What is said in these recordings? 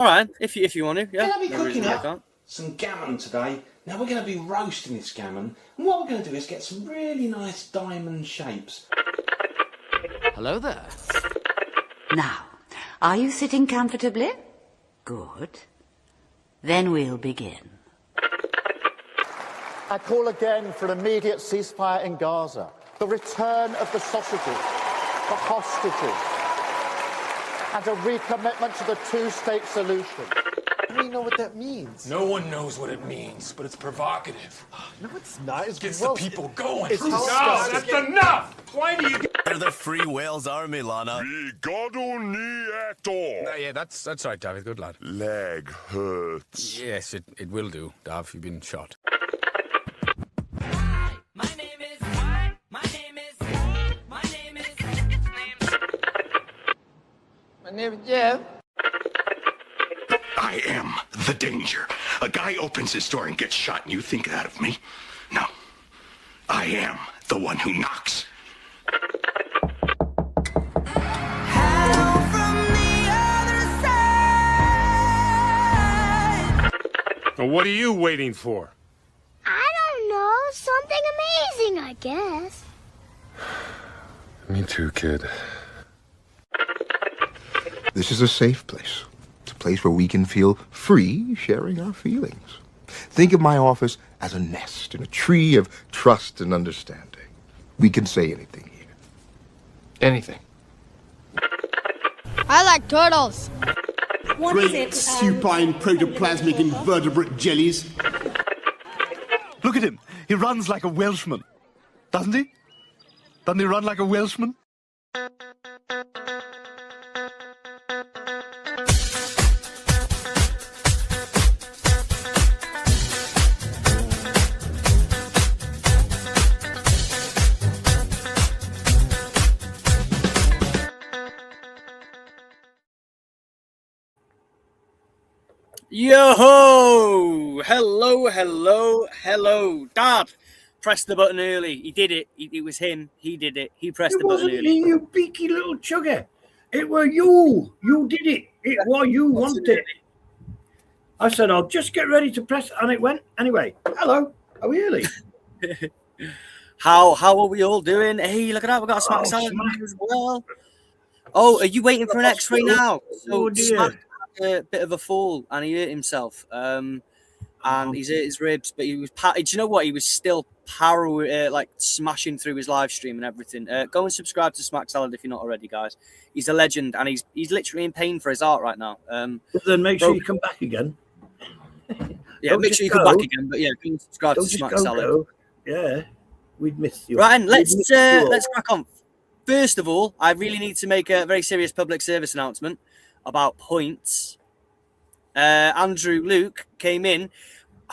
All right, if you want to, yeah. We're going to be cooking up some gammon today. Now we're going to be roasting this gammon, and what we're going to do is get some really nice diamond shapes. Hello there. Now, are you sitting comfortably? Good. Then we'll begin. I call again for an immediate ceasefire in Gaza, the return of the sausages, the hostages, and a recommitment to the two-state solution. We know what that means. No one knows what it means, but it's provocative. No, it's not. It Gets the people going. It's No, that's enough! Why do you... They're the Free Wales Army, Lana. Yeah, that's right, David. Good lad. Leg hurts. Yes, it will do, Dav. You've been shot. My name is Jeff. I am the danger. A guy opens his door and gets shot, and you think that of me? No. I am the one who knocks. Well, what are you waiting for? I don't know. Something amazing, I guess. Me too, kid. This is a safe place. It's a place where we can feel free sharing our feelings. Think of my office as a nest in a tree of trust and understanding. We can say anything here. Anything. I like turtles. What great supine protoplasmic invertebrate jellies. Look at him. He runs like a Welshman. Doesn't he? Doesn't he run like a Welshman? Yo-ho! Hello. Dad, press the button early. He did it. It was him. He did it. He pressed the button early. It wasn't me, you beaky little chugger. It were you. You did it. It was you wanted. I said, I'll just get ready to press, and it went. Anyway, hello. Are we early? How are we all doing? Hey, look at that. We've got a Smack Salad as well. Oh, are you waiting for an X-ray now? So Smack had a bit of a fall, and he hurt himself. And he's hurt his ribs, but he was. Do you know what? He was still smashing through his live stream and everything. Go and subscribe to Smack Salad if you're not already, guys. He's a legend, and he's literally in pain for his art right now. Then make sure you come back again. Yeah, make sure you come back again. But yeah, go and subscribe to Smack Salad. Go. Yeah, we'd miss you. Right, and let's crack on. First of all, I really need to make a very serious public service announcement about points. Andrew Luke came in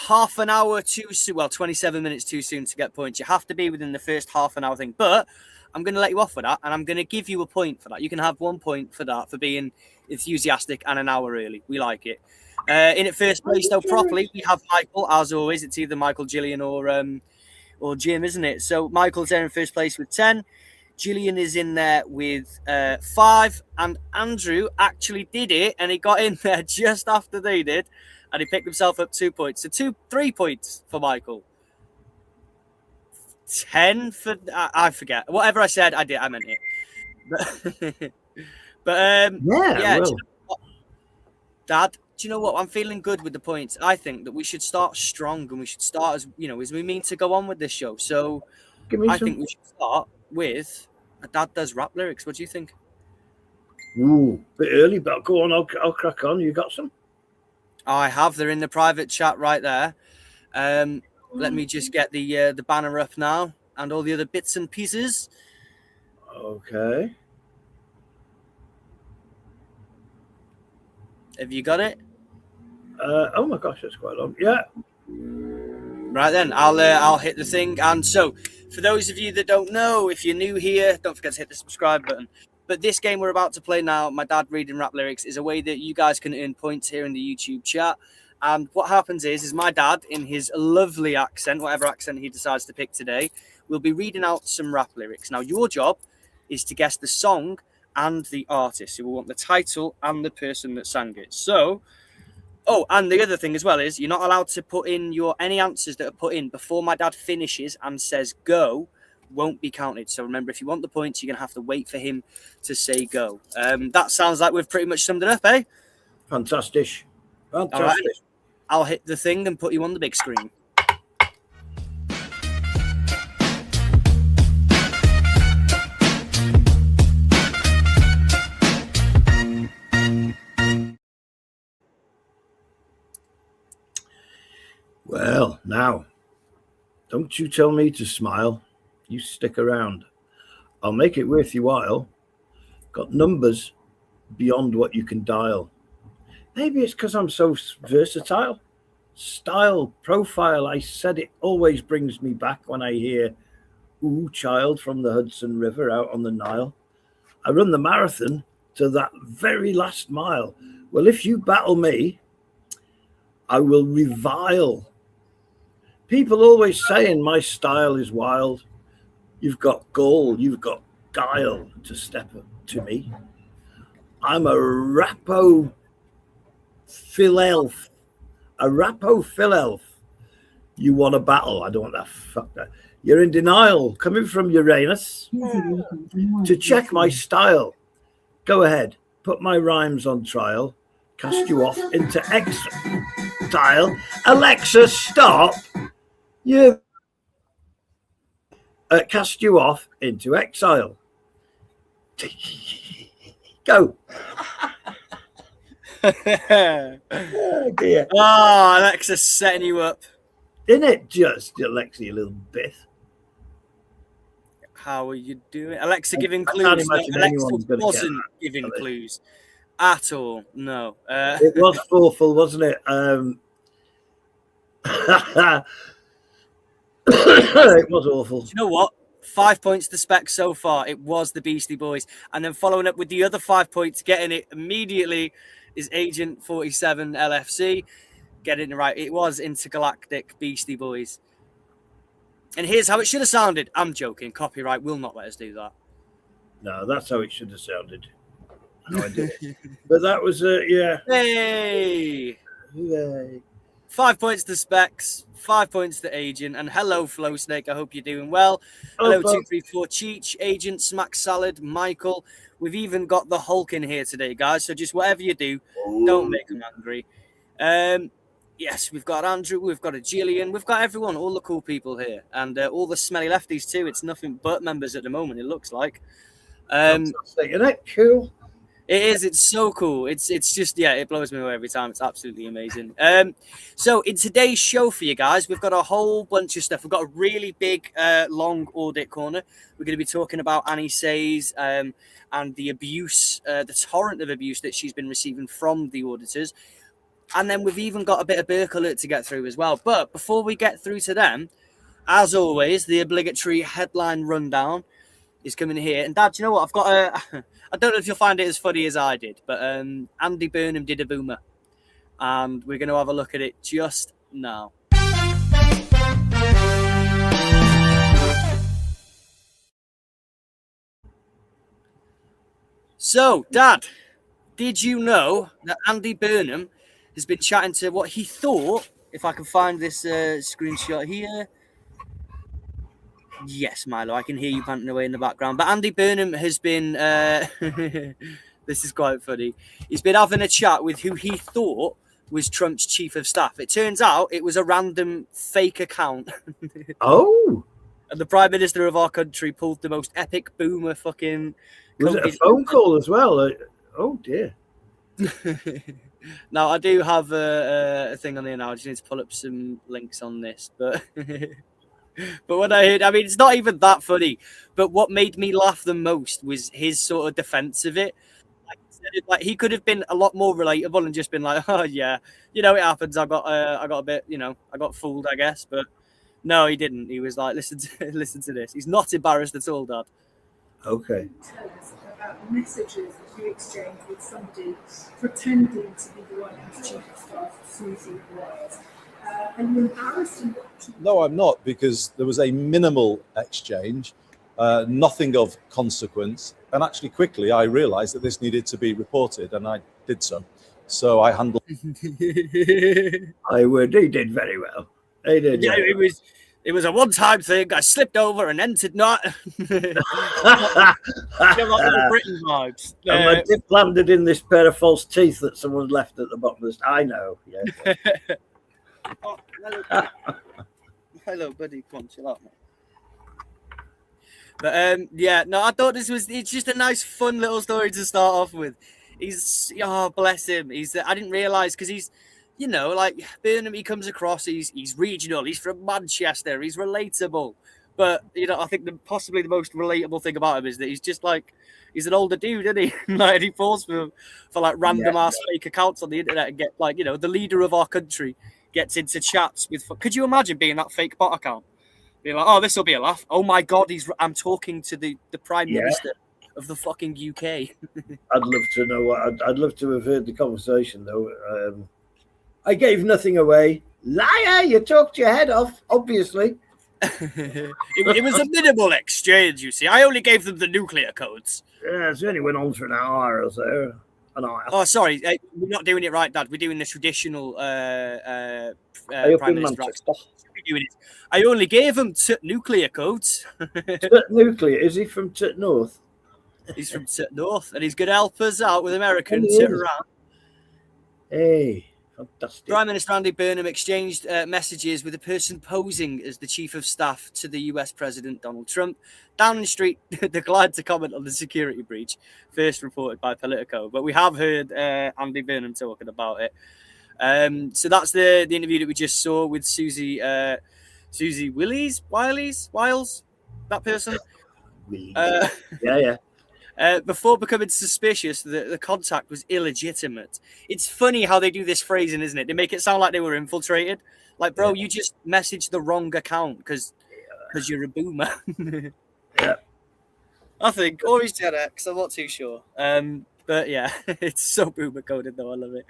half an hour too soon. Well, 27 minutes too soon to get points. You have to be within the first half an hour thing. But I'm going to let you off for that, and I'm going to give you a point for that. You can have 1 point for that, for being enthusiastic and an hour early. We like it. In at first place, though, properly, we have Michael, as always. It's either Michael, Gillian, or Jim, isn't it? So Michael's there in first place with 10. Gillian is in there with 5. And Andrew actually did it, and he got in there just after they did, and he picked himself up 2 points. So 3 points for Michael. 10 for... I forget. Whatever I said, I meant it. But yeah. Dad, do you know what? I'm feeling good with the points. I think that we should start strong, and we should start as we mean to go on with this show. So I think we should start with a Dad Does Rap Lyrics. What do you think? Ooh, bit early, but go on. I'll crack on. You got some? I have. They're in the private chat right there. Let me just get the banner up now and all the other bits and pieces. Okay. Have you got it? Oh my gosh, that's quite long. Yeah. Right then, I'll hit the thing. And so, for those of you that don't know, if you're new here, don't forget to hit the subscribe button. But this game we're about to play now, My Dad Reading Rap Lyrics, is a way that you guys can earn points here in the YouTube chat. And what happens is my dad, in his lovely accent, whatever accent he decides to pick today, will be reading out some rap lyrics. Now, your job is to guess the song and the artist. So we want the title and the person that sang it. So, oh, and the other thing as well is you're not allowed to put in any answers that are put in before my dad finishes and says go won't be counted. So remember, if you want the points, you're going to have to wait for him to say go. That sounds like we've pretty much summed it up, eh? Fantastic. All right. I'll hit the thing and put you on the big screen. Well, now, don't you tell me to smile. You stick around. I'll make it worth your while. Got numbers beyond what you can dial. Maybe it's because I'm so versatile. Style, profile, I said it always brings me back when I hear, ooh, child from the Hudson River out on the Nile. I run the marathon to that very last mile. Well, if you battle me, I will revile. People always saying my style is wild. You've got gall, you've got guile to step up to me. I'm a rapo Phil elf. A rapo Phil elf. You want a battle? I don't want that. Fuck that. You're in denial, coming from Uranus to check my style. Go ahead, put my rhymes on trial, cast you off into exile. Alexa, stop. You cast you off into exile. Go. Oh dear. Oh, Alexa's setting you up. Isn't it just, Alexa, you little bit? How are you doing? Alexa giving I clues. can't No, imagine Alexa anyone's gonna get wasn't that, giving clues at all. No. It was awful, wasn't it? It was awful. Do you know what? 5 points to spec so far. It was the Beastie Boys. And then following up with the other 5 points, getting it immediately is Agent 47 LFC. Getting it right. It was Intergalactic Beastie Boys. And here's how it should have sounded. I'm joking. Copyright will not let us do that. No, that's how it should have sounded. No idea. But that was, yeah. Hey! Yay. 5 points to Specs, 5 points to Agent, and hello, Flow Snake. I hope you're doing well. Hello, 234 Cheech, Agent, Smack Salad, Michael. We've even got the Hulk in here today, guys. So just whatever you do, don't make them angry. Yes, we've got Andrew, we've got a Jillian, we've got everyone, all the cool people here, and all the smelly lefties too. It's nothing but members at the moment, it looks like. Isn't it cool? It is. It's so cool. It's just, yeah, it blows me away every time. It's absolutely amazing. So in today's show for you guys, we've got a whole bunch of stuff. We've got a really big, long audit corner. We're going to be talking about Annie Says and the abuse, the torrent of abuse that she's been receiving from the auditors. And then we've even got a bit of Burke Alert to get through as well. But before we get through to them, as always, the obligatory headline rundown is coming here. And Dad, you know what? I've got a... I don't know if you'll find it as funny as I did, but Andy Burnham did a boomer. And we're going to have a look at it just now. So, Dad, did you know that Andy Burnham has been chatting to what he thought, if I can find this screenshot here. Yes, Milo, I can hear you panting away in the background. But Andy Burnham has been, this is quite funny. He's been having a chat with who he thought was Trump's chief of staff. It turns out it was a random fake account. Oh. And the prime minister of our country pulled the most epic boomer fucking... Was it a phone call as well? Oh, dear. Now, I do have a thing on here now. I just need to pull up some links on this. But but when I heard, I mean, it's not even that funny. But what made me laugh the most was his sort of defense of it. Like he could have been a lot more relatable and just been like, oh, yeah, you know, it happens. I got a bit, you know, I got fooled, I guess. But no, he didn't. He was like, listen to this. He's not embarrassed at all, Dad. Okay. Tell us about the messages that you exchanged with somebody pretending to be the White House Chief of Staff, Susie White. Are you embarrassed? No, I'm not, because there was a minimal exchange. nothing of consequence. And actually, quickly, I realised that this needed to be reported, and I did so. So I handled. I would. He did very well. He did. Yeah, very it was a one-time thing. I slipped over and entered not. Little Britain vibes. And my dip landed in this pair of false teeth that someone left at the bottom of this. I know. Yeah. Oh, hello, buddy. Come on, chill out, man. But yeah, no, I thought it's just a nice, fun little story to start off with. He's bless him. I didn't realise because he's, like Burnham. He comes across. He's regional. He's from Manchester. He's relatable. But I think possibly the most relatable thing about him is that he's just like he's an older dude, isn't he? Like he falls for like random ass fake accounts on the internet and get like the leader of our country gets into chats with. Could you imagine being that fake bot account? Being like, oh, this will be a laugh. Oh my god, I'm talking to the Prime Minister of the fucking UK. I'd love to know what. I'd love to have heard the conversation though. I gave nothing away. Liar! You talked your head off. Obviously. it was a minimal exchange. You see, I only gave them the nuclear codes. Yeah, it only went on for an hour or so. Oh, sorry, we're not doing it right, Dad. We're doing the traditional Prime Minister. I only gave him nuclear codes. Nuclear? Is he from North? He's from North, and he's going to help us out with Americans around. Hey, fantastic. Prime Minister Andy Burnham exchanged messages with a person posing as the chief of staff to the US President Donald Trump. Downing Street declined to comment on the security breach, first reported by Politico, but we have heard Andy Burnham talking about it. So that's the interview that we just saw with Susie Wiles, that person. Yeah. Before becoming suspicious, the contact was illegitimate. It's funny how they do this phrasing, isn't it? They make it sound like they were infiltrated. Like, bro, you just messaged the wrong account because you're a boomer. Yeah. I think, or he's Gen X, I'm not too sure. But yeah, it's so boomer coded though, I love it.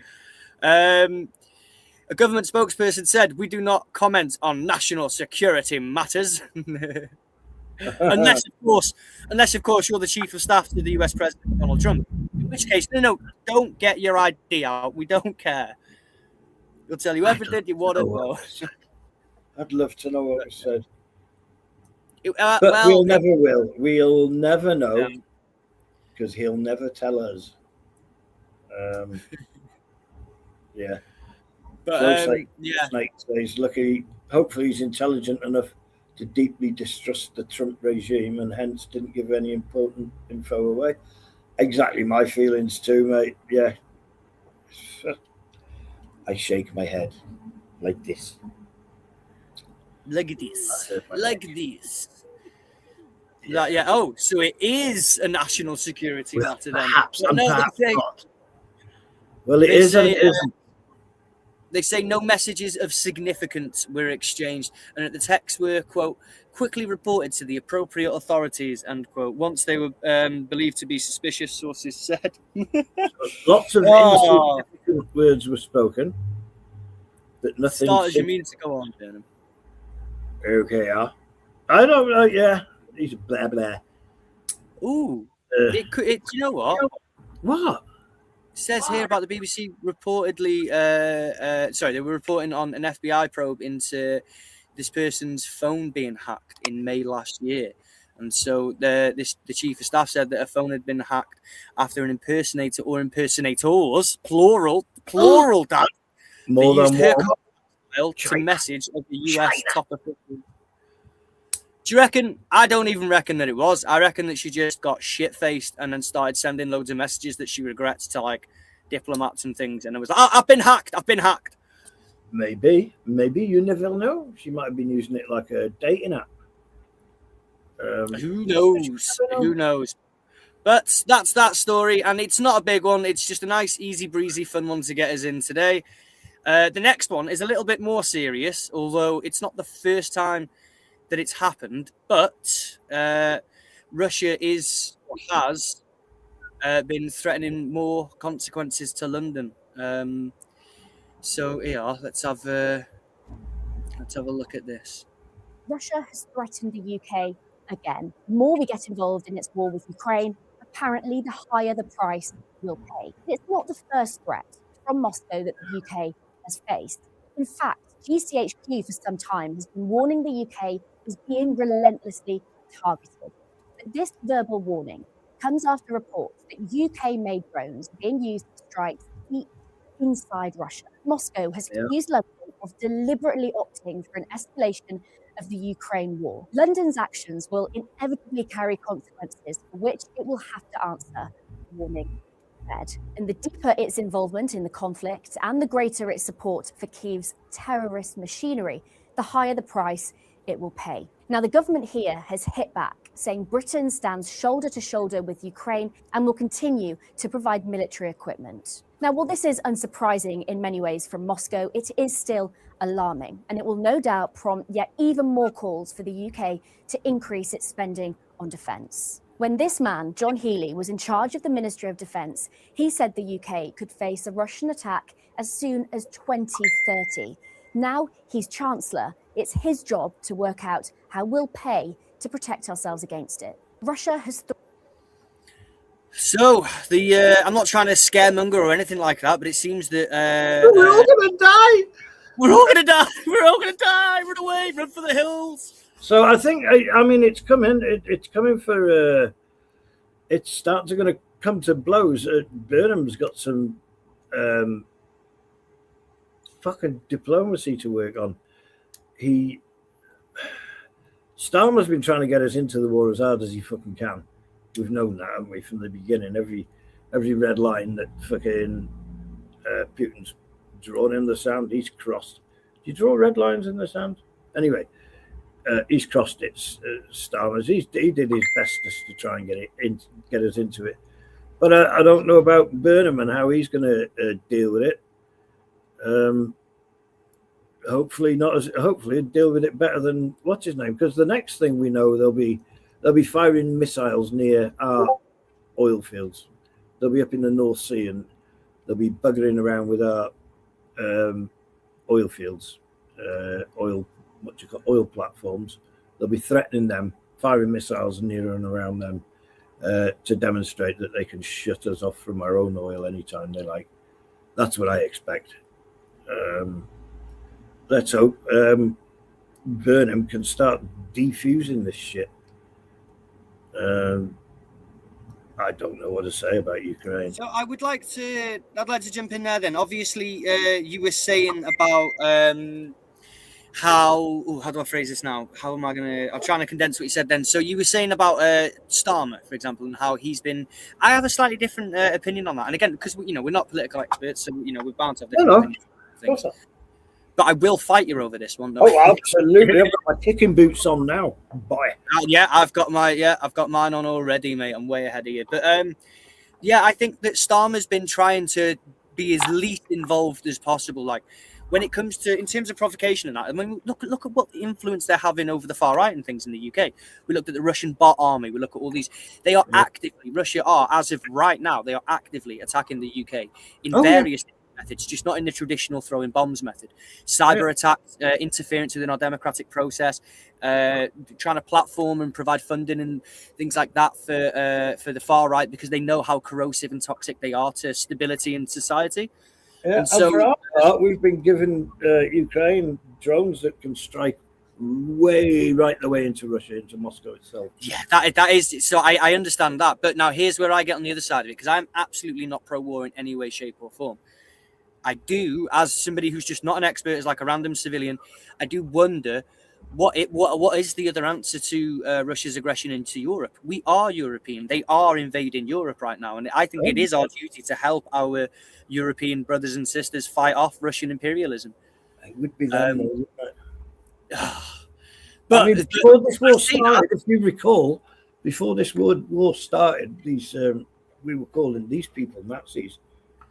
A government spokesperson said, "We do not comment on national security matters." unless of course you're the chief of staff to the US President Donald Trump, in which case no, don't get your ID out. We don't care. We'll tell you everything you want to know. I'd love to know what was said, but we'll never know because he'll never tell us. Yeah, but Snake says, lucky, hopefully he's intelligent enough to deeply distrust the Trump regime and hence didn't give any important info away. Exactly my feelings too, mate. Yeah. I shake my head like this. Like this. Yeah. Oh, so it is a national security matter then. Perhaps not. Well, it They is and say, it isn't. They say no messages of significance were exchanged and that the texts were, quote, quickly reported to the appropriate authorities, end quote, once they were believed to be suspicious, sources said. Lots of insignificant words were spoken, but nothing. Start as you mean to go on, Burnham. Okay, I don't know. Yeah, he's blah blah. Ooh, you know what? What? It says here about the BBC reportedly. They were reporting on an FBI probe into this person's phone being hacked in May last year, and so the chief of staff said that her phone had been hacked after an impersonator or impersonators, plural, Dad, more than used her one, to message of the US top official. Do you reckon? I don't even reckon that it was. I reckon that she just got shit-faced and then started sending loads of messages that she regrets to like diplomats and things. And it was like, oh, I've been hacked. Maybe you never know. She might have been using it like a dating app. Who knows? But that's that story, and it's not a big one. It's just a nice, easy breezy, fun one to get us in today. The next one is a little bit more serious, although it's not the first time that it's happened, but Russia has been threatening more consequences to London. So yeah, let's have a look at this. Russia has threatened the UK again. The more we get involved in its war with Ukraine, apparently the higher the price will pay. It's not the first threat from Moscow that the UK has faced. In fact, GCHQ for some time has been warning the UK is being relentlessly targeted. But this verbal warning comes after reports that UK-made drones are being used for strikes deep inside Russia. Moscow has accused London of deliberately opting for an escalation of the Ukraine war. London's actions will inevitably carry consequences for which it will have to answer, warning said. And the deeper its involvement in the conflict and the greater its support for Kyiv's terrorist machinery, the higher the price it will pay. Now, the government here has hit back, saying Britain stands shoulder to shoulder with Ukraine and will continue to provide military equipment. Now, while this is unsurprising in many ways from Moscow, it is still alarming, and it will no doubt prompt yet even more calls for the UK to increase its spending on defence. When this man, John Healey, was in charge of the Ministry of Defence, he said the UK could face a Russian attack as soon as 2030. Now he's Chancellor. It's his job to work out how we'll pay to protect ourselves against it. Russia has... So, I'm not trying to scaremonger or anything like that, but it seems that... we're all going to die! We're all going to die! We're all going to die! Run away! Run for the hills! So I think, I mean, it's coming. It's coming for... it's starting to going to come to blows. Burnham's got some fucking diplomacy to work on. Starmer's been trying to get us into the war as hard as he fucking can. We've known that, haven't we, from the beginning? Every red line that fucking Putin's drawn in the sand, he's crossed. Do you draw red lines in the sand? Anyway, he's crossed it. Starmer's. He did his best to try and get us into it. But I don't know about Burnham and how he's going to deal with it. Hopefully deal with it better than what's his name, because the next thing we know they'll be firing missiles near our oil fields. They'll be up in the North Sea and they'll be buggering around with our oil fields, oil platforms. They'll be threatening them, firing missiles near and around them to demonstrate that they can shut us off from our own oil anytime they like. That's what I expect. Let's hope Burnham can start defusing this shit. I don't know what to say about Ukraine. So I'd like to jump in there then. Obviously, you were saying about how do I phrase this now? I'm trying to condense what you said then. So you were saying about Starmer, for example, and how he's been. I have a slightly different opinion on that. And again, because we're not political experts, so we're bound to have different things. But I will fight you over this one. Absolutely! I've got my kicking boots on now, boy. I've got mine on already, mate. I'm way ahead of you. But I think that Starmer's been trying to be as least involved as possible. Like when it comes to in terms of provocation and that. I mean, look at what the influence they're having over the far right and things in the UK. We looked at the Russian bot army. We look at all these. They are actively Russia are as of right now. They are actively attacking the UK in various methods, just not in the traditional throwing bombs method. Cyber attacks, interference within our democratic process, trying to platform and provide funding and things like that for the far right because they know how corrosive and toxic they are to stability in society. Yeah, and so for our part, we've been given Ukraine drones that can strike way right the way into Russia, into Moscow itself. Yeah, that is. So I understand that, but now here's where I get on the other side of it because I'm absolutely not pro-war in any way, shape, or form. I do, as somebody who's just not an expert, as like a random civilian, I do wonder what is the other answer to Russia's aggression into Europe. We are European. They are invading Europe right now. And I think it is our duty to help our European brothers and sisters fight off Russian imperialism. It would be them, but I mean, before this war started, if you recall, before this war started, these we were calling these people Nazis,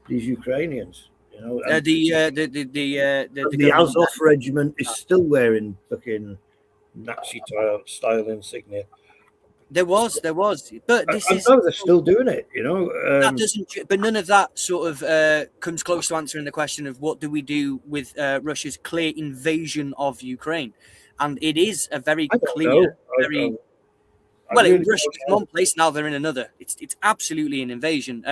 these Ukrainians. You know, the Azov regiment is still wearing fucking Nazi style insignia. There was, but this is. No, they're still doing it. You know, that doesn't. But none of that sort of comes close to answering the question of what do we do with Russia's clear invasion of Ukraine, and it is a very clear, Well, Russia's in one place, now they're in another. It's absolutely an invasion.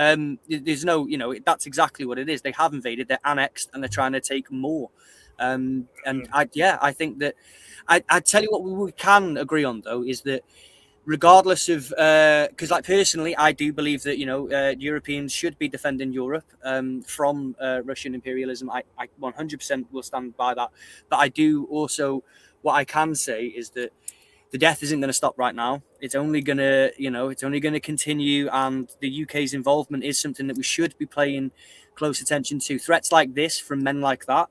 There's no, that's exactly what it is. They have invaded, they're annexed, and they're trying to take more. And I think that I tell you what we can agree on though is that regardless of because like personally I do believe that Europeans should be defending Europe from Russian imperialism. I 100% will stand by that, but I do also, what I can say is that the death isn't going to stop right now. It's only going to continue, and the UK's involvement is something that we should be paying close attention to. Threats like this from men like that,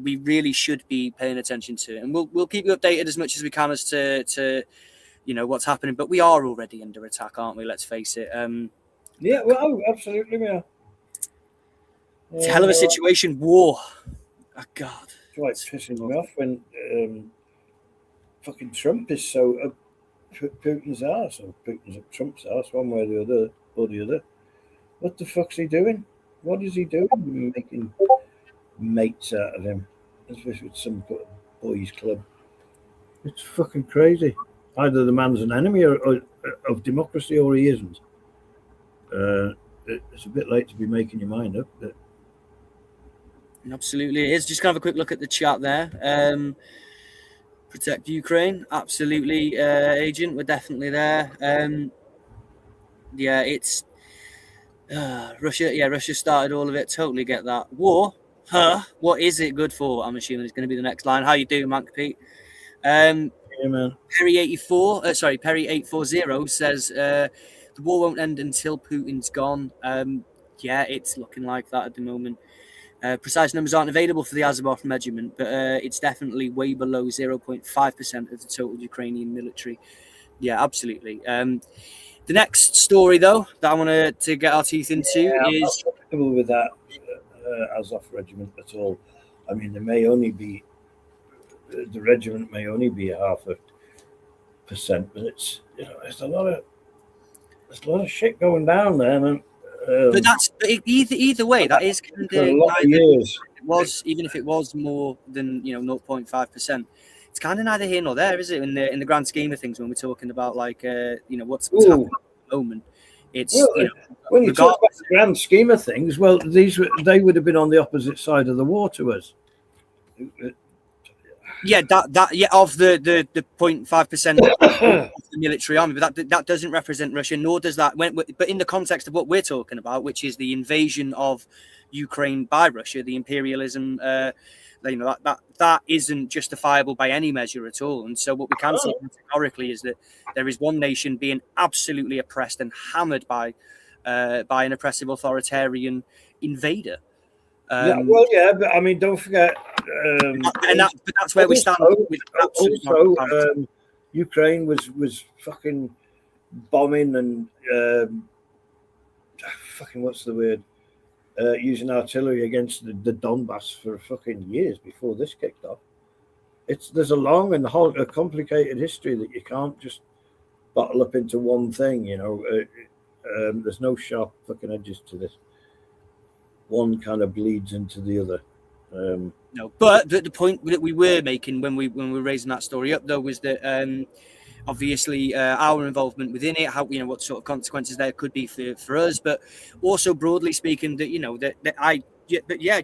we really should be paying attention to, and we'll keep you updated as much as we can as to what's happening. But we are already under attack, aren't we? Let's face it. Yeah, well, absolutely, we are. It's a hell of a situation. War. Oh, God. That's why it's pissing me off when fucking Trump is so up Putin's arse, or Putin's up Trump's arse, one way or the other. What the fuck's he doing? What is he doing? Making mates out of him, as if it's some boys' club. It's fucking crazy. Either the man's an enemy of democracy or he isn't. It's a bit late to be making your mind up. But... Absolutely, it is. Just gonna have a quick look at the chat there. Protect Ukraine, absolutely, Agent. We're definitely there. It's Russia. Yeah, Russia started all of it. Totally get that. War. What is it good for? I'm assuming it's going to be the next line. How you doing, Mank Pete? Yeah, man. Perry 840 says the war won't end until Putin's gone. It's looking like that at the moment. Precise numbers aren't available for the Azov measurement, but it's definitely way below 0.5% of the total Ukrainian military. Yeah, absolutely. The next story, though, that I want to get our teeth into is... I'm not comfortable with that Azov regiment at all. I mean, the regiment may only be 0.5%, but it's there's a lot of shit going down there, man. But either way, that is kind of a lot of years. It was, even if it was more than 0.5%, it's kind of neither here nor there, is it? In the grand scheme of things, when we're talking about what's happening at the moment, it's when you talk about the grand scheme of things, well, they would have been on the opposite side of the war to us. Yeah, of the 0.5% of the military army, but that doesn't represent Russia, nor does that. But in the context of what we're talking about, which is the invasion of Ukraine by Russia, the imperialism, that isn't justifiable by any measure at all. And so, what we can say categorically is that there is one nation being absolutely oppressed and hammered by an oppressive authoritarian invader. But I mean, don't forget. But that's where we stand. Also, Ukraine was fucking bombing and what's the word? Using artillery against the Donbass for fucking years before this kicked off. There's a long and a complicated history that you can't just bottle up into one thing. There's no sharp fucking edges to this. One kind of bleeds into the other. No, but the point that we were making when we were raising that story up, though, was that obviously our involvement within it, how what sort of consequences there could be for us, but also broadly speaking, that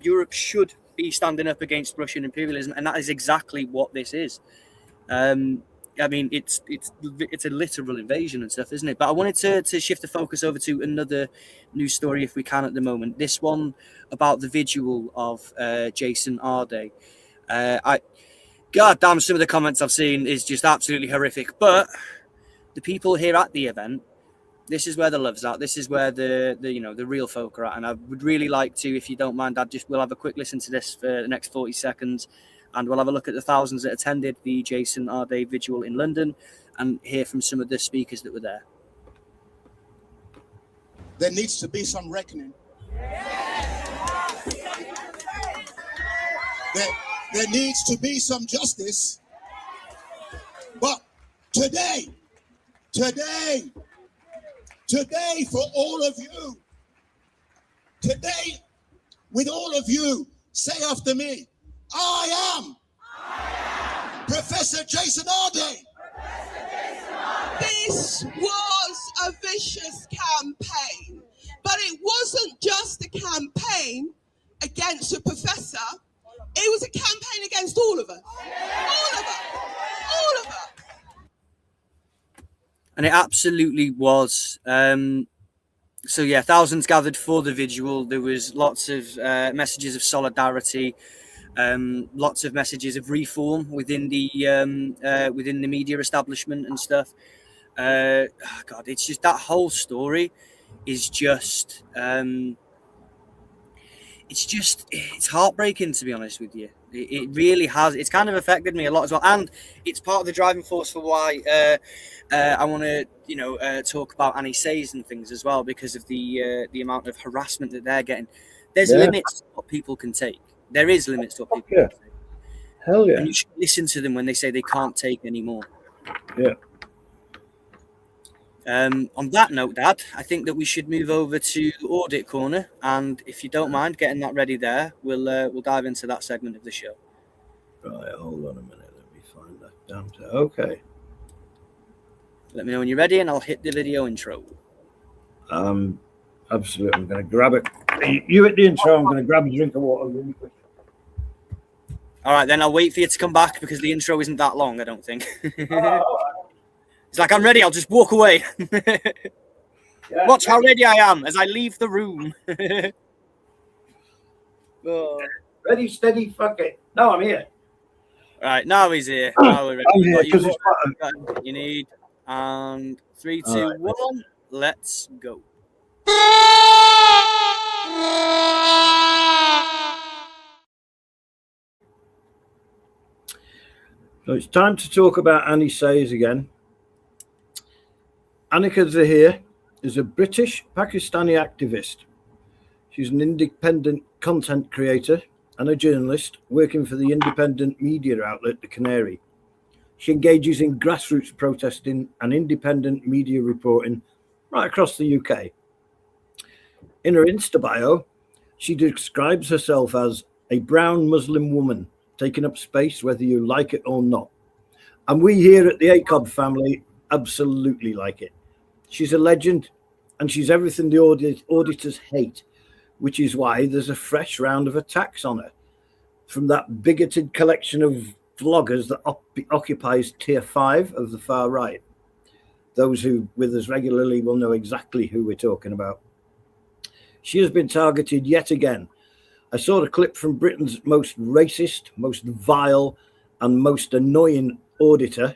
Europe should be standing up against Russian imperialism, and that is exactly what this is. I mean, it's a literal invasion and stuff, isn't it? But I wanted to shift the focus over to another news story, if we can, at the moment. This one about the vigil of Jason Arday. God damn, some of the comments I've seen is just absolutely horrific. But the people here at the event, this is where the love's at. This is where the real folk are at. And I would really like to, if you don't mind, we'll have a quick listen to this for the next 40 seconds. And we'll have a look at the thousands that attended the Jason Arday vigil in London and hear from some of the speakers that were there. There needs to be some reckoning. There needs to be some justice. But today, for all of you, today, with all of you, say after me, I am Professor Jason Arday. This was a vicious campaign, but it wasn't just a campaign against a professor. It was a campaign against all of us. All of us. All of us. And it absolutely was. So yeah, thousands gathered for the vigil. There was lots of messages of solidarity, lots of messages of reform within the media establishment and stuff. God, it's just that whole story is just it's heartbreaking, to be honest with you. It really has. It's kind of affected me a lot as well, and it's part of the driving force for why I want to, talk about Annie Says and things as well, because of the amount of harassment that they're getting. There's limits to what people can take. There is limits to what people can take. Hell yeah. And you should listen to them when they say they can't take anymore. Yeah. On that note, Dad, I think that we should move over to Audit Corner, and if you don't mind getting that ready there, we'll dive into that segment of the show. Right, hold on a minute. Let me find that down to. Okay. Let me know when you're ready, and I'll hit the video intro. Absolutely. I'm going to grab it. You hit the intro. I'm going to grab a drink of water really quick. All right, then I'll wait for you to come back because the intro isn't that long, I don't think. It's like, I'm ready, I'll just walk away. Watch how ready I am as I leave the room. Oh. Ready, steady, fuck it. No, I'm here. Right, now he's here. Now we're ready. I'm here because it's what you need. And 3, 2, 1, let's go. So it's time to talk about Annie Says again. Anika Zahir is a British Pakistani activist. She's an independent content creator and a journalist working for the independent media outlet The Canary. She engages in grassroots protesting and independent media reporting right across the UK. In her Insta bio, she describes herself as a brown Muslim woman taking up space whether you like it or not. And we here at the ACOB family absolutely like it. She's a legend, and she's everything the auditors hate, which is why there's a fresh round of attacks on her from that bigoted collection of vloggers that occupies tier 5 of the far right. Those who with us regularly will know exactly who we're talking about. She has been targeted yet again. I saw a clip from Britain's most racist, most vile, and most annoying auditor,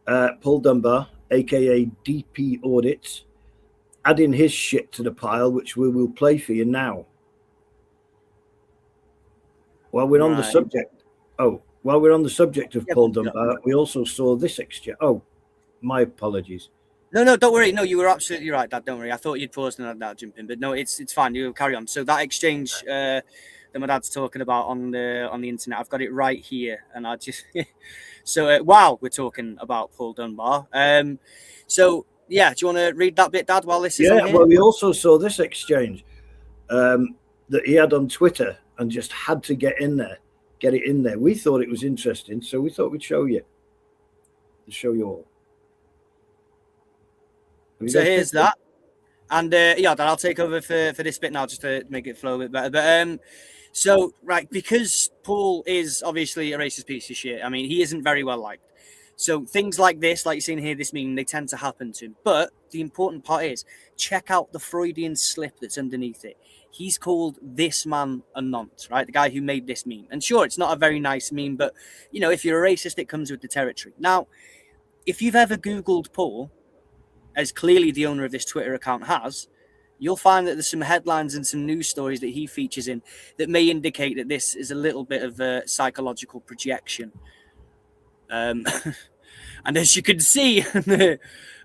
Paul Dunbar, aka DP Audits, adding his shit to the pile, which we will play for you now. While we're on the subject, of Paul Dunbar, we also saw this exchange. Oh, my apologies. No, don't worry. No, you were absolutely right, Dad. Don't worry. I thought you'd paused and had that jump in, but no, it's fine. You carry on. So that exchange that my dad's talking about on the internet, I've got it right here, and I just so while we're talking about Paul Dunbar, so yeah, do you want to read that bit, Dad, while this is on here? Well, we also saw this exchange that he had on Twitter and just had to get it in there. We thought it was interesting, so we thought we'd show you all. So here's that. And yeah, Dad, I'll take over for this bit now just to make it flow a bit better. But so, right, because Paul is obviously a racist piece of shit. I mean, he isn't very well liked. So things like this, like you're seeing here, this meme, they tend to happen to him. But the important part is, check out the Freudian slip that's underneath it. He's called this man a nonce, right? The guy who made this meme. And sure, it's not a very nice meme, but, you know, if you're a racist, it comes with the territory. Now, if you've ever Googled Paul, as clearly the owner of this Twitter account has, you'll find that there's some headlines and some news stories that he features in that may indicate that this is a little bit of a psychological projection. And as you can see, this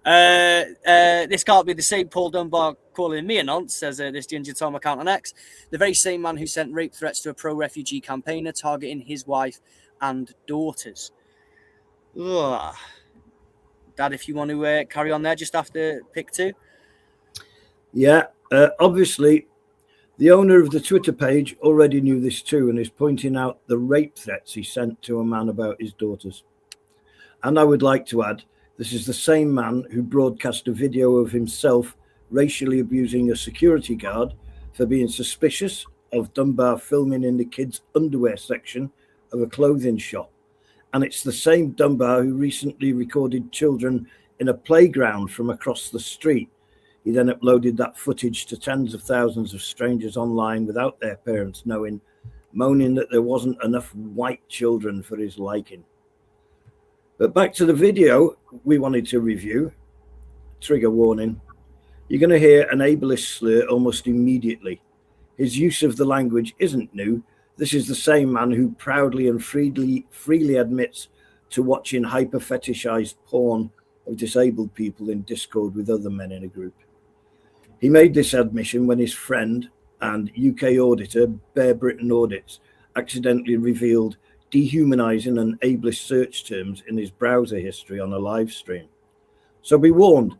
can't be the same Paul Dunbar calling me a nonce, says this Ginger Tom account on X. The very same man who sent rape threats to a pro-refugee campaigner targeting his wife and daughters. Ugh. Dad, if you want to carry on there just after pick 2. Yeah, obviously, the owner of the Twitter page already knew this too and is pointing out the rape threats he sent to a man about his daughters. And I would like to add, This is the same man who broadcast a video of himself racially abusing a security guard for being suspicious of Dunbar filming in the kids' underwear section of a clothing shop. And it's the same Dunbar who recently recorded children in a playground from across the street. He then uploaded that footage to tens of thousands of strangers online without their parents knowing, moaning that there wasn't enough white children for his liking. But back to the video we wanted to review. Trigger warning. You're going to hear an ableist slur almost immediately. His use of the language isn't new. This is the same man who proudly and freely admits to watching hyper-fetishized porn of disabled people in Discord with other men in a group. He made this admission when his friend and UK auditor, Bear Britain Audits, accidentally revealed dehumanizing and ableist search terms in his browser history on a live stream. So be warned,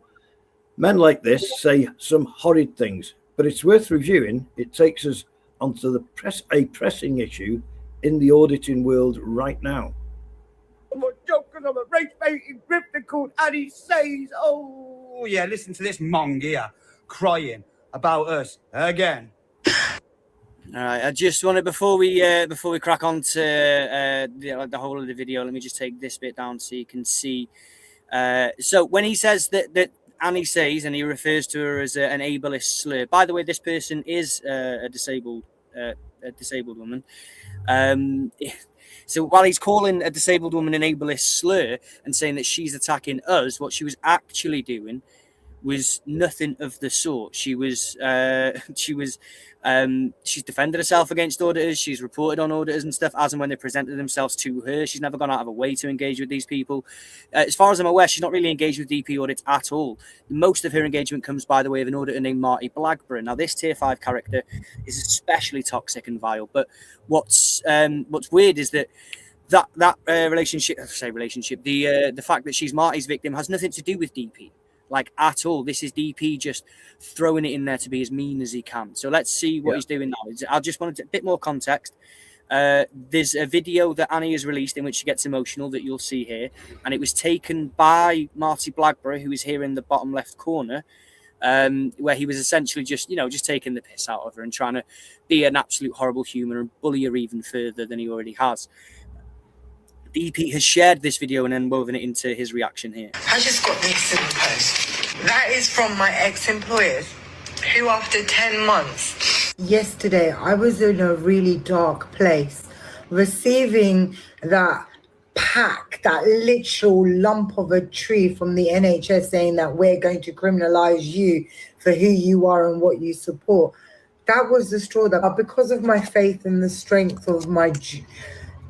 men like this say some horrid things, but it's worth reviewing. It takes us onto a pressing issue in the auditing world right now. I'm not joking, I'm a race-baiting grifter called Annie Says. Oh, yeah, listen to this mong here, crying about us again. All right, I just wanted, before we crack on to the whole of the video, let me just take this bit down so you can see. So when he says that Annie Says, and he refers to her as an ableist slur. By the way, this person is a disabled woman. So while he's calling a disabled woman an ableist slur and saying that she's attacking us, what she was actually doing was nothing of the sort. She's defended herself against auditors. She's reported on auditors and stuff as and when they presented themselves to her. She's never gone out of her way to engage with these people. As far as I'm aware, she's not really engaged with DP audits at all. Most of her engagement comes by the way of an auditor named Marty Blackburn. Now, this tier 5 character is especially toxic and vile. But what's weird is that relationship, the fact that she's Marty's victim has nothing to do with DP. Like, at all. This is DP just throwing it in there to be as mean as he can. So let's see what he's doing now. I just wanted a bit more context. There's a video that Annie has released in which she gets emotional that you'll see here. And it was taken by Marty Blackburn, who is here in the bottom left corner, where he was essentially just taking the piss out of her and trying to be an absolute horrible human and bully her even further than he already has. DP has shared this video and then woven it into his reaction here. I just got this in the post. That is from my ex-employers, who after 10 months... Yesterday, I was in a really dark place, receiving that pack, that literal lump of a tree from the NHS saying that we're going to criminalise you for who you are and what you support. That was the straw that, because of my faith and the strength of my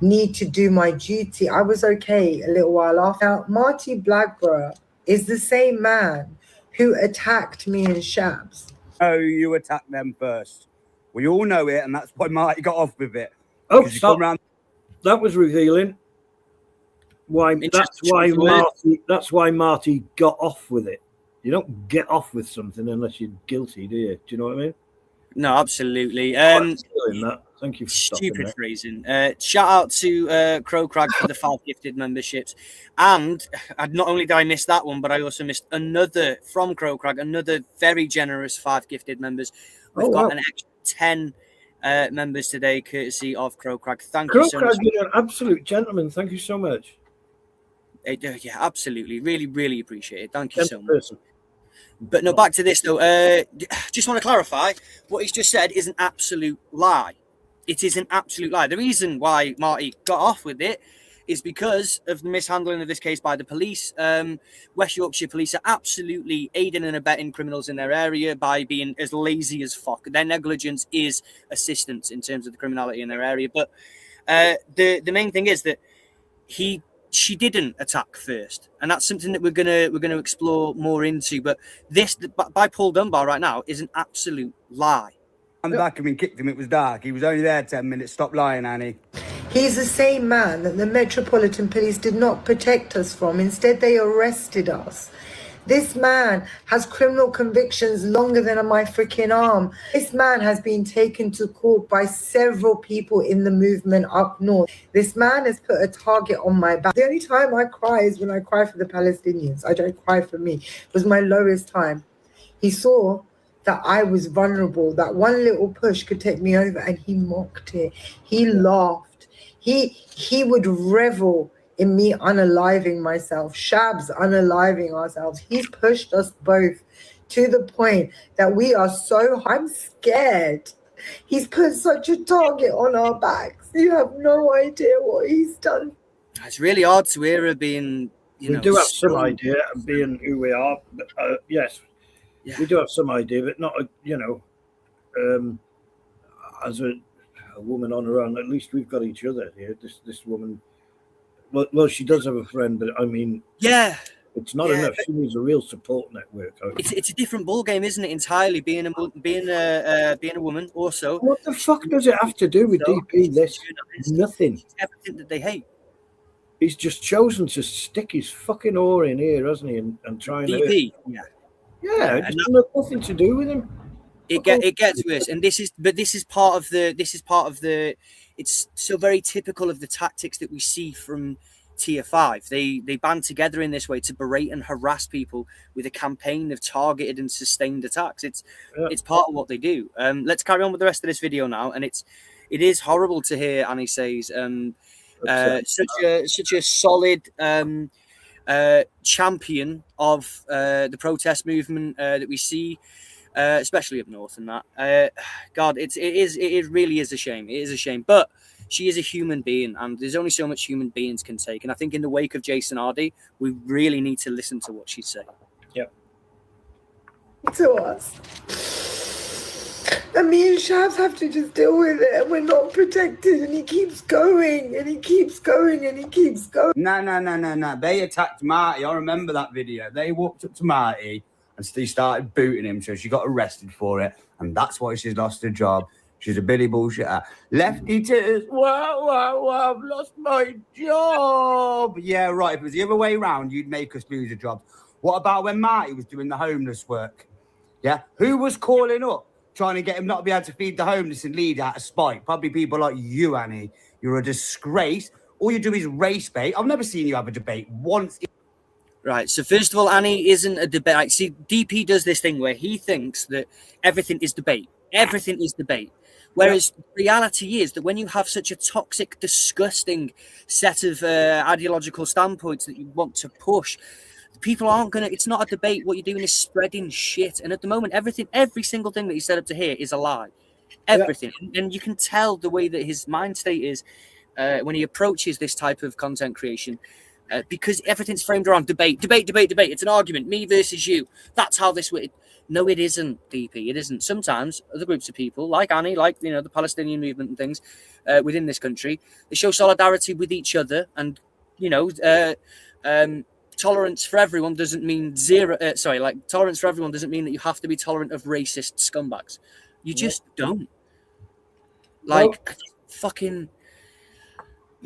need to do my duty, I was okay a little while after. Now, Marty Blackburn is the same man who attacked me in Shabs. Oh, you attacked them first. We all know it, and that's why Marty got off with it. Oh, that was revealing. That's why Marty got off with it. You don't get off with something unless you're guilty, do you? Do you know what I mean? No, absolutely. Thank you for stupid phrasing. Shout out to Crow Crag for the 5 gifted memberships. And not only did I miss that one, but I also missed another from Crow Crag, another very generous 5 gifted members. We've got an extra 10 members today, courtesy of Crow Crag. Thank you so much. Crow Crag, you're an absolute gentleman. Thank you so much. Yeah, absolutely. Really, really appreciate it. Thank you so much. But no, back to this though. Just want to clarify, what he's just said is an absolute lie. It is an absolute lie. The reason why Marty got off with it is because of the mishandling of this case by the police. West Yorkshire police are absolutely aiding and abetting criminals in their area by being as lazy as fuck. Their negligence is assistance in terms of the criminality in their area. But the main thing is that she didn't attack first, and that's something that we're gonna explore more into. But this by Paul Dunbar right now is an absolute lie. I'm back and we kicked him. It was dark. He was only there 10 minutes. Stop lying, Annie. He's the same man that the Metropolitan Police did not protect us from. Instead, they arrested us. This man has criminal convictions longer than my freaking arm. This man has been taken to court by several people in the movement up north. This man has put a target on my back. The only time I cry is when I cry for the Palestinians. I don't cry for me. It was my lowest time. He saw that I was vulnerable, that one little push could take me over, and he mocked it. He laughed. He would revel in me unaliving myself, Shabs unaliving ourselves. He's pushed us both to the point that we are so, I'm scared. He's put such a target on our backs. You have no idea what he's done. It's really hard to hear her being, we do have some idea of being who we are. But, yes, we do have some idea, but not, as a woman on her own. At least we've got each other here. This woman. Well, she does have a friend, but I mean, it's not enough. She needs a real support network. It's a different ball game, isn't it? Entirely being a woman. Also, what the fuck does it have to do with DP? This nothing. Everything that they hate. He's just chosen to stick his fucking oar in here, hasn't he? And trying DP, to. Yeah, it doesn't have nothing to do with him. It gets worse, and this is part of the. It's so very typical of the tactics that we see from Tier 5. They band together in this way to berate and harass people with a campaign of targeted and sustained attacks. It's part of what they do. Let's carry on with the rest of this video now, and it is horrible to hear Annie says such a solid champion of the protest movement that we see. Especially up north and that. God, it really is a shame. It is a shame. But she is a human being, and there's only so much human beings can take. And I think in the wake of Jason Hardy, we really need to listen to what she's saying. Yep. To us. And me and Shabs have to just deal with it, and we're not protected, and he keeps going, and he keeps going, and he keeps going. No. They attacked Marty. I remember that video. They walked up to Marty and she started booting him, so she got arrested for it, and that's why she's lost her job. She's a Billy bullshitter. Lefty tears. Wow, I've lost my job. Yeah, right. If it was the other way around, you'd make us lose a job. What about when Marty was doing the homeless work? Yeah, who was calling up, trying to get him not to be able to feed the homeless in Leeds out of spite? Probably people like you, Annie. You're a disgrace. All you do is race bait. I've never seen you have a debate once. Right, so first of all, Annie isn't a debate. See, DP does this thing where he thinks that everything is debate. Everything is debate. Whereas reality is that when you have such a toxic, disgusting set of ideological standpoints that you want to push, people aren't going to, it's not a debate. What you're doing is spreading shit. And at the moment, every single thing that he said up to here is a lie. Everything. And you can tell the way that his mind state is when he approaches this type of content creation. Because everything's framed around debate. It's an argument, me versus you. That's how this way. No, it isn't, DP. It isn't. Sometimes other groups of people, like Annie, like the Palestinian movement and things within this country, they show solidarity with each other, and tolerance for everyone doesn't mean tolerance for everyone doesn't mean that you have to be tolerant of racist scumbags. You just don't. Fucking.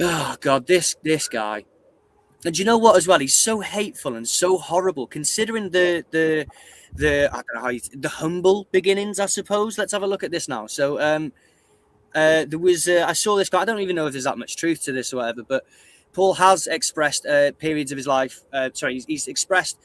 Oh God, this guy. And do you know what as well? He's so hateful and so horrible, considering the I don't know how the humble beginnings, I suppose. Let's have a look at this now. So there was I saw this guy. I don't even know if there's that much truth to this or whatever, but Paul has expressed periods of his life. He's expressed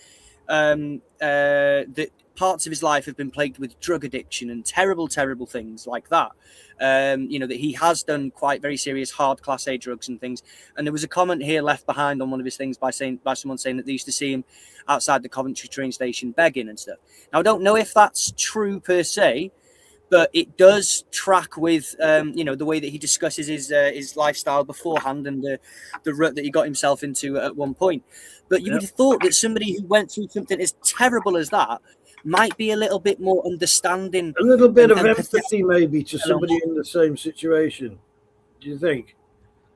that parts of his life have been plagued with drug addiction and terrible things like that. That he has done quite very serious hard class A drugs and things. And there was a comment here left behind on one of his things by someone saying that they used to see him outside the Coventry train station begging and stuff. Now, I don't know if that's true per se, but it does track with the way that he discusses his lifestyle beforehand and the rut that he got himself into at one point. But you would have thought that somebody who went through something as terrible as that might be a little bit more understanding, a little bit of empathy maybe to somebody in the same situation. Do you think?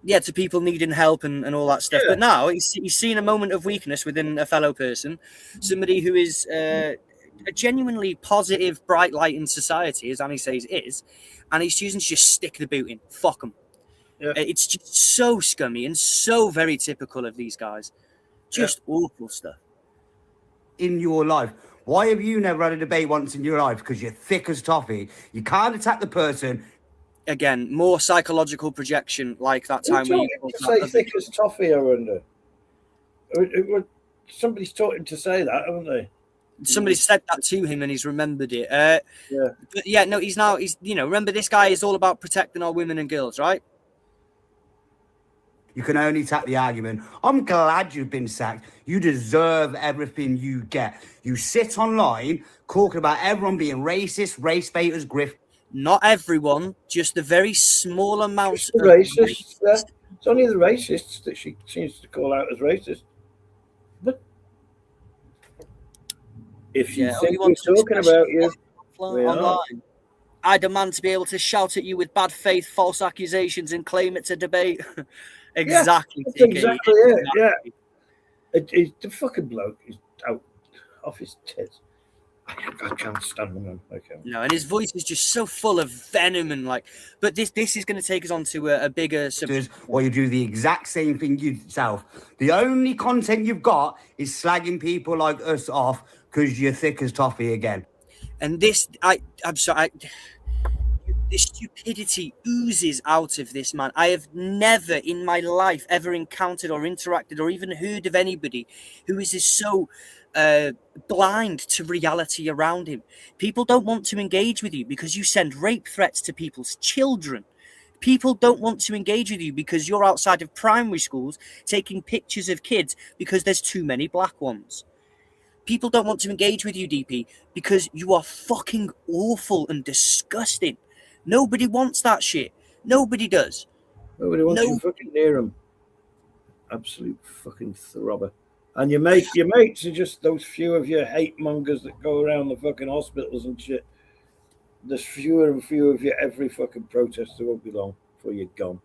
Yeah, to people needing help and all that stuff. But now he's seen a moment of weakness within a fellow person, somebody who is a genuinely positive, bright light in society, as Annie says is, and he's choosing to just stick the boot in. Fuck him. Yeah. It's just so scummy and so very typical of these guys. Just awful stuff. in your life. Why have you never had a debate once in your life? Because you're thick as toffee. You can't attack the person. Again, more psychological projection, like that Who time where taught you him called to that say thick as toffee, I wonder? Somebody's taught him to say that, haven't they? Somebody said that to him and he's remembered it. Yeah. But yeah, no, he's remember, this guy is all about protecting our women and girls, right? You can only attack the argument. I'm glad you've been sacked. You deserve everything you get. You sit online talking about everyone being racist, race baiters, grift. Not everyone, just a very small amount Just of the racists. It's only the racists that she seems to call out as racist. But if you think we're talking about you, we are. online, I demand to be able to shout at you with bad faith, false accusations, and claim it's a debate. Exactly. Yeah, that's exactly it. Yeah. The fucking bloke is out off his tits. I can't stand him. Okay. No, and his voice is just so full of venom and like. But this is going to take us on to a bigger subject. Or you do the exact same thing yourself. The only content you've got is slagging people like us off because you're thick as toffee again. And this, I'm sorry. The stupidity oozes out of this man. I have never in my life ever encountered or interacted or even heard of anybody who is so blind to reality around him. People don't want to engage with you because you send rape threats to people's children. People don't want to engage with you because you're outside of primary schools taking pictures of kids because there's too many black ones. People don't want to engage with you, DP, because you are fucking awful and disgusting. Nobody wants that shit. Nobody does. Nobody wants you fucking near them. Absolute fucking throbber. And your mates are just those few of your hate mongers that go around the fucking hospitals and shit. There's fewer and fewer of you every fucking protest. It won't be long before you're gone.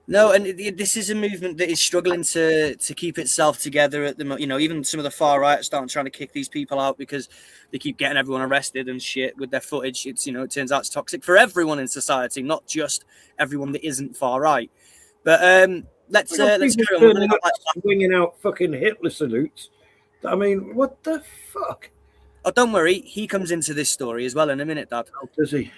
No, and this is a movement that is struggling to keep itself together at the moment. You know, even some of the far right are starting trying to kick these people out because they keep getting everyone arrested and shit with their footage. It's, you know, it turns out it's toxic for everyone in society, not just everyone that isn't far right. But let's carry on. Swinging out fucking Hitler salutes. I mean, what the fuck? Oh, don't worry. He comes into this story as well in a minute, Dad. Oh, does he?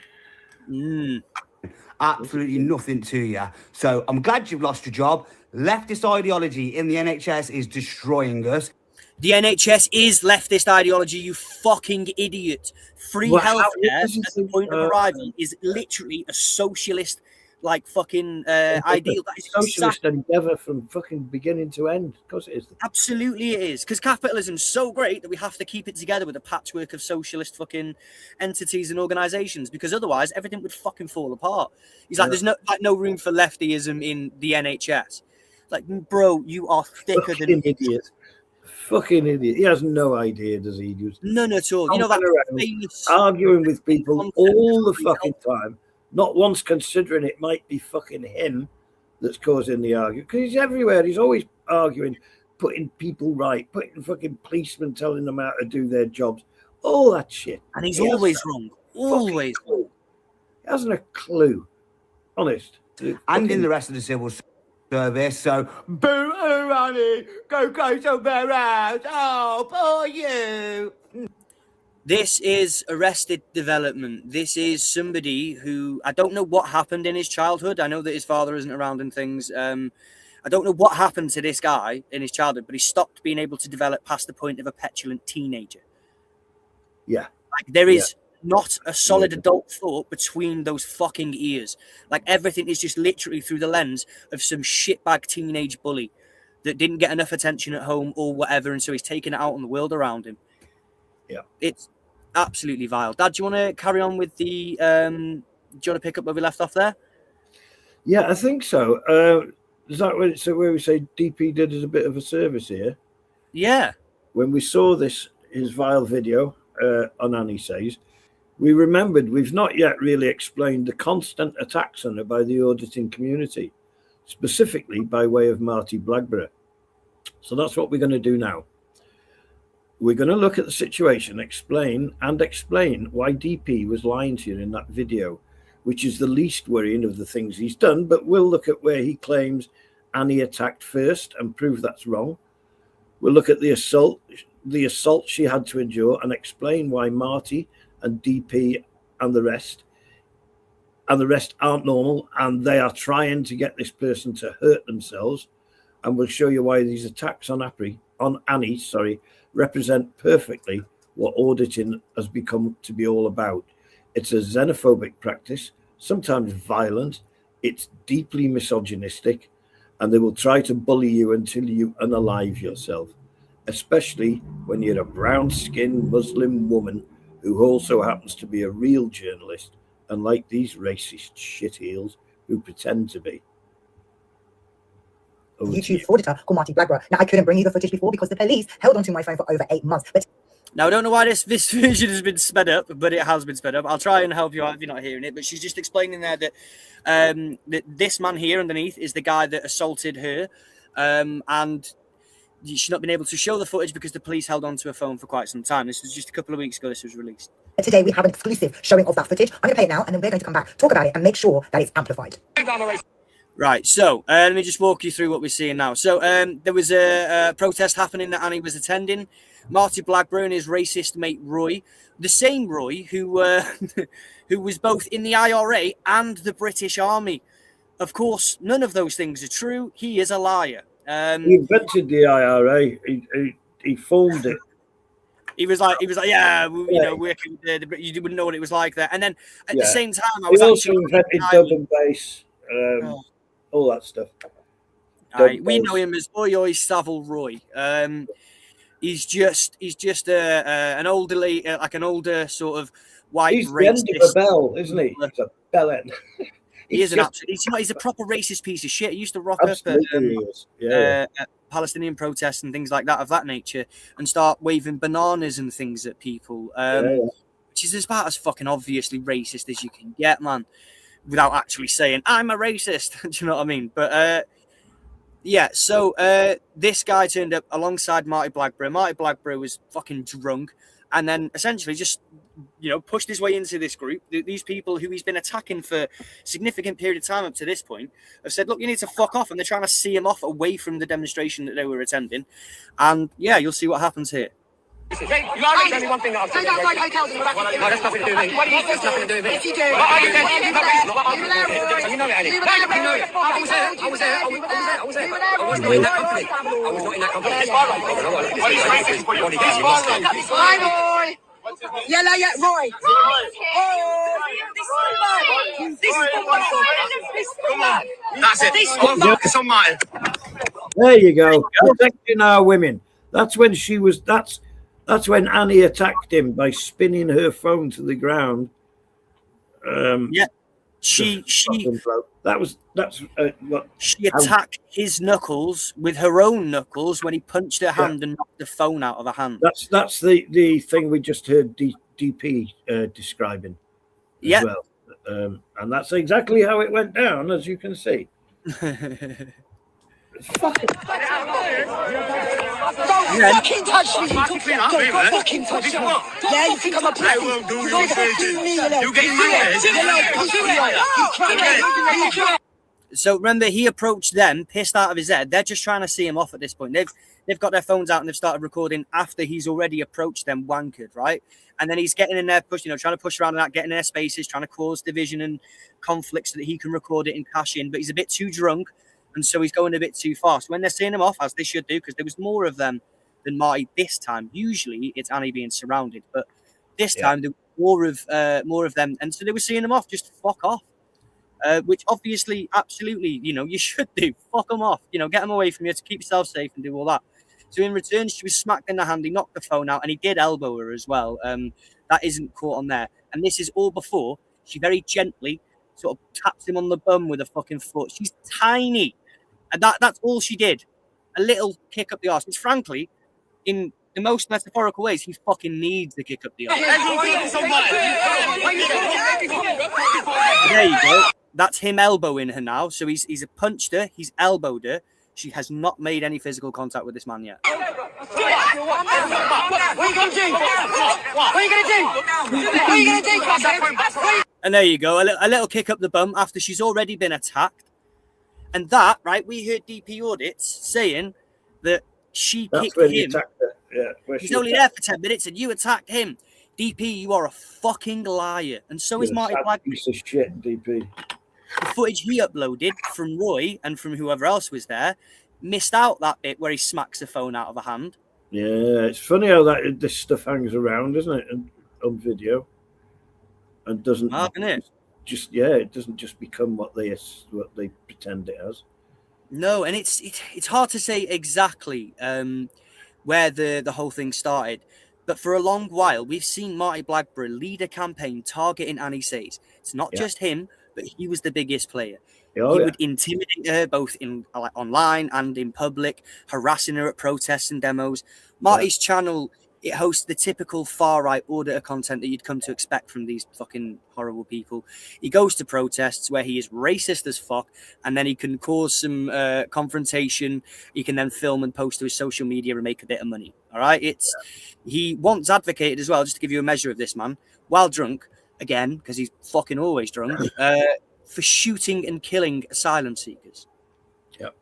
Absolutely nothing to you. So I'm glad you've lost your job. Leftist ideology in the NHS is destroying us. The NHS is leftist ideology, you fucking idiot. Free healthcare at the point of arrival is literally a socialist, like, fucking ideal. That is socialist endeavour from fucking beginning to end. Of course it is. Absolutely it is. Because capitalism's so great that we have to keep it together with a patchwork of socialist fucking entities and organisations, because otherwise everything would fucking fall apart. He's like, there's no room for leftyism in the NHS. Like, bro, you are thicker than an idiot. Fucking idiot. He has no idea, does he? None at all. You know, that famous arguing with people all the fucking time. Not once considering it might be fucking him that's causing the argument. Because he's everywhere. He's always arguing, putting people right, putting fucking policemen telling them how to do their jobs. All that shit. And he's always wrong. Always wrong. He hasn't a clue. Honest. And in the rest of the civil service. So, boo, Ronnie, go somewhere else. Oh, poor you. This is Arrested Development. This is somebody who, I don't know what happened in his childhood. I know that his father isn't around and things. I don't know what happened to this guy in his childhood, but he stopped being able to develop past the point of a petulant teenager. Yeah. Like, there is not a solid adult thought between those fucking ears. Like, everything is just literally through the lens of some shitbag teenage bully that didn't get enough attention at home or whatever, and so he's taking it out on the world around him. Yeah. It's absolutely vile. Dad, do you want to carry on with the... do you want to pick up where we left off there? Yeah, I think so. Is that where we say DP did us a bit of a service here? Yeah. When we saw his vile video on Annie Says, we remembered we've not yet really explained the constant attacks on her by the auditing community, specifically by way of Marty Blackburn. So that's what we're going to do now. We're going to look at the situation, explain why DP was lying to you in that video, which is the least worrying of the things he's done, but we'll look at where he claims Annie attacked first and prove that's wrong. We'll look at the assault she had to endure, and explain why Marty and DP and the rest aren't normal, and they are trying to get this person to hurt themselves. And we'll show you why these attacks on Annie, represent perfectly what auditing has become to be all about. It's a xenophobic practice, sometimes violent. It's deeply misogynistic, and they will try to bully you until you unalive yourself, especially when you're a brown-skinned Muslim woman who also happens to be a real journalist, unlike these racist shitheels who pretend to be. YouTube auditor called Marty Blackburn. Now, I couldn't bring you the footage before because the police held onto my phone for over 8 months. But now, I don't know why this version has been sped up, but it has been sped up. I'll try and help you out if you're not hearing it. But she's just explaining there that that this man here underneath is the guy that assaulted her, and she's not been able to show the footage because the police held onto her phone for quite some time. This was just a couple of weeks ago. This was released. today we have an exclusive showing of that footage. I'm going to play it now, and then we're going to come back, talk about it, and make sure that it's amplified. Right, so let me just walk you through what we're seeing now. So there was a protest happening that Annie was attending. Marty Blackburn, his racist mate Roy, the same Roy who who was both in the IRA and the British Army. Of course, none of those things are true. He is a liar. He invented the IRA. He formed it. He was like, yeah, you know, working with you wouldn't know what it was like there. And then at the same time, I was also invented double bass, all that stuff. We know him as Oi Oi Savile Roy. He's just an elderly, like an older sort of white. He's the end of a bell, isn't he? He's a bellend. He is an absolute. He's a proper racist piece of shit. He used to rock up at Palestinian protests and things like that of that nature, and start waving bananas and things at people, which is about as fucking obviously racist as you can get, man, without actually saying I'm a racist. Do you know what I mean? But yeah, so this guy turned up alongside Marty Blackburn. Marty Blackburn was fucking drunk, and then essentially just, you know, pushed his way into this group. These people who he's been attacking for a significant period of time up to this point have said, look, you need to fuck off. And they're trying to see him off away from the demonstration that they were attending. And yeah, you'll see what happens here. You are only one thing that I've said. No, that's nothing to do with me. What do you think? Nothing to do with me. Yes, you do. What are you saying? You know it, Annie. You know it. I was there. I was not in that company. I was not in that company. What is racist? Hi, Roy. Yellow, yeah, Roy. That's it. I'm focused on Martin. There you go. Protecting our women. That's when that's when Annie attacked him by spinning her phone to the ground. Yeah, she attacked his knuckles with her own knuckles when he punched her hand and knocked the phone out of her hand. That's the thing we just heard DP describing as well. And that's exactly how it went down, as you can see. Fucking touch me! Don't fucking touch me! Yeah, you think I'm a pussy? I will do you dirty. You get my head. So remember, he approached them, pissed out of his head. They're just trying to see him off at this point. They've got their phones out and they've started recording after he's already approached them, wankered, right? And then he's getting in there, trying to push around and that, getting in their spaces, trying to cause division and conflict so that he can record it and cash in. But he's a bit too drunk. And so he's going a bit too fast. When they're seeing him off, as they should do, because there was more of them than Marty this time. Usually it's Annie being surrounded, but this time there was more of them. And so they were seeing him off, just fuck off. Which obviously, absolutely, you know, you should do. Fuck them off. You know, get them away from you to keep yourself safe and do all that. So in return, she was smacked in the hand. He knocked the phone out and he did elbow her as well. That isn't caught on there. And this is all before she very gently sort of taps him on the bum with a fucking foot. She's tiny. And that's all she did. A little kick up the arse. Which frankly, in the most metaphorical ways, he fucking needs the kick up the arse. There you go. That's him elbowing her now. So he's punched her. He's elbowed her. She has not made any physical contact with this man yet. What are you going to do? What are you going to do? What are you going to do? And there you go. A little kick up the bum after she's already been attacked. And that, right, we heard DP audits saying that She That's kicked when he him. attacked her. Yeah, where He's she only attacked there for 10 minutes and you attacked him. DP, you are a fucking liar. And so is You're a Marty sad Blackburn. piece of shit, DP. The footage he uploaded from Roy and from whoever else was there missed out that bit where he smacks the phone out of a hand. Yeah, it's funny how this stuff hangs around, isn't it, on video, and doesn't it doesn't just become what they pretend it has. No, and it's hard to say exactly where the whole thing started, but for a long while we've seen Marty Blackburn lead a campaign targeting Annie Says. It's not just him, but he was the biggest player. He would intimidate her both in online and in public, harassing her at protests and demos. Marty's channel, it hosts the typical far-right auditor content that you'd come to expect from these fucking horrible people. He goes to protests where he is racist as fuck, and then he can cause some confrontation. He can then film and post to his social media and make a bit of money. All right? He once advocated as well, just to give you a measure of this man, while drunk, again, because he's fucking always drunk, for shooting and killing asylum seekers. Yep.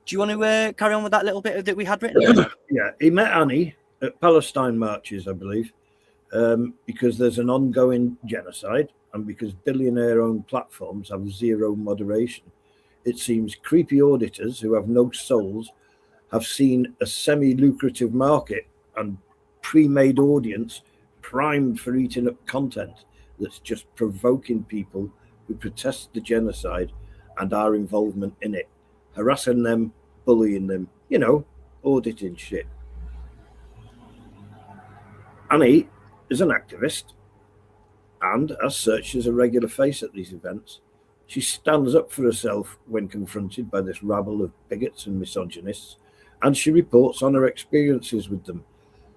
Do you want to carry on with that little bit that we had written? Yeah, he met Annie at Palestine marches, I believe, because there's an ongoing genocide and because billionaire-owned platforms have zero moderation. It seems creepy auditors who have no souls have seen a semi-lucrative market and pre-made audience primed for eating up content that's just provoking people who protest the genocide and our involvement in it, harassing them, bullying them, auditing shit. Annie is an activist and, as such, is a regular face at these events. She stands up for herself when confronted by this rabble of bigots and misogynists, and she reports on her experiences with them.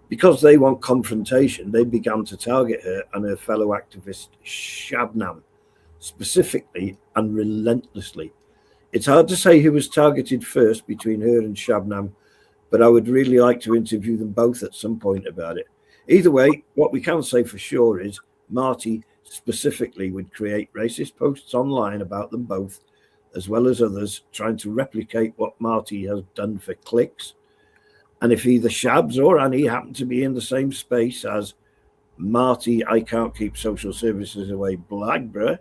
Because they want confrontation, they began to target her and her fellow activist Shabnam, specifically and relentlessly. It's hard to say who was targeted first between her and Shabnam, but I would really like to interview them both at some point about it. Either way, what we can say for sure is Marty specifically would create racist posts online about them both, as well as others, trying to replicate what Marty has done for clicks. And if either Shabs or Annie happen to be in the same space as Marty, I can't keep social services away, Blackburn,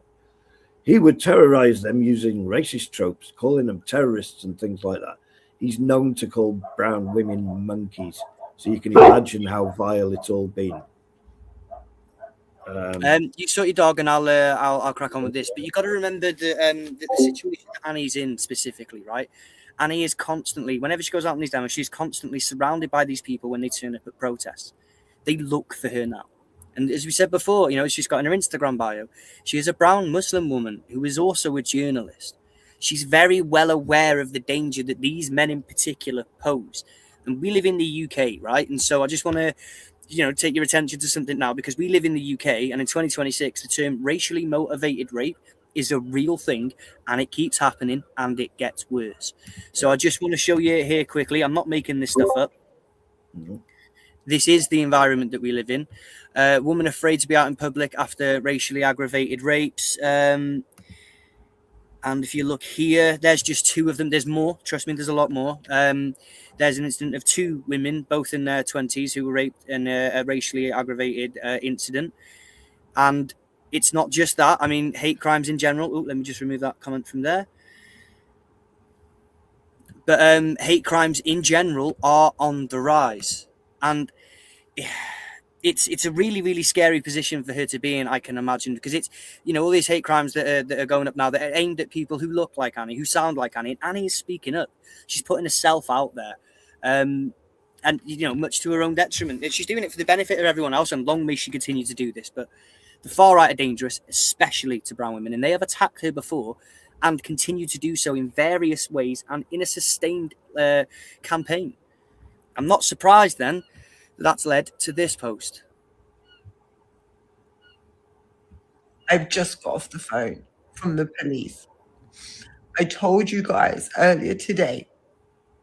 he would terrorize them using racist tropes, calling them terrorists and things like that. He's known to call brown women monkeys, so you can imagine how vile it's all been. You sort your dog, and I'll crack on with this. But you got to remember the situation that Annie's in specifically, right? Annie is constantly, whenever she goes out on these demos, she's constantly surrounded by these people when they turn up at protests. They look for her now. And as we said before, she's got in her Instagram bio, she is a brown Muslim woman who is also a journalist. She's very well aware of the danger that these men in particular pose. And we live in the UK, right? And so I just want to, take your attention to something now, because we live in the UK, and in 2026, the term racially motivated rape is a real thing, and it keeps happening, and it gets worse. So I just want to show you here quickly. I'm not making this stuff up. This is the environment that we live in. Woman afraid to be out in public after racially aggravated rapes. And if you look here, there's just two of them. There's more. Trust me, there's a lot more. There's an incident of two women, both in their 20s, who were raped in a racially aggravated incident. And it's not just that. I mean, hate crimes in general. Oh, let me just remove that comment from there. But hate crimes in general are on the rise. And it's a really, really scary position for her to be in, I can imagine, because it's, all these hate crimes that are going up now that are aimed at people who look like Annie, who sound like Annie. And Annie is speaking up. She's putting herself out there. And, much to her own detriment. She's doing it for the benefit of everyone else, and long may she continue to do this. But the far-right are dangerous, especially to brown women. And they have attacked her before and continue to do so in various ways and in a sustained campaign. I'm not surprised, then, that's led to this post. I've just got off the phone from the police. I told you guys earlier today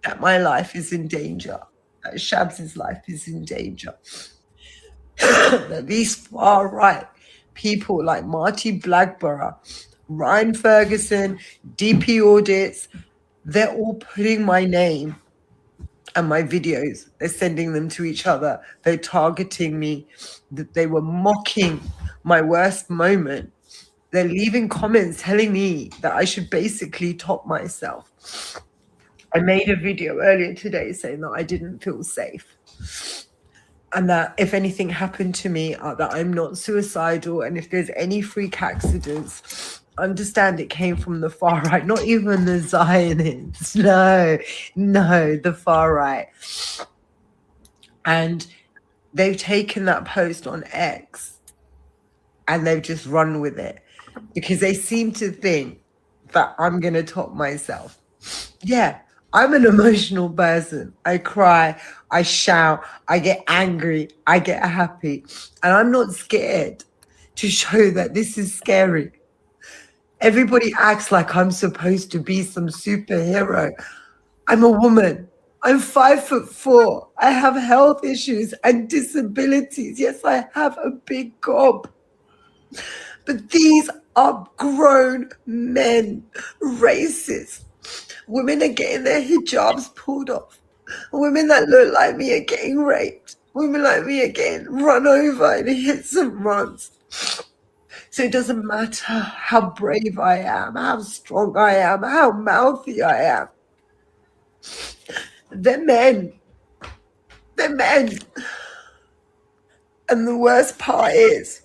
that my life is in danger, that Shabs' life is in danger. That these far-right people like Marty Blackburn, Ryan Ferguson, DP Audits, they're all putting my name And my videos, they're sending them to each other. They're targeting me. That they were mocking my worst moment. They're leaving comments telling me that I should basically top myself. I made a video earlier today saying that I didn't feel safe. And that if anything happened to me, that I'm not suicidal. And if there's any freak accidents, understand it came from the far right, not even the Zionists. No, the far right. And they've taken that post on X and they've just run with it because they seem to think that I'm going to top myself. Yeah, I'm an emotional person. I cry, I shout, I get angry, I get happy. And I'm not scared to show that this is scary. Everybody acts like I'm supposed to be some superhero. I'm a woman. I'm 5'4". I have health issues and disabilities. Yes, I have a big gob. But these are grown men, racist. Women are getting their hijabs pulled off. Women that look like me are getting raped. Women like me are getting run over in hits and runs. So it doesn't matter how brave I am, how strong I am, how mouthy I am. They're men. They're men. And the worst part is,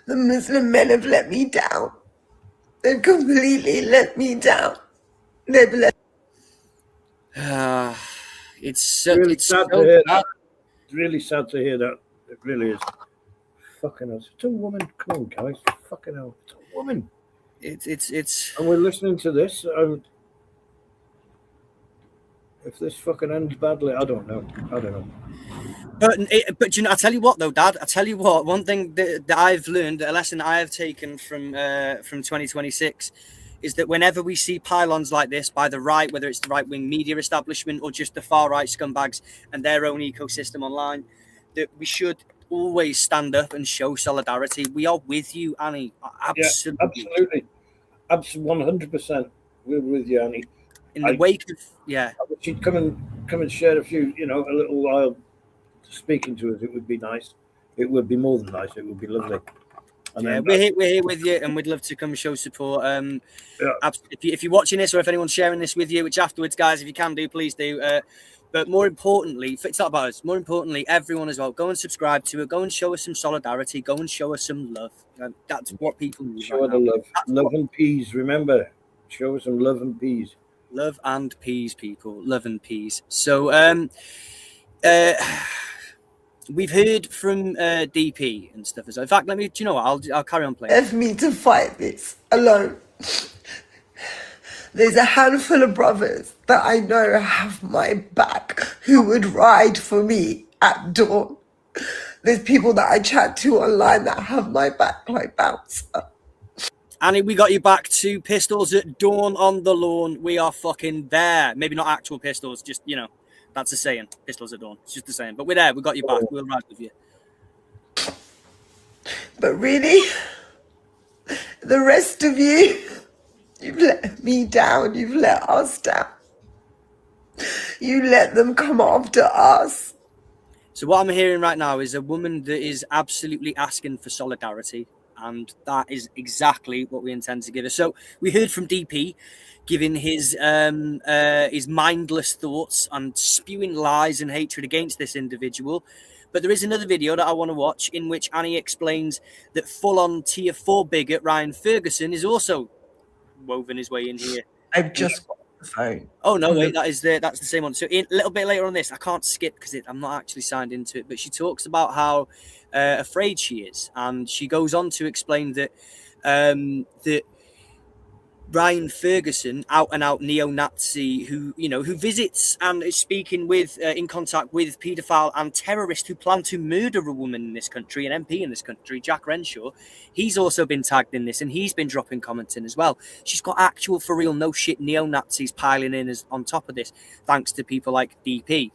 the Muslim men have let me down. They've completely let me down. They've let. It's really it's sad so to hear bad. that. It's really sad to hear that. It really is. Fucking hell. It's a woman. Come on, guys. Fucking hell. It's a woman. It's. And we're listening to this. If this fucking ends badly, I don't know. But you know, I tell you what though, Dad. I tell you what. One thing that I've learned, a lesson I have taken from 2026, is that whenever we see pylons like this by the right, whether it's the right-wing media establishment or just the far-right scumbags and their own ecosystem online, that we should always stand up and show solidarity. We are with you, Annie. Absolutely. Yeah, absolutely. 100%. We're with you, Annie. In the wake of I wish you'd come and share a few, a little while speaking to us. It would be nice. It would be more than nice. It would be lovely. And yeah, then, we're here with you, and we'd love to come and show support. If you're watching this, or if anyone's sharing this with you, which afterwards, guys, if you can do, please do. But more importantly, it's not about us. More importantly, everyone as well. Go and subscribe to it. Go and show us some solidarity. Go and show us some love. That's what people need. Show the love. Love and peace. Remember, show us some love and peace. Love and peas, people. Love and peas. So, we've heard from DP and stuff as well. In fact, do you know what? I'll carry on playing. Left me to fight this alone. There's a handful of brothers that I know have my back who would ride for me at dawn. There's people that I chat to online that have my back like Bouncer. Annie, we got you back to pistols at dawn on the lawn. We are fucking there. Maybe not actual pistols, just, that's a saying. Pistols at dawn. It's just a saying. But we're there. We got you back. We'll ride with you. But really, the rest of you, you've let me down. You've let us down. You let them come after us. So what I'm hearing right now is a woman that is absolutely asking for solidarity. And that is exactly what we intend to give her. So we heard from DP giving his mindless thoughts and spewing lies and hatred against this individual. But there is another video that I want to watch in which Annie explains that full-on tier 4 bigot Ryan Ferguson is also woven his way in here. I've just got the phone. Oh no, wait, that's the same one. So a little bit later on this, I can't skip because I'm not actually signed into it. But she talks about how afraid she is, and she goes on to explain that that Ryan Ferguson, out and out neo-Nazi, who visits and is speaking with, in contact with paedophile and terrorist who plan to murder a woman in this country, an MP in this country, Jack Renshaw. He's also been tagged in this, and he's been dropping comments in as well. She's got actual, for real, no shit neo-Nazis piling in on top of this, thanks to people like DP.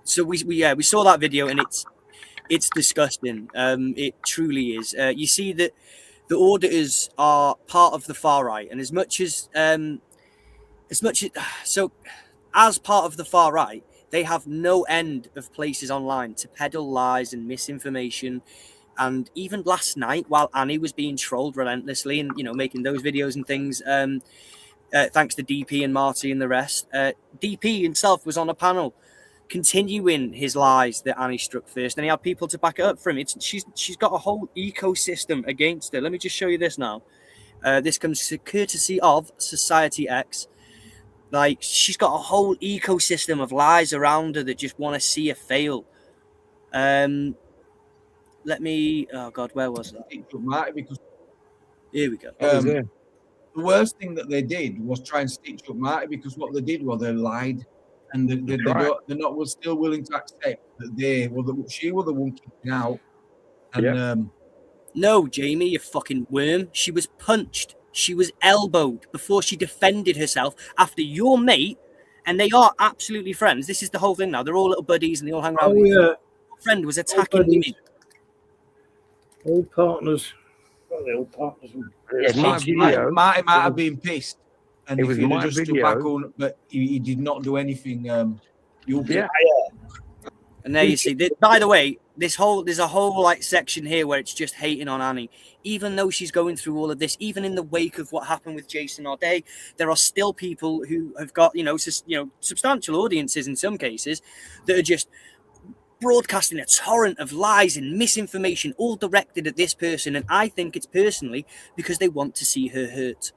So we saw that video, and it's disgusting. It truly is. You see that the auditors are part of the far right, and as much as so as part of the far right, they have no end of places online to peddle lies and misinformation. And even last night, while Annie was being trolled relentlessly and, you know, making those videos and things, thanks to DP and Marty and the rest, DP himself was on a panel continuing his lies that Annie struck first, and he had people to back it up for him. She's got a whole ecosystem against her. Let me just show you this now. This comes courtesy of Society X. Like, she's got a whole ecosystem of lies around her that just want to see her fail. Let me. Oh God, where was that? Because here we go. The worst thing that they did was try and stitch up Marty, because what they did was they lied, and they're not still willing to accept that she was the one kicking out. And no, Jamie, you fucking worm. She was punched. She was elbowed before she defended herself after your mate, and they are absolutely friends. This is the whole thing now. They're all little buddies and they all hang around. Your friend was attacking me. All partners. Well, they're all partners. Marty might have been pissed, and if he'd have just stood back on, but he did not do anything. And there you see. By the way, there's a whole like section here where it's just hating on Annie, even though she's going through all of this. Even in the wake of what happened with Jason O'Day, there are still people who have got substantial audiences in some cases that are just broadcasting a torrent of lies and misinformation, all directed at this person. And I think it's personally because they want to see her hurt.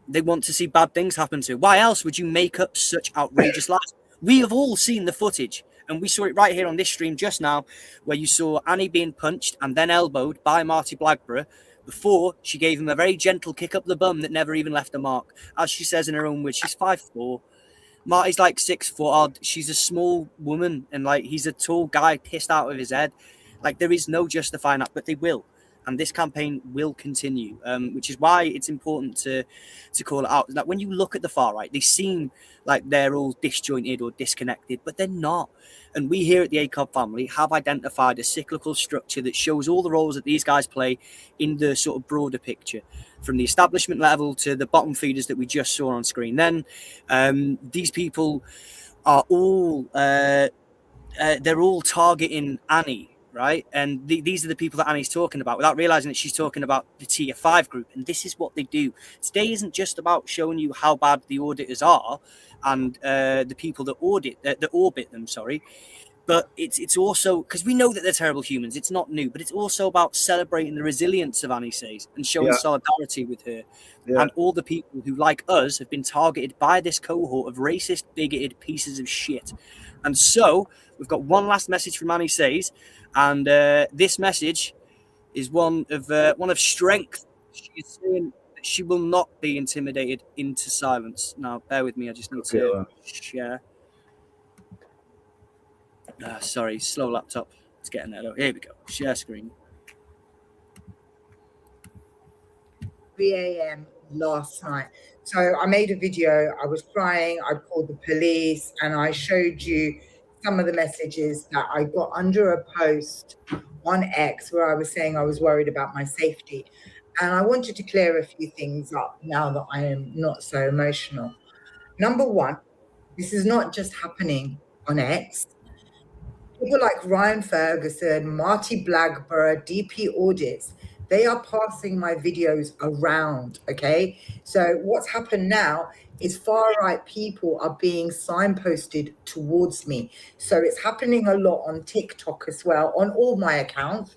They want to see bad things happen to her. Why else would you make up such outrageous lies? We have all seen the footage, and we saw it right here on this stream just now, where you saw Annie being punched and then elbowed by Marty Blackburn before she gave him a very gentle kick up the bum that never even left a mark. As she says in her own words, she's 5'4". Marty's like 6 foot odd. She's a small woman, and like he's a tall guy pissed out of his head. Like, there is no justifying that, but they will. And this campaign will continue, which is why it's important to call it out. Like, when you look at the far right, they seem like they're all disjointed or disconnected, but they're not. And we here at the ACOB family have identified a cyclical structure that shows all the roles that these guys play in the sort of broader picture, from the establishment level to the bottom feeders that we just saw on screen. Then these people are all they're all targeting Annie. Right, and these are the people that Annie's talking about without realizing that she's talking about the tier 5 group. And this is what they do. Today isn't just about showing you how bad the auditors are and the people that orbit them. Sorry, but it's also because we know that they're terrible humans. It's not new, but it's also about celebrating the resilience of Annie Says and showing solidarity with her and all the people who, like us, have been targeted by this cohort of racist, bigoted pieces of shit. And so we've got one last message from Annie Says. And this message is one of strength. She is saying that she will not be intimidated into silence. Now, bear with me. I just need to share. Sorry, slow laptop. It's getting there. Here we go. Share screen. 3 a.m. last night. So I made a video. I was crying. I called the police, and I showed you some of the messages that I got under a post on X where I was saying I was worried about my safety. And I wanted to clear a few things up now that I am not so emotional. Number one, this is not just happening on X. People like Ryan Ferguson, Marty Blackburn, DP Audits, they are passing my videos around, okay? So what's happened now is far-right people are being signposted towards me. So it's happening a lot on TikTok as well, on all my accounts.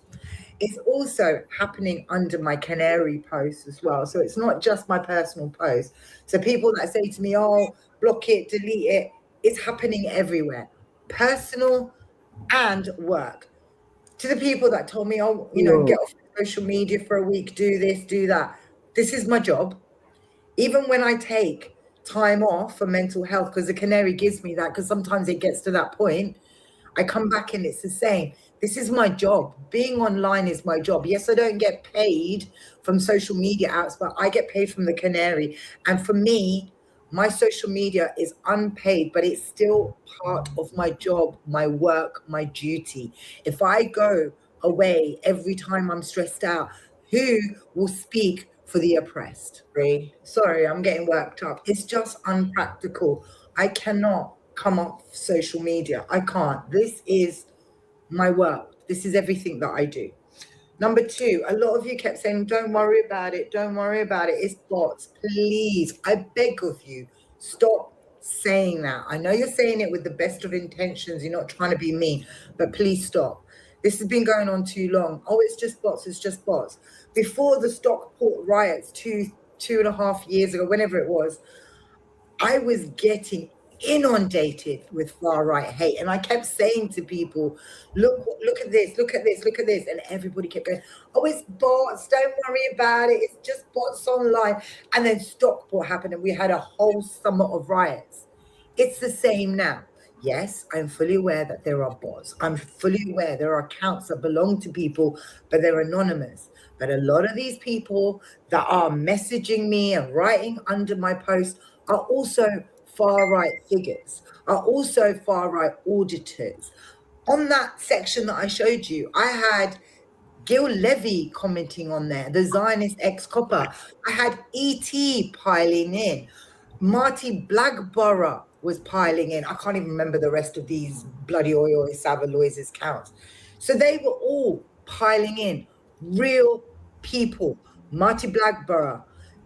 It's also happening under my Canary posts as well. So it's not just my personal posts. So people that say to me, oh, block it, delete it, it's happening everywhere. Personal and work. To the people that told me, oh, get off social media for a week, do this, do that. This is my job. Even when I take time off for mental health, because the Canary gives me that, because sometimes it gets to that point, I come back and it's the same. This is my job. Being online is my job. Yes, I don't get paid from social media apps, but I get paid from the Canary. And for me, my social media is unpaid, but it's still part of my job, my work, my duty. If I go away every time I'm stressed out, who will speak for the oppressed. Sorry, I'm getting worked up. It's just unpractical. I cannot come off social media. I can't. This is my work. This is everything that I do. Number two, a lot of you kept saying, don't worry about it. Don't worry about it. It's bots. Please, I beg of you, stop saying that. I know you're saying it with the best of intentions. You're not trying to be mean, but please stop. This has been going on too long. Oh, it's just bots. It's just bots. Before the Stockport riots, two and a half years ago, whenever it was, I was getting inundated with far-right hate. And I kept saying to people, look at this, look at this, look at this. And everybody kept going, oh, it's bots, don't worry about it. It's just bots online. And then Stockport happened and we had a whole summer of riots. It's the same now. Yes, I'm fully aware that there are bots. I'm fully aware there are accounts that belong to people, but they're anonymous. But a lot of these people that are messaging me and writing under my post are also far-right figures, are also far-right auditors. On that section that I showed you, I had Gil Levy commenting on there, the Zionist ex-copper. I had E.T. piling in. Marty Blackborough was piling in. I can't even remember the rest of these bloody Oyo Savaloy's counts. So they were all piling in. Real people. Marty Blackborough,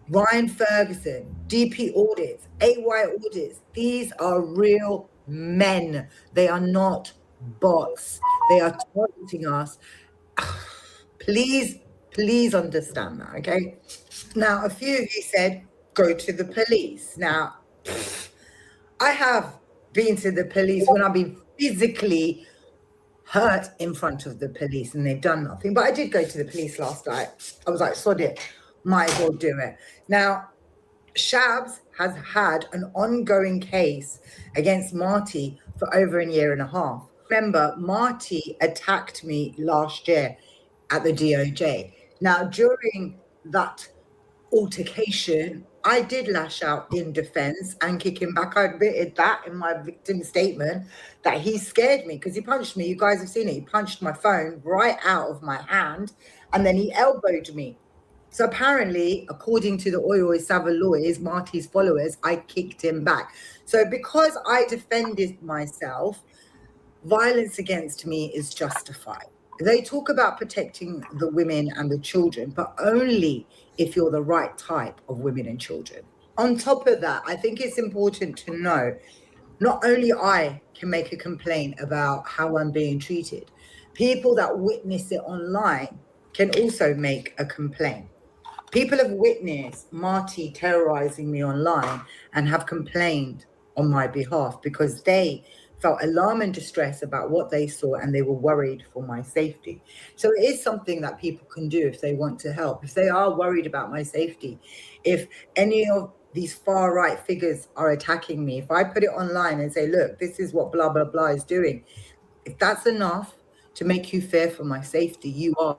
Ryan Ferguson, DP Audits, AY Audits. These are real men. They are not bots. They are targeting us. Please understand that, okay? Now, a few of you said, go to the police. Now, I have been to the police when I've been physically hurt in front of the police and they've done nothing. But I did go to the police last night. I was like, sod it, might as well do it. Now, Shabs has had an ongoing case against Marty for over a year and a half. Remember, Marty attacked me last year at the DOJ. Now, during that altercation, I did lash out in defense and kick him back. I admitted that in my victim statement that he scared me because he punched me. You guys have seen it. He punched my phone right out of my hand and then he elbowed me. So apparently, according to the Oyo Savaloy's, Marty's followers, I kicked him back. So because I defended myself, violence against me is justified. They talk about protecting the women and the children, but only if you're the right type of women and children. On top of that, I think it's important to know not only I can make a complaint about how I'm being treated, people that witness it online can also make a complaint. People have witnessed Marty terrorizing me online and have complained on my behalf because they felt alarm and distress about what they saw and they were worried for my safety. So it is something that people can do if they want to help, if they are worried about my safety. If any of these far-right figures are attacking me, if I put it online and say, look, this is what blah, blah, blah is doing, if that's enough to make you fear for my safety, you are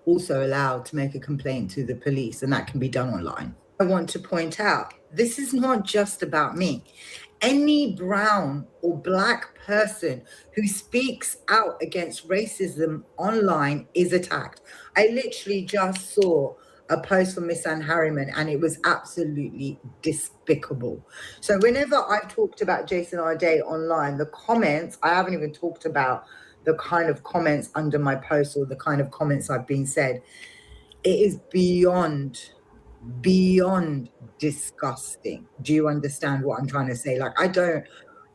also allowed to make a complaint to the police, and that can be done online. I want to point out, this is not just about me. Any brown or black person who speaks out against racism online is attacked. I literally just saw a post from Miss Anne Harriman and it was absolutely despicable. So whenever I've talked about Jason Arday online, the comments, I haven't even talked about the kind of comments under my post or the kind of comments I've been said. It is beyond disgusting. Do you understand what I'm trying to say? Like, I don't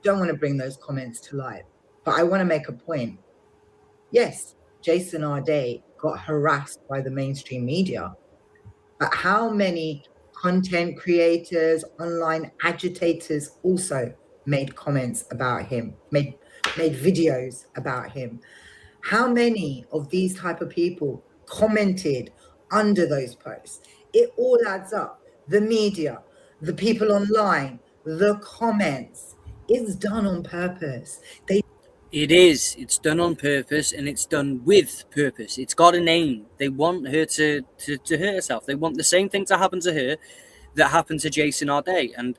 want to bring those comments to light, but I want to make a point. Yes, Jason Arday got harassed by the mainstream media, but how many content creators, online agitators also made comments about him, made videos about him? How many of these type of people commented under those posts? It all adds up. The media, the people online, the comments. It's done on purpose. It is. It's done on purpose and it's done with purpose. It's got a name. They want her to hurt herself. They want the same thing to happen to her that happened to Jason Arday. And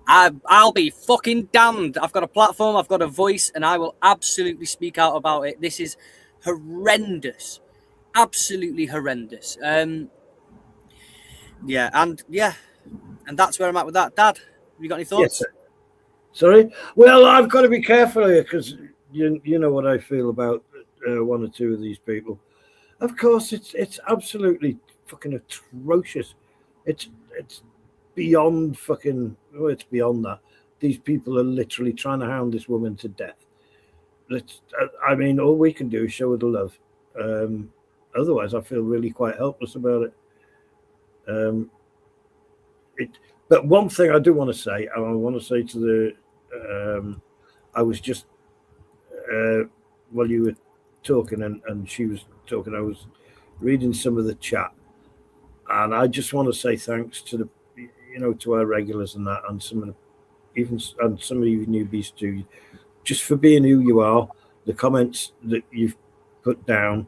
I'll be fucking damned. I've got a platform, I've got a voice, and I will absolutely speak out about it. This is horrendous. Absolutely horrendous. Yeah, and that's where I'm at with that. Dad, have you got any thoughts? Yes. Sorry. Well, I've got to be careful here because you know what I feel about one or two of these people. Of course, it's absolutely fucking atrocious. It's beyond fucking. Oh, it's beyond that. These people are literally trying to hound this woman to death. I mean, all we can do is show her the love. Otherwise, I feel really quite helpless about it. But one thing I do want to say, and I want to say to the, I was just while you were talking and she was talking, I was reading some of the chat, and I just want to say thanks to the, to our regulars and that, and some of the, even and some of you newbies too, just for being who you are. The comments that you've put down,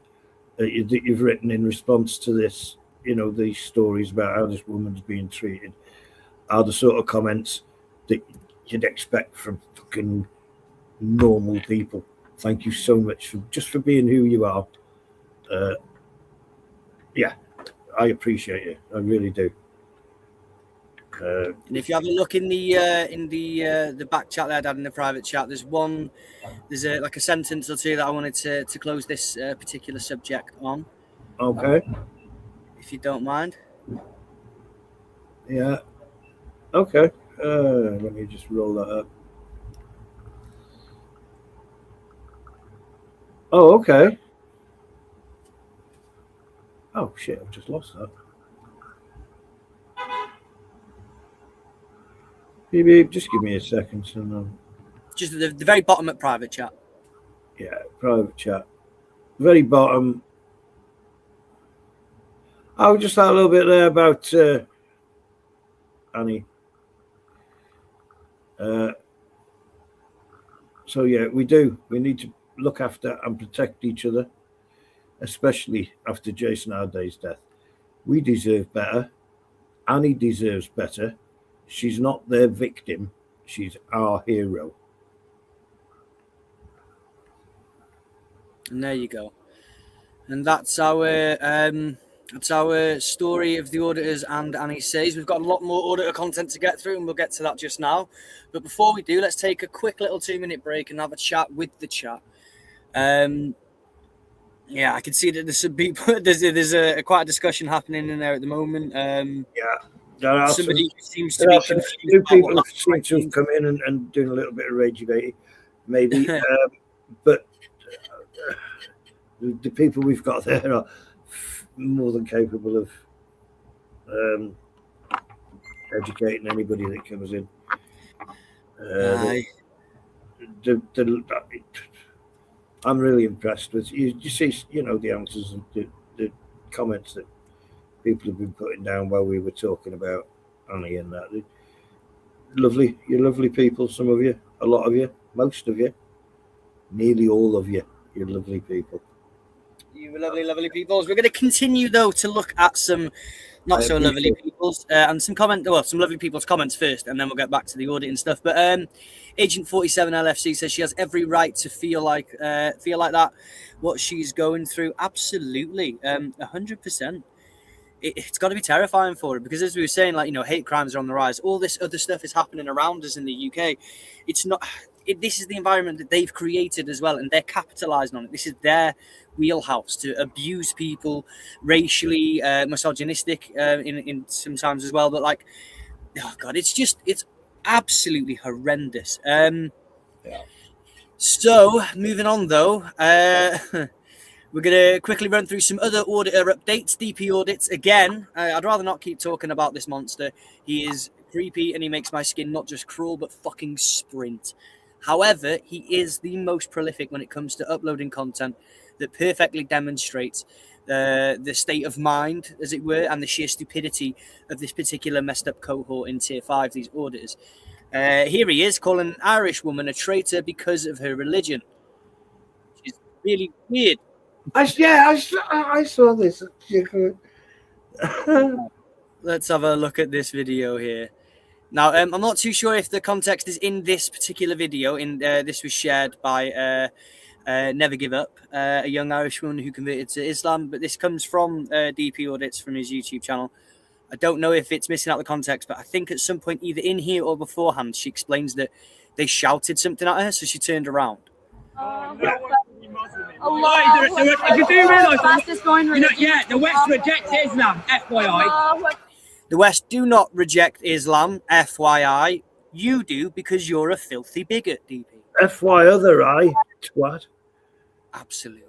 that you've written in response to this, these stories about how this woman's being treated, are the sort of comments that you'd expect from fucking normal people. Thank you so much for being who you are. Yeah, I appreciate it. I really do. And if you have a look in the back chat there, Dad, in the private chat, there's like a sentence or two that I wanted to close this particular subject on. Okay. If you don't mind. Yeah. Okay. Let me just roll that up. Oh, okay. Oh shit! I've just lost that. Beep, just give me a second. Just at the very bottom at private chat. Yeah, private chat. Very bottom. Oh, just that little bit there about Annie. So yeah, we do. We need to look after and protect each other, especially after Jason Arday's death. We deserve better. Annie deserves better. She's not their victim. She's our hero. And there you go. And that's our story of the auditors and Annie Says. We've got a lot more auditor content to get through, and we'll get to that just now. But before we do, let's take a quick little 2-minute break and have a chat with the chat. Yeah, I can see that there's some people. There's quite a discussion happening in there at the moment. Yeah. Somebody seems to be confused. Two people seem to have come in and doing a little bit of rage baiting, maybe. But the people we've got there are more than capable of educating anybody that comes in. I'm really impressed with you see, the answers and the comments that people have been putting down while we were talking about Annie and that. Lovely, you're lovely people, some of you, a lot of you, most of you, nearly all of you, you're lovely people. You lovely, lovely peoples. We're going to continue though to look at some not so lovely people's and some lovely people's comments first, and then we'll get back to the audit and stuff. But Agent 47 LFC says she has every right to feel like that. What she's going through, absolutely, 100%. It's got to be terrifying for her because, as we were saying, hate crimes are on the rise. All this other stuff is happening around us in the UK. It's not. This is the environment that they've created as well, and they're capitalizing on it. This is their wheelhouse to abuse people, racially, misogynistic in sometimes as well. But oh god, it's absolutely horrendous. So moving on though, we're going to quickly run through some other auditor updates, DP audits. Again, I'd rather not keep talking about this monster. He is creepy and he makes my skin not just crawl but fucking sprint. However, he is the most prolific when it comes to uploading content that perfectly demonstrates the state of mind, as it were, and the sheer stupidity of this particular messed up cohort in Tier 5, these auditors. Here he is, calling an Irish woman a traitor because of her religion. Which is really weird. I saw this. Let's have a look at this video here. Now, I'm not too sure if the context is in this particular video. This was shared by Never Give Up, a young Irish woman who converted to Islam. But this comes from DP Audits from his YouTube channel. I don't know if it's missing out the context, but I think at some point, either in here or beforehand, she explains that they shouted something at her, so she turned around. You do realise the West rejects Islam, FYI. The West do not reject Islam, FYI. You do because you're a filthy bigot, DP. FY other eye, twat. Absolutely.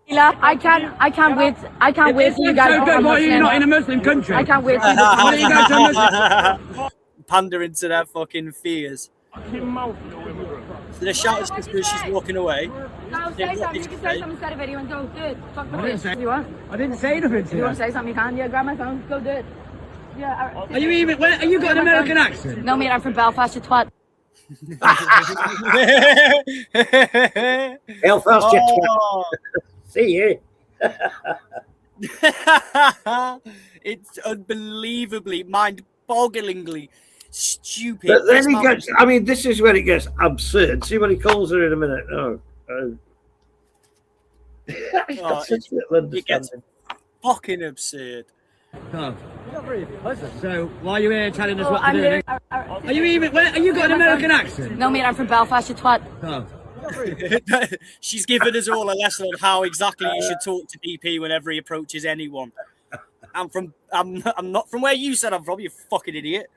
I can't wait for you guys. So good. Why are you not in a Muslim country? I can't wait for you Why don't you go to a Muslim? Pandering to their fucking fears. So the shout just as she's walking away. No, say something. You can say something instead of video and go, do it. Fuck my face. You want? I didn't say anything to you. You want to say something? You can. Yeah, grab my phone. Go do it. Yeah. Are you got an American accent? No, mate, I'm from Belfast, you twat. Belfast, you twat. See you. It's unbelievably, mind-bogglingly stupid. But then he gets, I mean, this is where it gets absurd. See what he calls her in a minute. It gets fucking absurd. Oh. So, why are you here telling us what to do? Are you got an American accent? No, mate, I'm from Belfast, you twat. Oh. She's given us all a lesson on how exactly you should talk to DP whenever he approaches anyone. I'm not from where you said I'm from, you fucking idiot.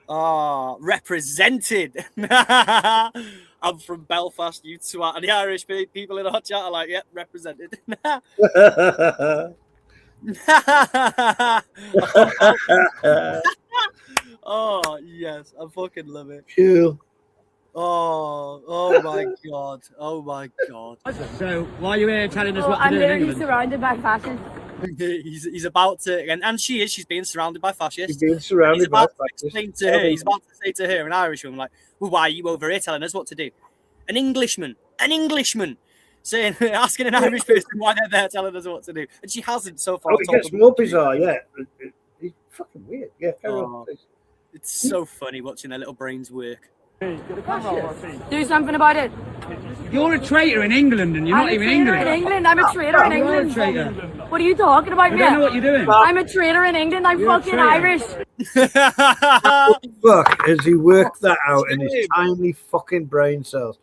Represented. I'm from Belfast, you twat. And the Irish people in our chat are like, yep, represented. Oh yes, I fucking love it. Cool. Oh my god. Oh my god. So why are you here telling us what to do? I'm literally surrounded by fascists. He's about to, and she's being surrounded by fascists. She's being surrounded by fascists. He's about to say to her, an Irish woman, like, well, why are you over here telling us what to do? An Englishman, saying, asking an Irish person why they're there telling us what to do, and she hasn't so far. Oh, it gets more bizarre, yeah. It's fucking weird. Yeah, it's so funny watching their little brains work. Do something about it. You're a traitor in England, and you're not even English. I'm a traitor in England. You're a traitor. What are you talking about, I don't know what you're doing. I'm a traitor in England. I'm fucking Irish. Fuck, as he worked that out in his tiny fucking brain cells.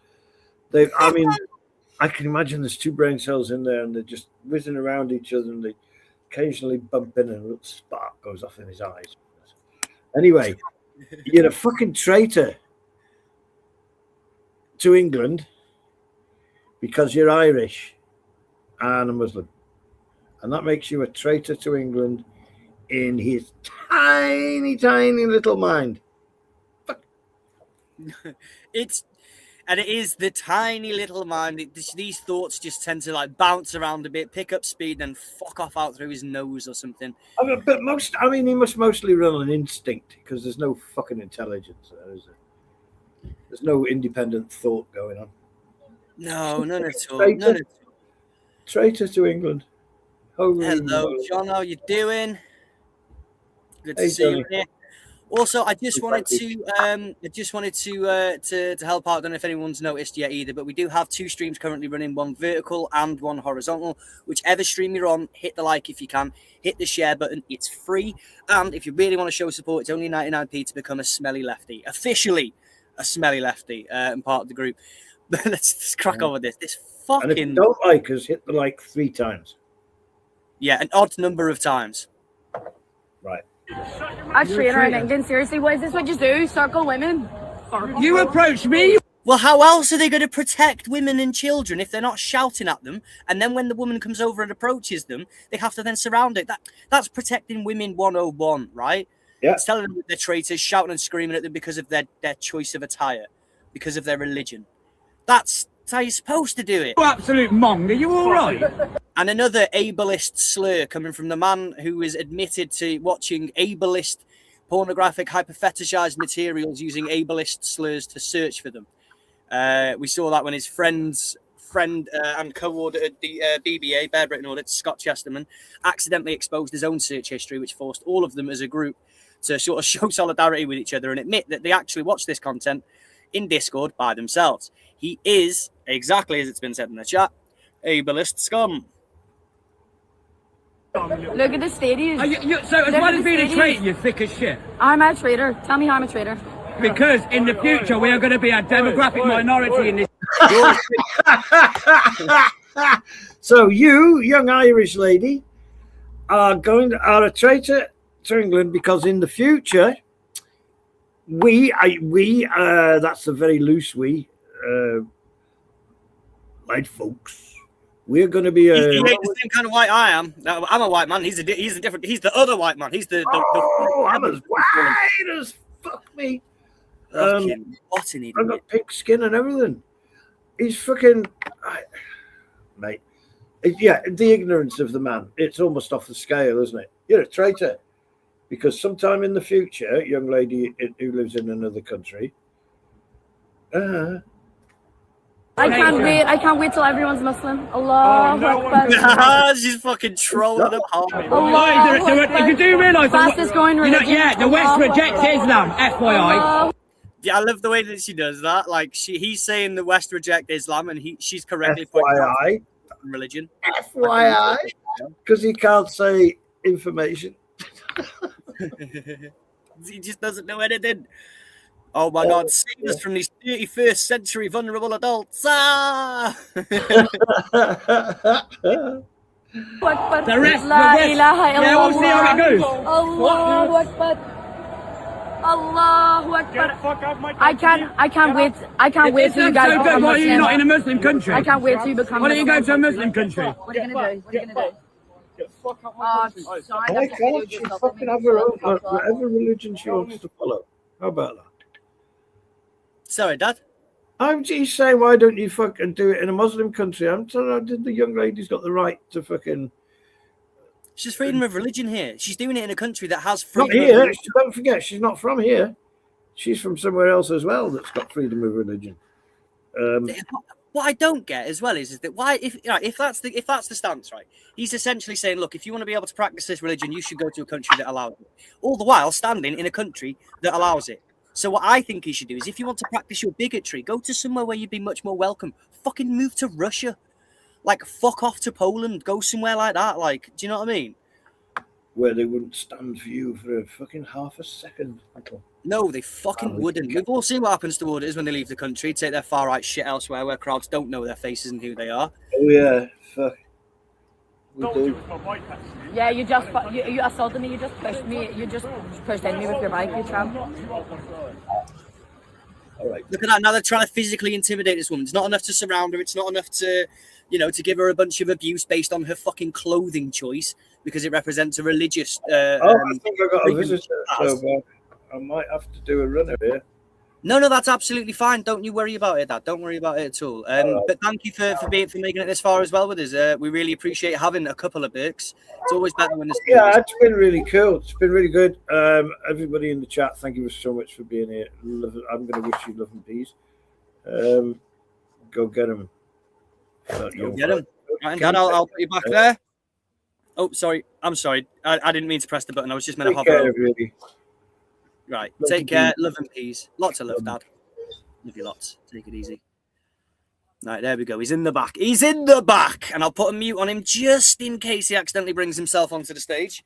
I can imagine there's two brain cells in there, and they're just whizzing around each other, and they occasionally bump in, and a little spark goes off in his eyes. Anyway, you're a fucking traitor to England because you're Irish and a Muslim, and that makes you a traitor to England in his tiny little mind. It is the tiny little mind. These thoughts just tend to like bounce around a bit, pick up speed, and fuck off out through his nose or something. But he must mostly run on instinct because there's no fucking intelligence there, is there? There's no independent thought going on. No, none at all. Traitor to England. Hello, John. How you doing? Good to see you here. Also, I just wanted to help out. I don't know if anyone's noticed yet either, but we do have two streams currently running, one vertical and one horizontal. Whichever stream you're on, hit the like if you can, hit the share button. It's free, and if you really want to show support, it's only 99p to become a smelly lefty, officially a smelly lefty, and part of the group. But let's crack on with this. This fucking. And if you don't like us, hit the like 3 times. Yeah, an odd number of times. Right. I'm traitor in England. Seriously, what is this? What you do? Circle women? You approached me. Well, how else are they going to protect women and children if they're not shouting at them? And then when the woman comes over and approaches them, they have to then surround it. That's protecting women 101, right? Yeah. It's telling them that they're traitors, shouting and screaming at them because of their choice of attire, because of their religion. That's how you're supposed to do it. You absolute mong. Are you all right? And another ableist slur coming from the man who is admitted to watching ableist pornographic hyperfetishized materials using ableist slurs to search for them. We saw that when his friend and co-auditor at the BBA, Bear Britain Audit, Scott Chesterman, accidentally exposed his own search history, which forced all of them as a group to sort of show solidarity with each other and admit that they actually watch this content in Discord by themselves. He is, exactly as it's been said in the chat, ableist scum. Look at the stadium. So as well as being a traitor, you're thick as shit. I'm a traitor. Tell me how I'm a traitor. Because in the future, we are going to be a demographic minority in this. So you, young Irish lady, are a traitor to England because in the future, that's a very loose white folks. We're going to be he ain't the same kind of white I am. I'm a white man. He's the other white man. He's the I'm as white as fuck me. What an idiot. I've got pink skin and everything. He's fucking mate. Yeah, the ignorance of the man. It's almost off the scale, isn't it? You're a traitor. Because sometime in the future, young lady who lives in another country, I can't wait till everyone's Muslim. Allah Akbar. She's fucking trolling them. You do realise fastest going religion. the West rejects Islam, FYI. Yeah, I love the way that she does that. Like he's saying the West reject Islam, and she's correctly FYI, religion. FYI, because he can't say information. He just doesn't know anything. Oh my God, save us from these 31st century vulnerable adults. Ah! The rest, yeah, we'll see how it goes. Allahu Akbar. Allahu Akbar. I can't wait. I can't wait till you guys become Why are you Muslim. not in a Muslim country? I can't wait till you become Why don't you Muslim. go to a Muslim country? What are you gonna do? What are you gonna do? Why can't she fucking have her own, whatever religion she wants to follow? How about that? Sorry, Dad. He's saying, why don't you fucking do it in a Muslim country? I'm telling you, the young lady's got the right to fucking. She's freedom of religion here. She's doing it in a country that has freedom. Not here. Of religion. Don't forget, she's not from here. She's from somewhere else as well that's got freedom of religion. What I don't get as well is that why, if that's the stance, right? He's essentially saying, look, if you want to be able to practice this religion, you should go to a country that allows it. All the while standing in a country that allows it. So what I think he should do is, if you want to practice your bigotry, go to somewhere where you'd be much more welcome. Fucking move to Russia. Like, fuck off to Poland. Go somewhere like that. Like, do you know what I mean? Where they wouldn't stand for you for a fucking half a second. No, they fucking wouldn't. We've all seen what happens to orders when they leave the country, take their far-right shit elsewhere where crowds don't know their faces and who they are. Oh, yeah. Fuck. We do. Yeah, you assaulted me. You just pushed me. You just pushed in me with your bike, you tramp. All right. Look at that. Now they're trying to physically intimidate this woman. It's not enough to surround her. It's not enough to, to give her a bunch of abuse based on her fucking clothing choice because it represents a religious. I think I got a visitor, so I might have to do a runner here. No, that's absolutely fine. Don't you worry about it, Dad. Don't worry about it at all. But thank you for making it this far as well with us. We really appreciate having a couple of Birks. It's always better when there's. Yeah, it's been really cool. It's been really good. Everybody in the chat, thank you so much for being here. I'm going to wish you love and peace. Go get him. Go get him. Right, Dad, I'll put you back there. Oh, sorry. I'm sorry. I didn't mean to press the button. I was just meant to hover over. Right. Take care. Love and peace. Lots of love, Dad. Love you lots. Take it easy. Right, there we go. He's in the back. He's in the back. And I'll put a mute on him just in case he accidentally brings himself onto the stage.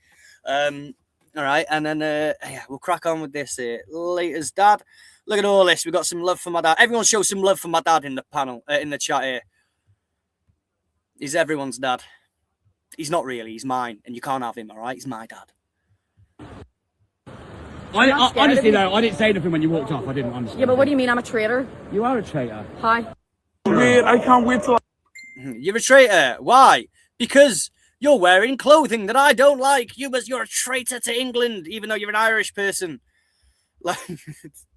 All right. And then we'll crack on with this here. Laters, Dad. Look at all this. We've got some love for my dad. Everyone show some love for my dad in the panel, in the chat here. He's everyone's dad. He's not really. He's mine. And you can't have him, all right? He's my dad. Honestly, though, I didn't say anything when you walked off. I didn't understand. Yeah, but what do you mean? I'm a traitor. You are a traitor. Hi. I can't wait till. You're a traitor. Why? Because you're wearing clothing that I don't like. You're a traitor to England, even though you're an Irish person. Like,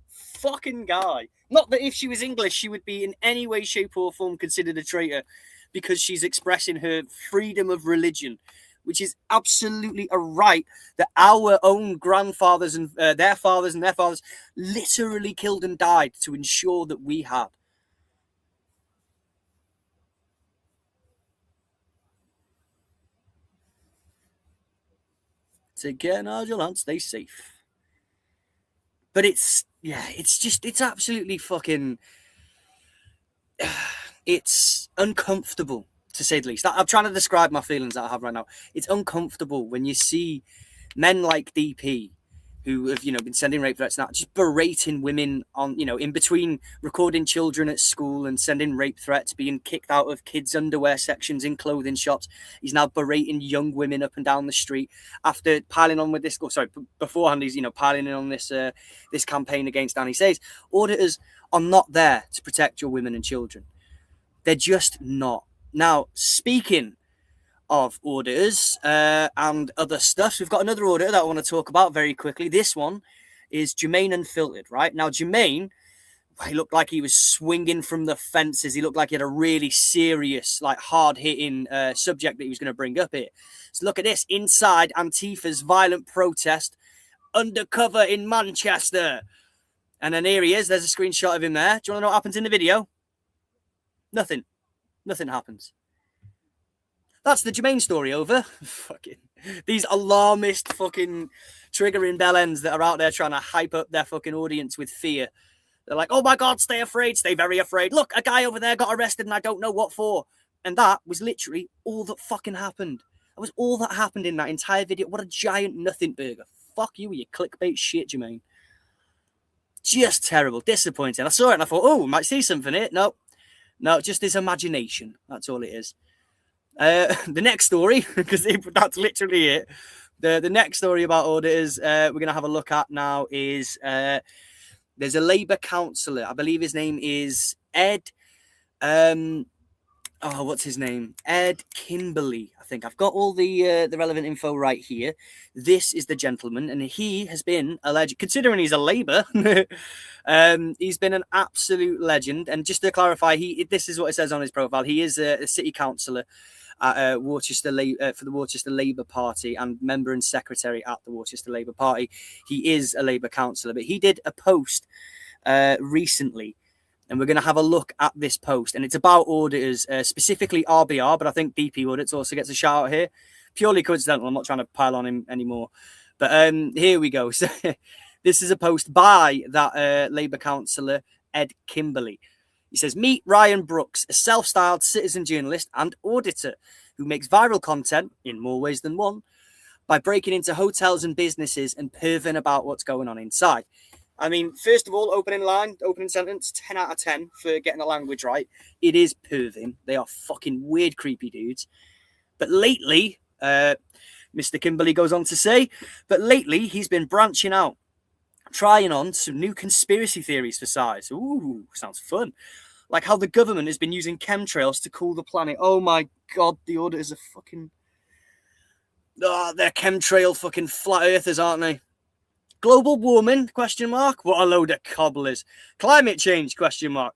fucking guy. Not that if she was English, she would be in any way, shape, or form considered a traitor because she's expressing her freedom of religion, which is absolutely a right that our own grandfathers and their fathers literally killed and died to ensure that we had. Take care, Nigel, and stay safe. But it's absolutely fucking, it's uncomfortable to say the least. I'm trying to describe my feelings that I have right now. It's uncomfortable when you see men like DP who have, been sending rape threats now, just berating women on, in between recording children at school and sending rape threats, being kicked out of kids' underwear sections in clothing shops. He's now berating young women up and down the street after piling on with this. Beforehand, he's, piling in on this this campaign against Danny Says. Auditors are not there to protect your women and children. They're just not. Now, speaking of auditors and other stuff, we've got another auditor that I want to talk about very quickly. This one is Jermaine Unfiltered, right? Now, Jermaine, he looked like he was swinging from the fences. He looked like he had a really serious, like hard-hitting subject that he was going to bring up here. So look at this. Inside Antifa's violent protest, undercover in Manchester. And then here he is. There's a screenshot of him there. Do you want to know what happens in the video? Nothing. Nothing happens. That's the Jermaine story over. Fucking these alarmist fucking triggering bellends that are out there trying to hype up their fucking audience with fear. They're like, oh my God, stay afraid, stay very afraid. Look, a guy over there got arrested and I don't know what for. And that was literally all that fucking happened. That was all that happened in that entire video. What a giant nothing burger. Fuck you with your clickbait shit, Jermaine. Just terrible, disappointing. I saw it and I thought, oh, might see something in it. No, just his imagination. That's all it is. The next story, because that's literally it. The next story about auditors we're going to have a look at now is there's a Labour councillor. I believe his name is Ed. What's his name? Ed Kimberley. I think I've got all the relevant info right here. This is the gentleman, and he has been a legend, considering he's a Labour. He's been an absolute legend. And just to clarify, this is what it says on his profile. He is a city councillor at Worcester for the Worcester Labour Party and member and secretary at the Worcester Labour Party. He is a Labour councillor, but he did a post recently. And we're going to have a look at this post. And it's about auditors, specifically RBR, but I think DP Audits also gets a shout out here. Purely coincidental. I'm not trying to pile on him anymore. But here we go. So this is a post by that Labour councillor, Ed Kimberley. He says, meet Ryan Brooks, a self-styled citizen journalist and auditor who makes viral content, in more ways than one, by breaking into hotels and businesses and perving about what's going on inside. I mean, first of all, opening sentence, 10 out of 10 for getting the language right. It is perving. They are fucking weird, creepy dudes. But lately, Mr. Kimberley goes on to say, but lately he's been branching out, trying on some new conspiracy theories for size. Ooh, sounds fun. Like how the government has been using chemtrails to cool the planet. Oh my God, the auditors are fucking... they're chemtrail fucking flat earthers, aren't they? Global warming, question mark. What a load of cobblers. Climate change, question mark.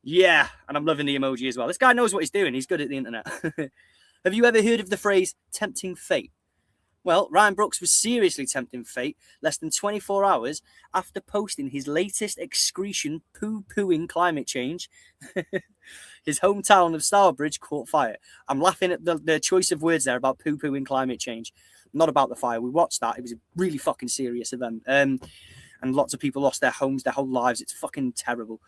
Yeah, and I'm loving the emoji as well. This guy knows what he's doing. He's good at the internet. Have you ever heard of the phrase tempting fate? Well, Ryan Brooks was seriously tempting fate less than 24 hours after posting his latest excretion poo-pooing climate change. His hometown of Stourbridge caught fire. I'm laughing at the choice of words there about poo-pooing climate change. Not about the fire. We watched that. It was a really fucking serious event. And lots of people lost their homes, their whole lives. It's fucking terrible.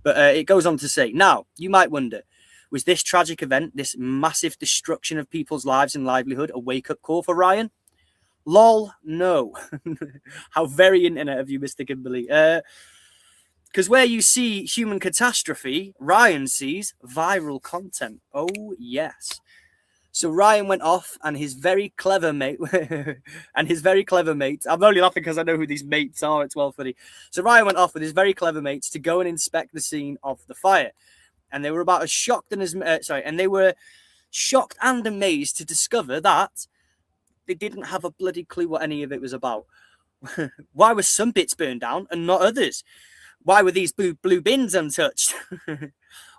But it goes on to say, now, you might wonder, was this tragic event, this massive destruction of people's lives and livelihood, a wake-up call for Ryan? Lol, no. How very internet of you, Mr. Kimberley. Because where you see human catastrophe, Ryan sees viral content. Oh, yes. So Ryan went off and his very clever mate, I'm only laughing because I know who these mates are, it's well funny. So Ryan went off with his very clever mates to go and inspect the scene of the fire. And they were about as shocked and they were shocked and amazed to discover that they didn't have a bloody clue what any of it was about. Why were some bits burned down and not others? Why were these blue bins untouched?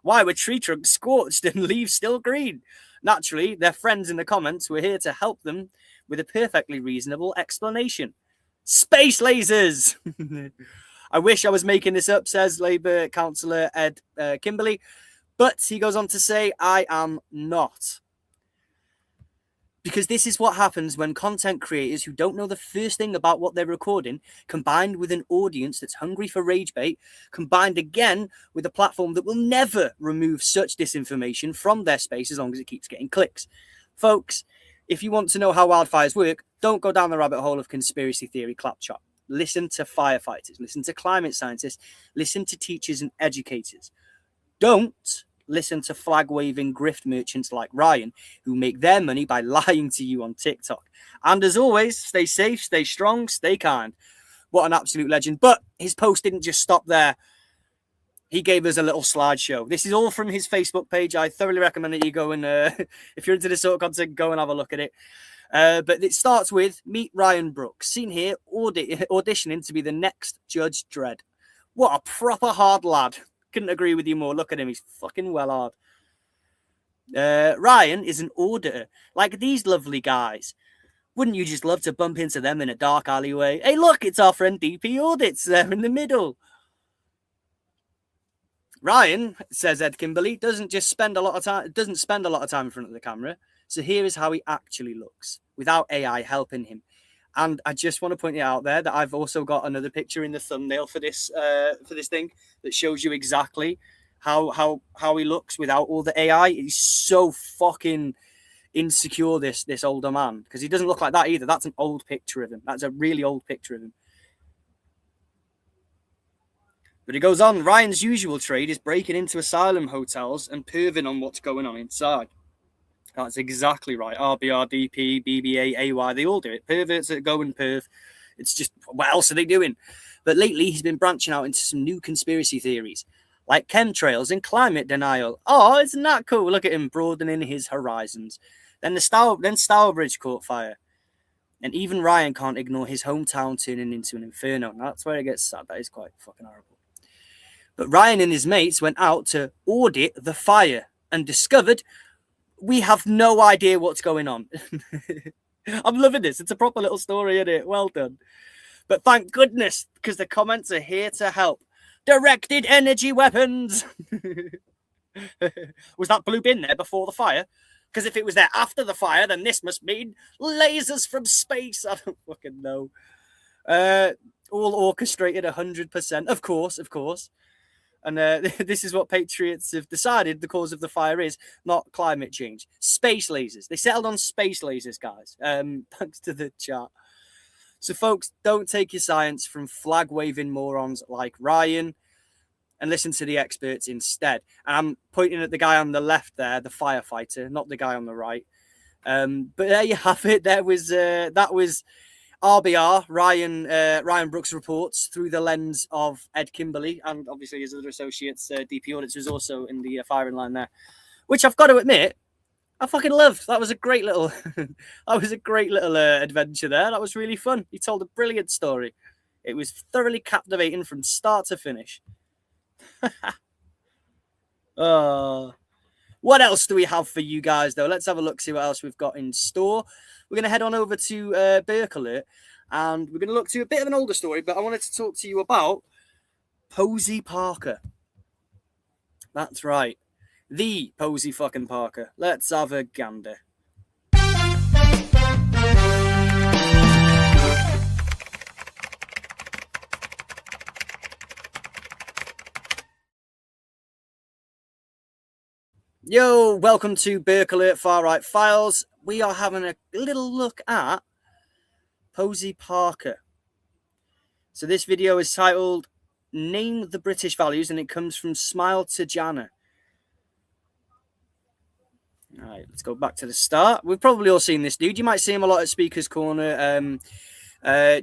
Why were tree trunks scorched and leaves still green? Naturally, their friends in the comments were here to help them with a perfectly reasonable explanation. Space lasers! I wish I was making this up, says Labour councillor Ed Kimberley. But he goes on to say, I am not. Because this is what happens when content creators who don't know the first thing about what they're recording, combined with an audience that's hungry for rage bait, combined again with a platform that will never remove such disinformation from their space as long as it keeps getting clicks. Folks, if you want to know how wildfires work, don't go down the rabbit hole of conspiracy theory claptrap. Listen to firefighters, listen to climate scientists, listen to teachers and educators. Don't listen to flag-waving grift merchants like Ryan, who make their money by lying to you on TikTok. And as always, stay safe, stay strong, stay kind. What an absolute legend. But his post didn't just stop there. He gave us a little slideshow. This is all from his Facebook page. I thoroughly recommend that you go and, if you're into this sort of content, go and have a look at it. But it starts with, meet Ryan Brooks, seen here auditioning to be the next Judge Dredd. What a proper hard lad. Couldn't agree with you more. Look at him. He's fucking well hard. Ryan is an auditor, like these lovely guys. Wouldn't you just love to bump into them in a dark alleyway? Hey, look, it's our friend DP Audits there in the middle. Ryan, says Ed Kimberley, doesn't spend a lot of time in front of the camera. So here is how he actually looks without AI helping him. And I just want to point it out there that I've also got another picture in the thumbnail for this thing that shows you exactly how he looks without all the AI. He's so fucking insecure, this older man, because he doesn't look like that either. That's an old picture of him. That's a really old picture of him. But he goes on, Ryan's usual trade is breaking into asylum hotels and perving on what's going on inside. That's exactly right. RBR, DP, BBA, AY, they all do it. Perverts that go and perv. It's just, what else are they doing? But lately, he's been branching out into some new conspiracy theories, like chemtrails and climate denial. Oh, isn't that cool? Look at him broadening his horizons. Then Stourbridge caught fire. And even Ryan can't ignore his hometown turning into an inferno. Now, that's where it gets sad. That is quite fucking horrible. But Ryan and his mates went out to audit the fire and discovered we have no idea what's going on. I'm loving this. It's a proper little story, isn't it? Well done. But thank goodness, because the comments are here to help. Directed energy weapons. Was that blue bin there before the fire? Because if it was there after the fire, then this must mean lasers from space. I don't fucking know. All orchestrated 100%. Of course. And this is what patriots have decided the cause of the fire is, not climate change. Space lasers. They settled on space lasers, guys. Thanks to the chat. So, folks, don't take your science from flag-waving morons like Ryan and listen to the experts instead. And I'm pointing at the guy on the left there, the firefighter, not the guy on the right. But there you have it. That was RBR, Ryan Brooks reports through the lens of Ed Kimberley and obviously his other associates, DP Audits, who's also in the firing line there, which I've got to admit, I fucking loved. That was a great little, adventure there. That was really fun. He told a brilliant story. It was thoroughly captivating from start to finish. What else do we have for you guys, though? Let's have a look, see what else we've got in store. We're going to head on over to Burke Alert, and we're going to look to a bit of an older story, but I wanted to talk to you about Posey Parker. That's right. The Posey fucking Parker. Let's have a gander. Yo, welcome to Burke Alert Far-Right Files. We are having a little look at Posey Parker. So this video is titled Name the British Values, and it comes from Smile to Jana. All right, let's go back to the start. We've probably all seen this dude. You might see him a lot at Speaker's Corner,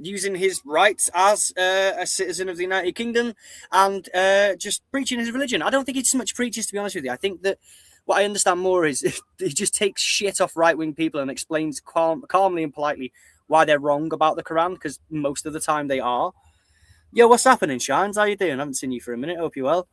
using his rights as a citizen of the United Kingdom and just preaching his religion. I don't think he so much preaches, to be honest with you. I think that what I understand more is he just takes shit off right-wing people and explains calmly and politely why they're wrong about the Quran, because most of the time they are. Yo, what's happening, Shines? How you doing? I haven't seen you for a minute. Hope you're well.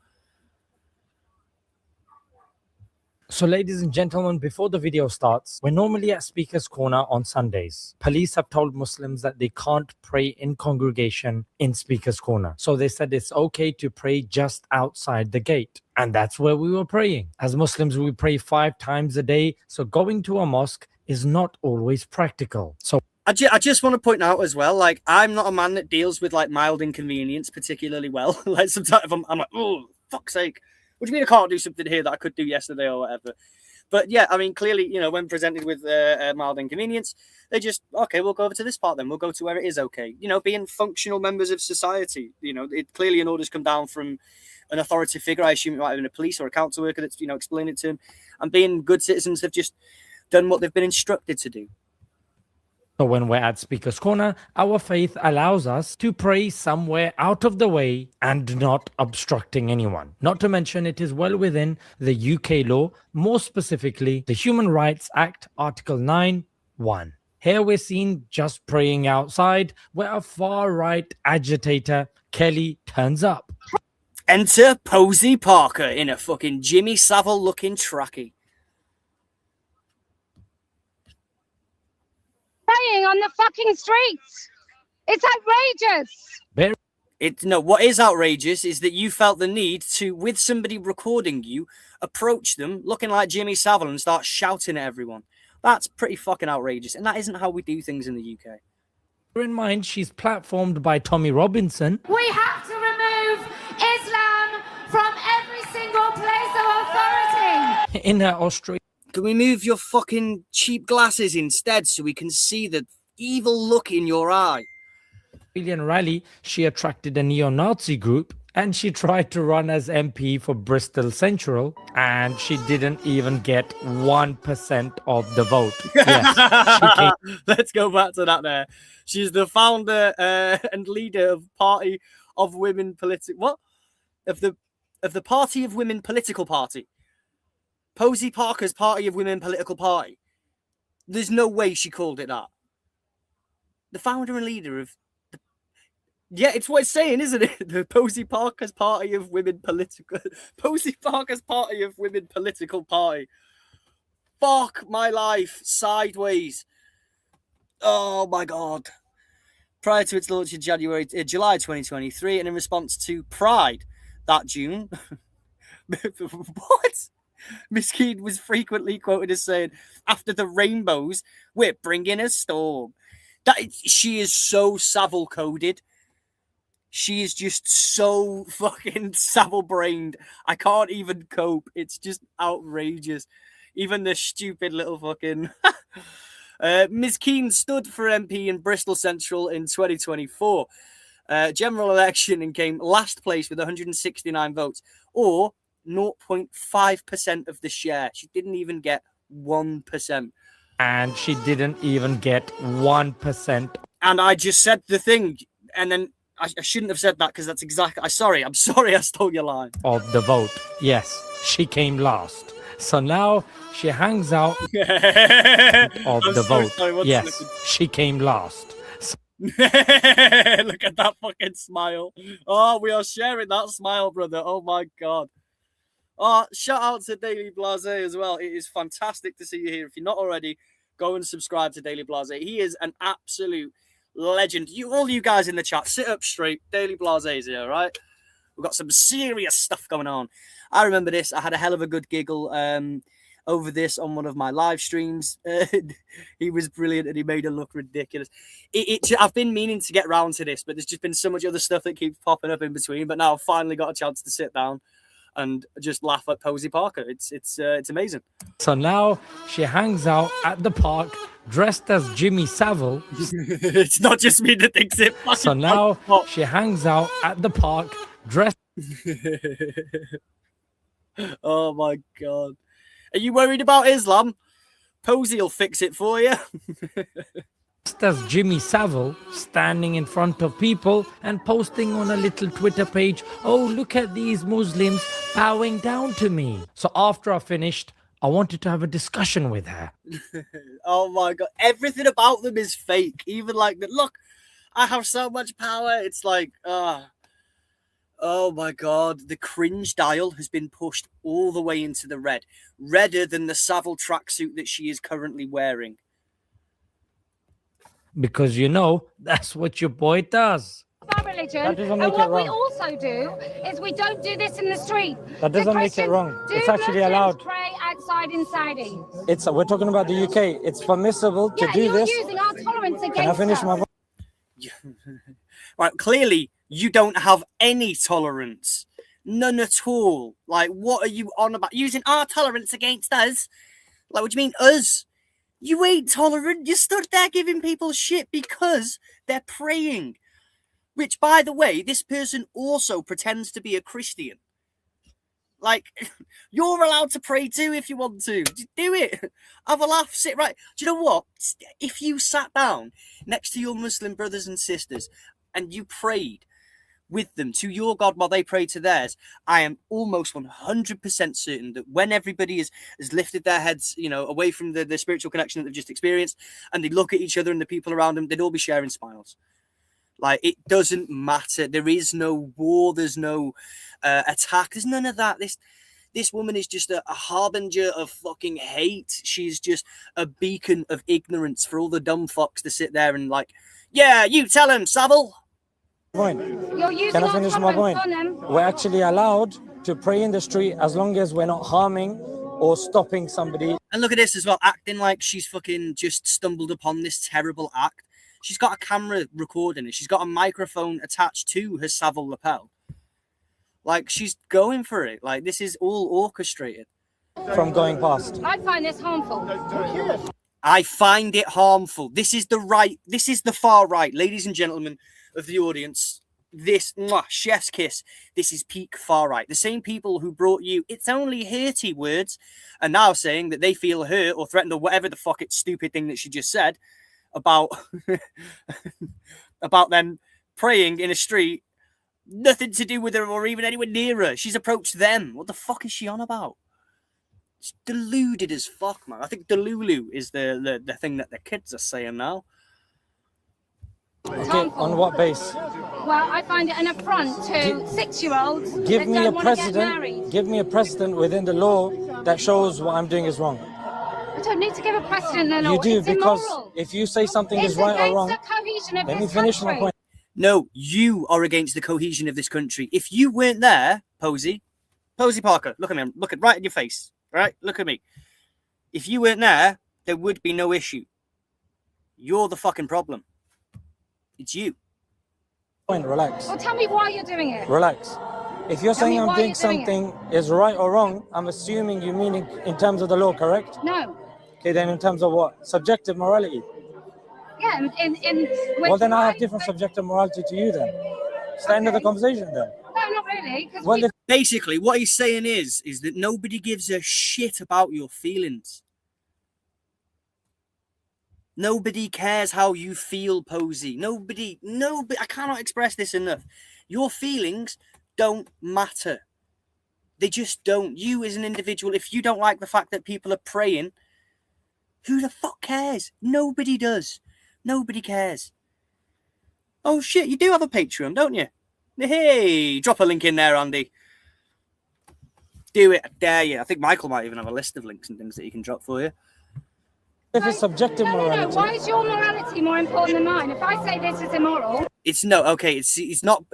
So, ladies and gentlemen, before the video starts, we're normally at Speaker's Corner on Sundays. Police have told Muslims that they can't pray in congregation in Speaker's Corner. So they said it's okay to pray just outside the gate. And that's where we were praying. As Muslims, we pray 5 times a day. So going to a mosque is not always practical. So I just want to point out as well, like, I'm not a man that deals with like mild inconvenience particularly well. Like sometimes I'm like, oh, fuck's sake. What do you mean I can't do something here that I could do yesterday or whatever? But yeah, I mean, clearly, you know, when presented with a mild inconvenience, they just, okay, we'll go over to this part then. We'll go to where it is okay. You know, being functional members of society. You know, it clearly an order's come down from an authoritative figure. I assume it might have been a police or a council worker that's, you know, explaining it to him. And being good citizens, they've just done what they've been instructed to do. So when we're at Speaker's Corner, our faith allows us to pray somewhere out of the way and not obstructing anyone. Not to mention it is well within the UK law, more specifically the Human Rights Act, Article 9(1). Here we're seen just praying outside where a far-right agitator, Kelly, turns up. Enter Posey Parker in a fucking Jimmy Savile-looking trackie. Praying on the fucking streets. It's outrageous. No, what is outrageous is that you felt the need to, with somebody recording you, approach them looking like Jimmy Savile and start shouting at everyone. That's pretty fucking outrageous, and that isn't how we do things in the UK. Bear in mind, she's platformed by Tommy Robinson. We have to remove Islam from every single place of authority. In her Australian. Can we move your fucking cheap glasses instead so we can see the evil look in your eye? Rally, she attracted a neo-Nazi group and she tried to run as MP for Bristol Central and she didn't even get 1% of the vote. Yes, Let's go back to that there. She's the founder and leader of Party of Women Political... What? Of the Party of Women Political Party. Posey Parker's Party of Women Political Party. There's no way she called it that. The founder and leader of... Yeah, it's what it's saying, isn't it? The Posey Parker's Party of Women Political... Posey Parker's Party of Women Political Party. Fuck my life. Sideways. Oh, my God. Prior to its launch in July 2023, and in response to Pride that June... What? Miss Keane was frequently quoted as saying, after the rainbows, we're bringing a storm. She is so Savile-coded. She is just so fucking Savile-brained. I can't even cope. It's just outrageous. Even the stupid little fucking... Ms. Keane stood for MP in Bristol Central in 2024. General election and came last place with 169 votes, or 0.5% of the share. She didn't even get 1%. And she didn't even get 1%. And I just said the thing, and then I shouldn't have said that because that's exactly... I'm sorry I stole your line. Of the vote. Yes, she came last. So now she hangs out of the vote. Sorry, yes, she came last. Look at that fucking smile. Oh, we are sharing that smile, brother. Oh my God. Oh, shout out to Daily Blase as well. It is fantastic to see you here. If you're not already, go and subscribe to Daily Blase. He is an absolute legend. All you guys in the chat, sit up straight. Daily Blase is here, right? We've got some serious stuff going on. I remember this. I had a hell of a good giggle over this on one of my live streams. He was brilliant and he made it look ridiculous. I've been meaning to get round to this, but there's just been so much other stuff that keeps popping up in between. But now I've finally got a chance to sit down and just laugh at Posey Parker. It's amazing. So now she hangs out at the park dressed as Jimmy Savile. It's not just me that thinks it. So now she hangs out at the park dressed. Oh my God. Are you worried about Islam? Posey will fix it for you. As Jimmy Savile, standing in front of people and posting on a little Twitter page, oh, look at these Muslims bowing down to me. So after I finished, I wanted to have a discussion with her. Oh my God. Everything about them is fake. Even like that. Look, I have so much power. It's like, oh my God. The cringe dial has been pushed all the way into the red. Redder than the Savile tracksuit that she is currently wearing. Because, you know, that's what your boy does. Family, religion. That doesn't And make it what we wrong. also do is we don't do this in the street. That Do doesn't make it Christians- wrong. do It's actually Muslims allowed. pray outside in Saudi? We're talking about the UK. It's permissible to Yeah, do you're this. using our tolerance against Can I finish my us. Right, clearly you don't have any tolerance. None at all. Like, what are you on about? Using our tolerance against us? Like, what do you mean, us? You ain't tolerant. You stood there giving people shit because they're praying. Which, by the way, this person also pretends to be a Christian. Like, you're allowed to pray too if you want to. Just do it. Have a laugh. Sit right. Do you know what? If you sat down next to your Muslim brothers and sisters and you prayed with them to your God while they prayed to theirs, I am almost 100% certain that when everybody has lifted their heads, you know, away from the spiritual connection that they've just experienced, and they look at each other and the people around them, they'd all be sharing smiles. Like, it doesn't matter. There is no war. There's no attack. There's none of that. This woman is just a harbinger of fucking hate. She's just a beacon of ignorance for all the dumb fucks to sit there and like, yeah, you tell him, Savile. Point. You're using Can I our finish my tolerance point? on them. We're actually allowed to pray in the street as long as we're not harming or stopping somebody. And look at this as well, acting like she's fucking just stumbled upon this terrible act. She's got a camera recording it. She's got a microphone attached to her Savile lapel. Like, she's going for it. Like, this is all orchestrated. From going past. I find this harmful. I find it harmful. This is the far right, ladies and gentlemen of the audience. This, chef's kiss. This is peak far right. The same people who brought you "it's only hurty" words are now saying that they feel hurt or threatened or whatever the fuck it's stupid thing that she just said about about them praying in a street. Nothing to do with her or even anywhere near her. She's approached them. What the fuck is she on about? It's deluded as fuck, man. I think delulu is the thing that the kids are saying now. Okay, on what base? Well, I find it an affront to 6-year-olds Give that me a don't want to get precedent. married. Give me a precedent within the law that shows what I'm doing is wrong. I don't need to give a precedent in the law. You do, It's because immoral. if you say something It's is right or against wrong, the cohesion of let me this finish my country. point. No, you are against the cohesion of this country. If you weren't there, Posey Parker, look at me. Look at right in your face. Right? Look at me. If you weren't there, there would be no issue. You're the fucking problem. It's you. Relax. Well, tell me why you're doing it. Relax. If you're Tell saying me I'm why doing you're doing something is right or wrong, I'm assuming you mean in terms of the law, correct? No. Okay, then in terms of what? Subjective morality. Yeah, Well, then I have different subjective morality to you then. It's the end of the conversation then. No, not really. Well, basically, what he's saying is that nobody gives a shit about your feelings. Nobody cares how you feel, Posey. Nobody, I cannot express this enough. Your feelings don't matter. They just don't. You as an individual, if you don't like the fact that people are praying, who the fuck cares? Nobody does. Nobody cares. Oh shit, you do have a Patreon, don't you? Hey, drop a link in there, Andy. Do it, I dare you. I think Michael might even have a list of links and things that he can drop for you. If it's subjective morality. No, why is your morality more important than mine? If I say this is immoral... It's no, okay, he's not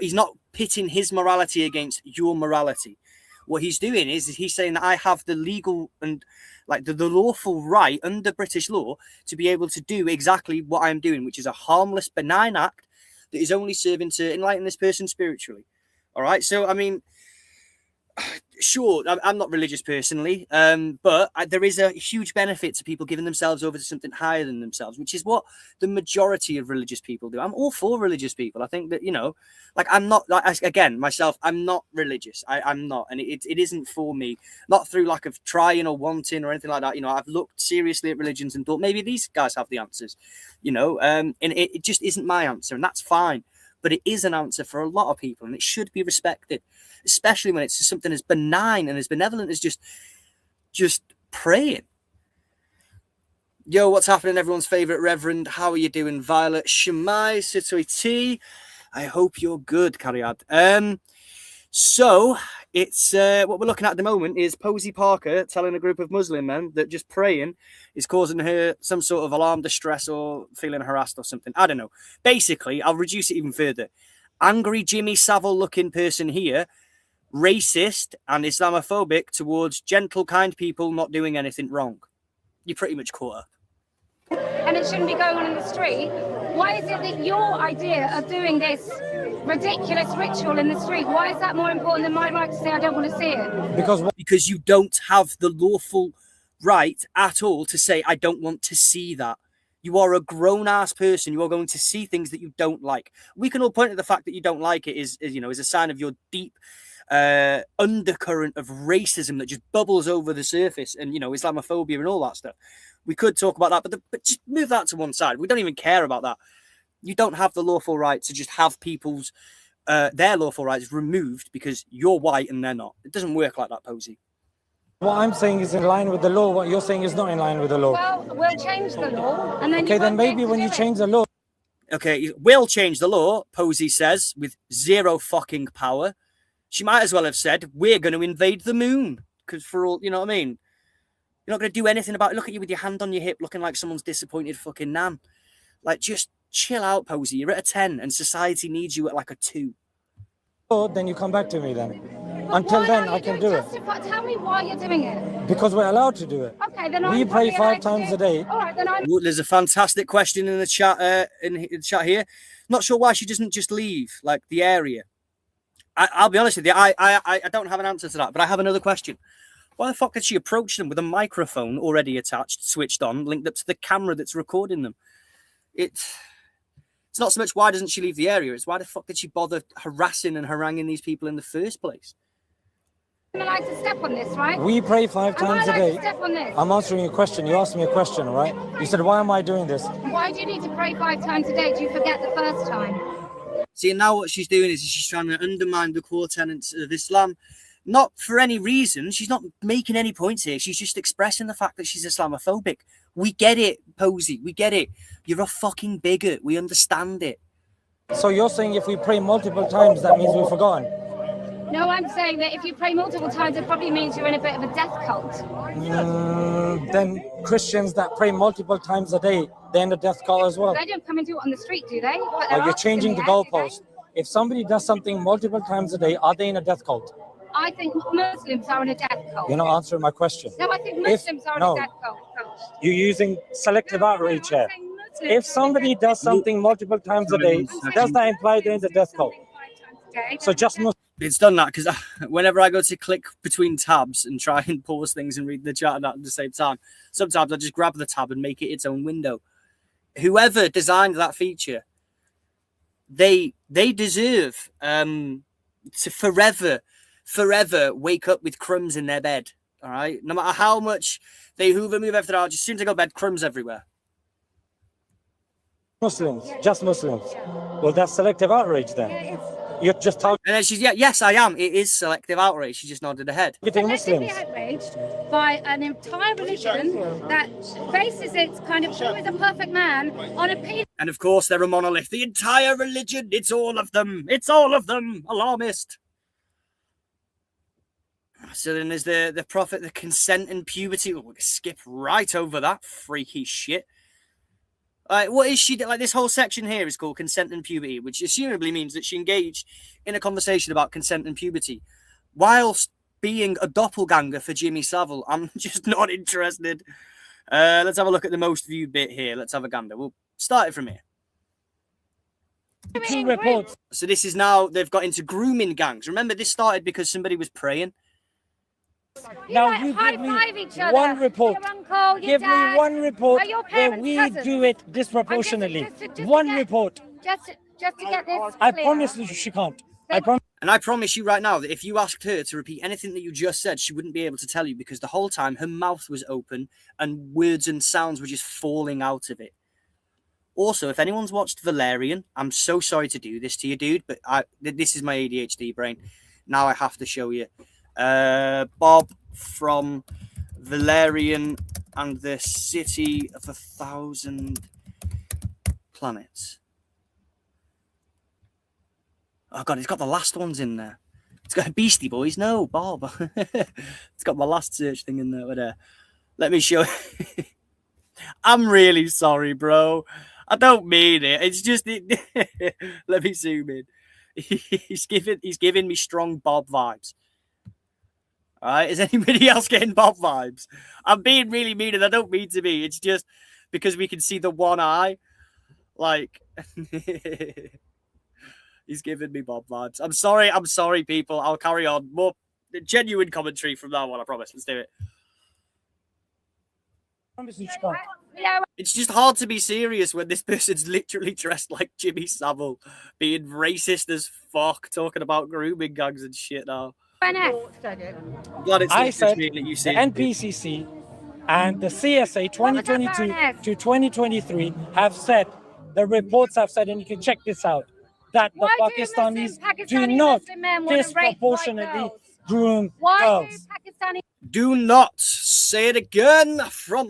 pitting his morality against your morality. What he's doing is he's saying that I have the legal and like the lawful right under British law to be able to do exactly what I'm doing, which is a harmless, benign act that is only serving to enlighten this person spiritually. All right, so I mean, sure, I'm not religious personally, but there is a huge benefit to people giving themselves over to something higher than themselves, which is what the majority of religious people do. I'm all for religious people. I think that, you know, like I'm not, like, again, myself, I'm not religious. I'm not, and it isn't for me, not through lack of trying or wanting or anything like that. You know, I've looked seriously at religions and thought maybe these guys have the answers, you know, and it just isn't my answer, and that's fine. But it is an answer for a lot of people, and it should be respected, especially when it's something as benign and as benevolent as just praying. Yo, what's happening, everyone's favourite Reverend? How are you doing, Violet? Shemai, Sitoi T. I hope you're good, Cariad. So it's what we're looking at the moment is Posey Parker telling a group of Muslim men that just praying is causing her some sort of alarm, distress, or feeling harassed or something. I don't know. Basically, I'll reduce it even further. angry Jimmy Savile looking person here, racist and Islamophobic towards gentle, kind people not doing anything wrong. You pretty much caught up. And it shouldn't be going on in the street. Why is it that your idea of doing this ridiculous ritual in the street, why is that more important than my right to say I don't want to see it? Because you don't have the lawful right at all to say I don't want to see that. You are a grown-ass person. You are going to see things that you don't like. We can all point to the fact that you don't like it is a sign of your deep undercurrent of racism that just bubbles over the surface, and Islamophobia and all that stuff. We could talk about that, but just move that to one side. We don't even care about that. You don't have the lawful right to just have people's their lawful rights removed because you're white and they're not. It doesn't work like that, Posey. What I'm saying is in line with the law. What you're saying is not in line with the law. Well, we'll change the law, and then okay, then maybe when you change the law. Okay, we'll change the law, Posey says, with zero fucking power. She might as well have said, we're going to invade the moon. Because for all, you know what I mean? You're not going to do anything about it. Look at you with your hand on your hip looking like someone's disappointed fucking nan. Like, just chill out, Posey. You're at a 10 and society needs you at like a 2. Then you come back to me then. Until then, I can do it. Tell me why you're doing it. Because we're allowed to do it. Okay, then we pray 5 times a day. All right, then There's a fantastic question in the chat in the chat here. Not sure why she doesn't just leave, like, the area. I'll be honest with you, I don't have an answer to that, but I have another question. Why the fuck did she approach them with a microphone already attached, switched on, linked up to the camera that's recording them? It's not so much why doesn't she leave the area, it's why the fuck did she bother harassing and haranguing these people in the first place? I'm allowed to step on this, right? We pray 5 times a day. Step on this? I'm answering a question. You asked me a question, right? You said, why am I doing this? Why do you need to pray 5 times a day? Do you forget the first time? See, and now what she's doing is she's trying to undermine the core tenets of Islam. Not for any reason. She's not making any points here. She's just expressing the fact that she's Islamophobic. We get it, Posey. We get it. You're a fucking bigot. We understand it. So you're saying if we pray multiple times, that means we've forgotten? No, I'm saying that if you pray multiple times, it probably means you're in a bit of a death cult. Then Christians that pray multiple times a day, they're in a death cult as well. They don't come and do it on the street, do they? You're changing the goalpost. If somebody does something multiple times a day, are they in a death cult? I think Muslims are in a death cult. You're not answering my question. No, I think Muslims are in a death cult. You're using selective outrage here. If somebody does something multiple times a day, does that imply they're in the death cult? So just it's done that because whenever I go to click between tabs and try and pause things and read the chat at the same time, sometimes I just grab the tab and make it its own window. Whoever designed that feature, they deserve to forever wake up with crumbs in their bed. All right, no matter how much they hoover, move everything out, just as soon as they go to bed, crumbs everywhere. Muslims, just Muslims. Well, that's selective outrage then. You're just talking. And then she's, yes, I am. It is selective outrage. She just nodded her head. Collectively outraged by an entire religion that bases its kind of who is a perfect man on a penis. And of course, they're a monolith. The entire religion, it's all of them. It's all of them. Alarmist. So then there's the prophet, the consent and puberty. We'll skip right over that freaky shit. What is she like? This whole section here is called consent and puberty, which assumably means that she engaged in a conversation about consent and puberty whilst being a doppelganger for Jimmy Savile. I'm just not interested. Let's have a look at the most viewed bit here. Let's have a gander. We'll start it from here. Reports. So this is now, they've got into grooming gangs. Remember, this started because somebody was praying. Now you give me one report. Give me one report where we do it disproportionately. One report. Just to get this. I promise you she can't. And I promise you right now that if you asked her to repeat anything that you just said, she wouldn't be able to tell you because the whole time her mouth was open and words and sounds were just falling out of it. Also, if anyone's watched Valerian, I'm so sorry to do this to you, dude, but this is my ADHD brain. Now I have to show you. Bob from Valerian and the City of 1,000 Planets. Oh god, it's got the last ones in there. It's got Beastie Boys. No, Bob. It's got my last search thing in there. But, let me show you. I'm really sorry, bro. I don't mean it. It's just... Let me zoom in. He's giving me strong Bob vibes. All right, is anybody else getting Bob vibes? I'm being really mean, and I don't mean to be. It's just because we can see the one eye. Like, he's giving me Bob vibes. I'm sorry, people. I'll carry on. More genuine commentary from now on, I promise. Let's do it. It's just hard to be serious when this person's literally dressed like Jimmy Savile, being racist as fuck, talking about grooming gangs and shit now. I'm glad it's I not said just me that you see the NPCC and the CSA 2022 to 2023 have said, the reports have said, and you can check this out, that the Pakistanis do not disproportionately groom girls. Do not say it again for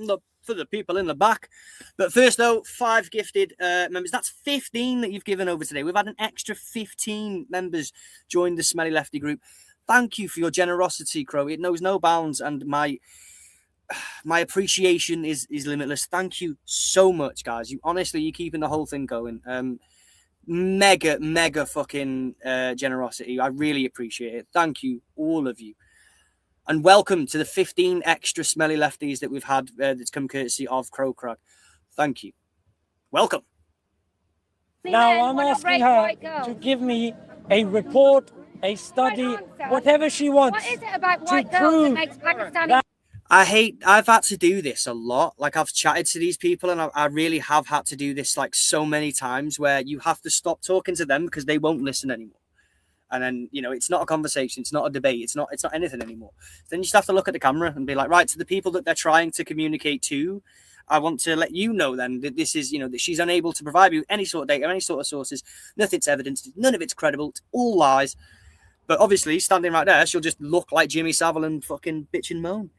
the people in the back. But first, though, 5 gifted members. That's 15 that you've given over today. We've had an extra 15 members join the Smelly Lefty group. Thank you for your generosity, Crow. It knows no bounds, and my appreciation is limitless. Thank you so much, guys. You're keeping the whole thing going. Mega fucking generosity. I really appreciate it. Thank you, all of you. And welcome to the 15 extra Smelly Lefties that we've had that's come courtesy of Crow Crag. Thank you. Welcome. Now I'm asking her to give me a report, a study, whatever she wants. What is it about white girls that makes Pakistani? I've had to do this a lot. Like, I've chatted to these people, and I really have had to do this like so many times, where you have to stop talking to them because they won't listen anymore. And then, it's not a conversation, it's not a debate, it's not anything anymore. Then you just have to look at the camera and be like, right, to the people that they're trying to communicate to, I want to let you know then that this is, that she's unable to provide you any sort of data, any sort of sources, nothing's evidence, none of it's credible, it's all lies. But obviously, standing right there, she'll just look like Jimmy Savile and fucking bitch and moan.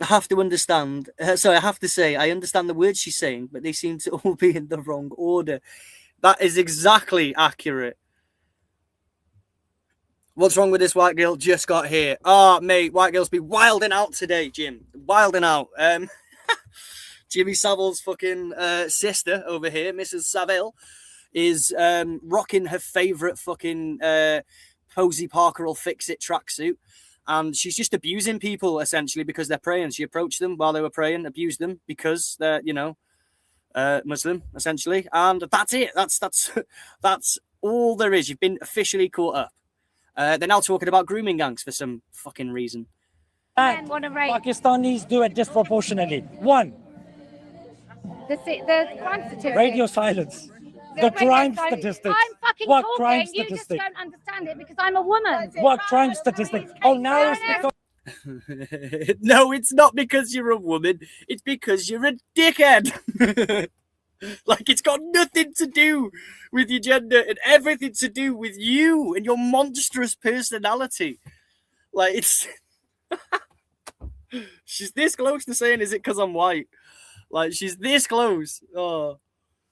I have to understand, I have to say, I understand the words she's saying, but they seem to all be in the wrong order. That is exactly accurate. What's wrong with this white girl? Just got here. Mate, white girls be wilding out today, Jim. Wilding out. Jimmy Savile's fucking sister over here, Mrs. Savile, is rocking her favourite fucking Posey Parker'll fix it tracksuit. And she's just abusing people, essentially, because they're praying. She approached them while they were praying, abused them because they're, Muslim, essentially. And that's it. That's all there is. You've been officially caught up. They're now talking about grooming gangs for some fucking reason. And Pakistanis do it disproportionately. One. The crime statistics. Radio silence. The crime statistics. I'm fucking what talking. Crime You statistics? just don't understand it because I'm a woman. What crime statistics? Oh, now it's because... No, it's not because you're a woman. It's because you're a dickhead. Like, it's got nothing to do with your gender and everything to do with you and your monstrous personality. Like, it's... She's this close to saying, is it because I'm white? Like, she's this close. Oh.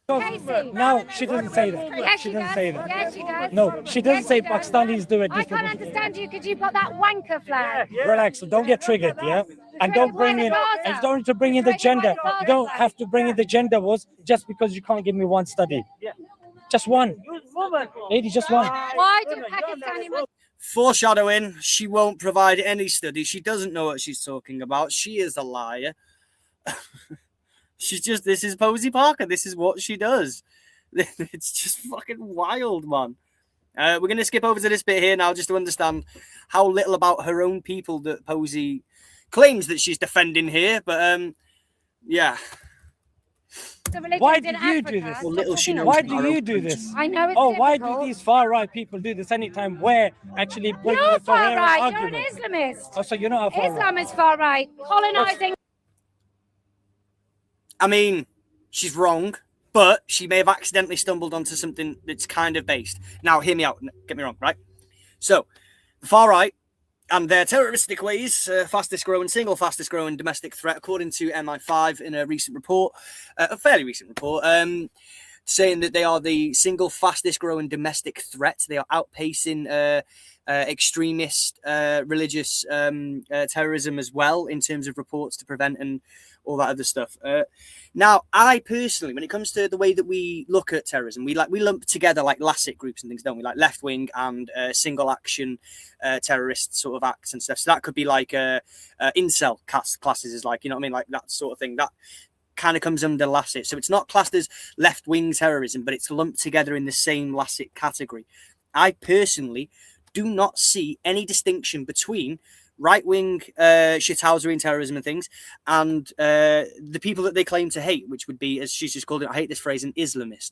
No, she doesn't say that. Yes, she doesn't say that. Yes, she does. No, she doesn't Yes, say she does. Pakistanis do it I can't understand you because you've got that wanker flag. Relax, don't get triggered, yeah? And don't bring in, and don't need to bring in the gender. You don't have to bring in the gender wars just because you can't give me one study. Just one. Lady, just one. Why do Pakistani... Foreshadowing, she won't provide any study. She doesn't know what she's talking about. She is a liar. This is Posey Parker. This is what she does. It's just fucking wild, man. We're going to skip over to this bit here now just to understand how little about her own people that Posey claims that she's defending here. But, yeah. Why do you do this? Why do you do this? I know it's why difficult. do these far-right people do this anytime we're actually bringing You're a coherent far-right. You're an argument? Islamist. Oh, so you're not a far-right. Islam is far-right. Colonizing... I mean, she's wrong, but she may have accidentally stumbled onto something that's kind of based. Now, hear me out. Get me wrong, right? So, the far right and their terroristic ways, single fastest growing domestic threat, according to MI5 in a recent report, a fairly recent report, saying that they are the single fastest growing domestic threat. They are outpacing extremist religious terrorism as well in terms of reports to prevent and all that other stuff. Now, I personally, when it comes to the way that we look at terrorism, we lump together like LASIK groups and things, don't we? Like left wing and single action terrorist sort of acts and stuff. So that could be like incel classes, is like, you know what I mean, like that sort of thing. That kind of comes under LASIK. So it's not classed as left wing terrorism, but it's lumped together in the same LASIK category. I personally do not see any distinction between right-wing shithousery and terrorism and things, and the people that they claim to hate, which would be, as she's just called it, I hate this phrase, an Islamist.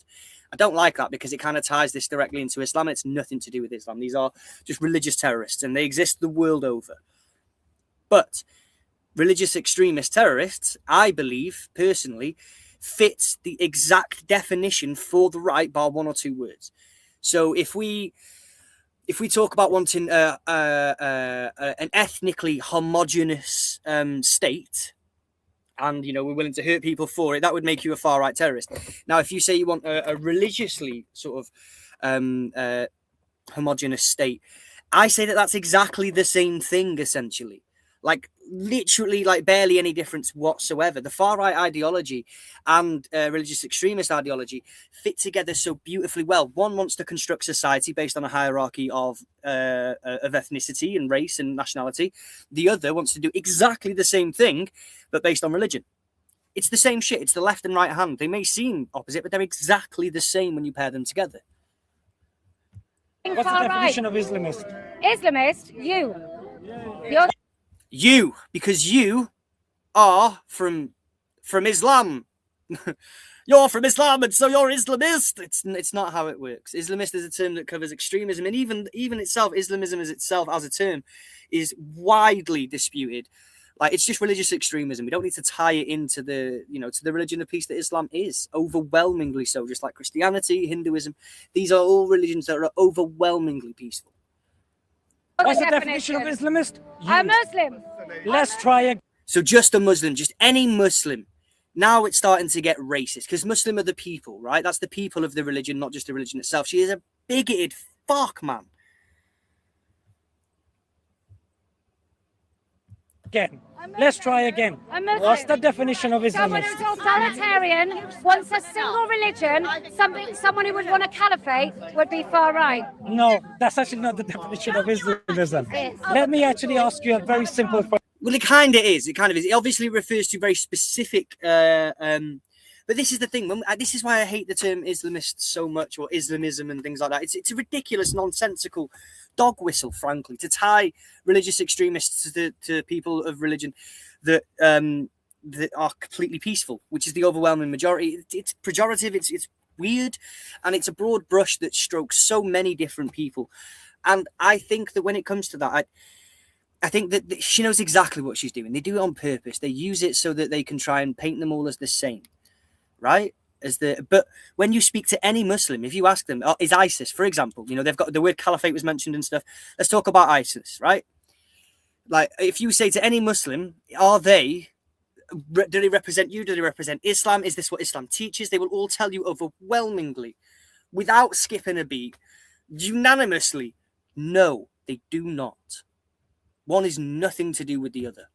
I don't like that because it kind of ties this directly into Islam. It's nothing to do with Islam. These are just religious terrorists, and they exist the world over. But religious extremist terrorists, I believe, personally, fits the exact definition for the right, bar one or two words. So if we talk about wanting an ethnically homogenous state, and, you know, we're willing to hurt people for it, that would make you a far-right terrorist. Now, if you say you want a religiously sort of homogenous state, I say that that's exactly the same thing, essentially. Like, literally, like, barely any difference whatsoever. The far-right ideology and religious extremist ideology fit together so beautifully well. One wants to construct society based on a hierarchy of ethnicity and race and nationality. The other wants to do exactly the same thing, but based on religion. It's the same shit. It's the left and right hand. They may seem opposite, but they're exactly the same when you pair them together. What's the definition of Islamist? Islamist, you're... You, because you are from Islam. You're from Islam, and so you're Islamist. It's not how it works. Islamist is a term that covers extremism, and even itself, Islamism as itself as a term is widely disputed. Like, it's just religious extremism. We don't need to tie it into the, you know, to the religion of peace that Islam is, overwhelmingly so, just like Christianity, Hinduism. These are all religions that are overwhelmingly peaceful. What's the definition of Islamist? A Muslim. Let's try again. So just a Muslim, just any Muslim. Now it's starting to get racist, because Muslim are the people, right? That's the people of the religion, not just the religion itself. She is a bigoted fuck, man. Again. Let's try again. What's the definition of Someone Islamist? who's authoritarian, wants a single religion, someone who would want a caliphate would be far right. No, that's actually not the definition of Islamism. Let me actually ask you a very simple question. Well, it kind of is. It kind of is. It obviously refers to very specific. But this is the thing. This is why I hate the term Islamist so much, or Islamism and things like that. It's a ridiculous, nonsensical dog whistle, frankly, to tie religious extremists to people of religion that are completely peaceful, which is the overwhelming majority. It's pejorative. It's weird, and it's a broad brush that strokes so many different people. And I think that when it comes to that, I think that she knows exactly what she's doing. They do it on purpose. They use it so that they can try and paint them all as the same, right? But when you speak to any Muslim, if you ask them, is ISIS, for example, you know, they've got the word caliphate was mentioned and stuff. Let's talk about ISIS, right? Like, if you say to any Muslim, do they represent you? Do they represent Islam? Is this what Islam teaches? They will all tell you overwhelmingly, without skipping a beat, unanimously, no, they do not. One is nothing to do with the other.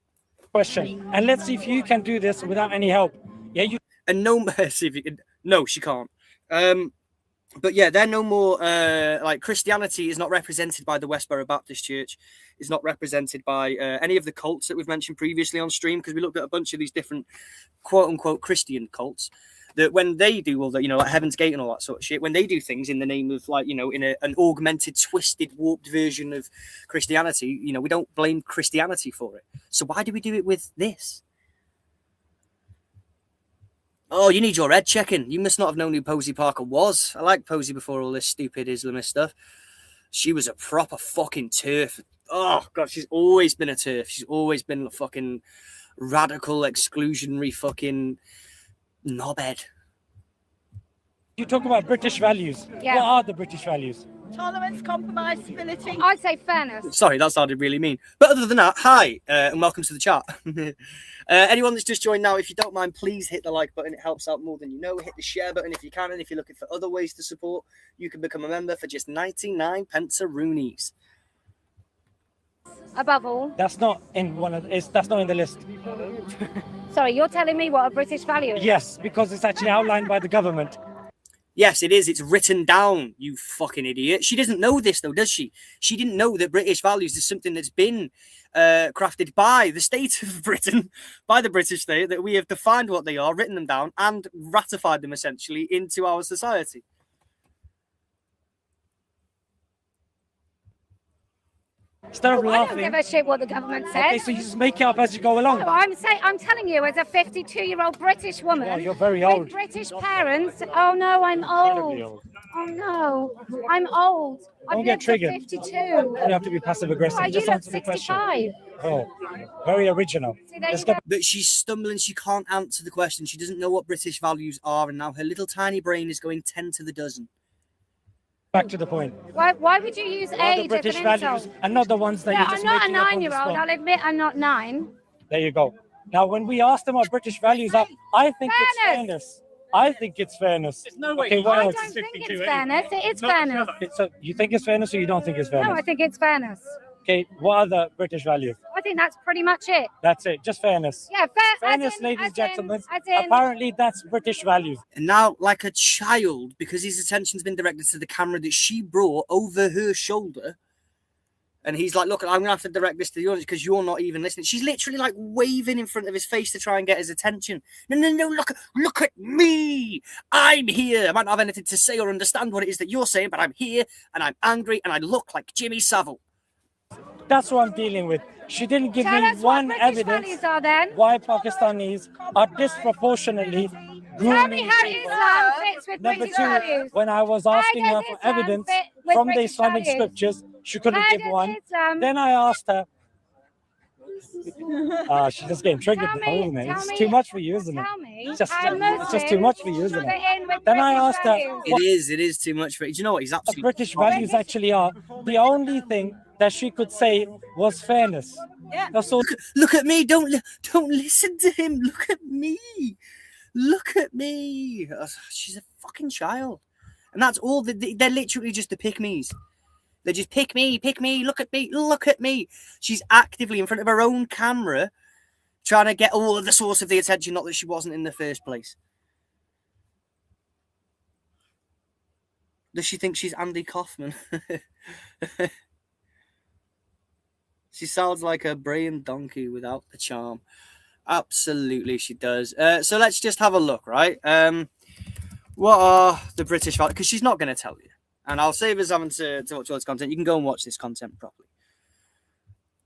Question. And let's see if you can do this without any help. Yeah, you. And no, see if you can. No, she can't. But yeah, they're no more. Like, Christianity is not represented by the Westboro Baptist Church. It's not represented by any of the cults that we've mentioned previously on stream, because we looked at a bunch of these different quote unquote Christian cults. That when they do all that, you know, like Heaven's Gate and all that sort of shit, when they do things in the name of, like, you know, in an augmented, twisted, warped version of Christianity, you know, we don't blame Christianity for it. So why do we do it with this? Oh, you need your head checking. You must not have known who Posey Parker was. I liked Posey before all this stupid Islamist stuff. She was a proper fucking TERF. Oh, God, she's always been a TERF. She's always been a fucking radical, exclusionary fucking knobhead. You talk about British values. Yeah. What are the British values? Tolerance, compromise, civility. I'd say fairness. Sorry, that sounded really mean. But other than that, hi, and welcome to the chat. Anyone that's just joined now, if you don't mind, please hit the like button. It helps out more than you know. Hit the share button if you can. And if you're looking for other ways to support, you can become a member for just 99 pence-a-roonies. above all. That's not in that's not in the list. Sorry, you're telling me what a British value is? Yes, because it's actually outlined by the government. Yes, it is. It's written down, you fucking idiot. She doesn't know this, though, does she? She didn't know that British values is something that's been crafted by the state of Britain, by the British state, that we have defined what they are, written them down, and ratified them, essentially, into our society. Instead of I laughing... don't give a shit what the government says. Okay, so you just make it up as you go along. No, I'm telling you, as a 52-year-old British woman. Well, you're very old. With British parents. Oh no, I'm old. Oh no, I'm old. Don't I've get lived to triggered. 52. You have to be passive aggressive. Oh, you Just look answer the question. 65. Oh, very original. But she's stumbling. She can't answer the question. She doesn't know what British values are, and now her little tiny brain is going 10 to the dozen. Back to the point. Why would you use age British as an values insult? and not the ones that No, you're just I'm not a making up on the 9-year-old. spot. I'll admit I'm not 9. There you go. Now, when we ask them what British values are, I think it's fairness. I think it's fairness. There's no way. I don't think it's fairness. It is fairness. So you think it's fairness or you don't think it's fairness? No, I think it's fairness. Okay, what are the British values? I think that's pretty much it. That's it, just fairness. Yeah, Fairness, ladies and gentlemen. Apparently, that's British values. And now, like a child, because his attention's been directed to the camera that she brought over her shoulder, and he's like, look, I'm going to have to direct this to the audience because you're not even listening. She's literally like waving in front of his face to try and get his attention. No, look at me. I'm here. I might not have anything to say or understand what it is that you're saying, but I'm here and I'm angry and I look like Jimmy Savile. That's what I'm dealing with. She didn't give me one evidence why Pakistanis are disproportionately grooming how people. Islam fits with Number British two, values. when I was asking her for Islam evidence fit with from the British Islamic values? scriptures, she couldn't How give does one. Islam- Then I asked her. She's just getting triggered now, isn't it? It's too much for you, isn't it? It's just too much for you, isn't it? Then I asked her. It is too much for you. Do you know what? He's absolutely... British values actually are. The only thing that she could say was fairness. Yeah. Look at me. Don't listen to him. Look at me. Look at me. She's a fucking child. And that's all. They're literally just the pick-me's. They just pick me, look at me, look at me. She's actively in front of her own camera trying to get all of the source of the attention, not that she wasn't in the first place. Does she think she's Andy Kaufman? She sounds like a braying donkey without the charm. Absolutely, she does. So let's just have a look, right? What are the British values? Because she's not going to tell you. And I'll save us having to watch all this content. You can go and watch this content properly.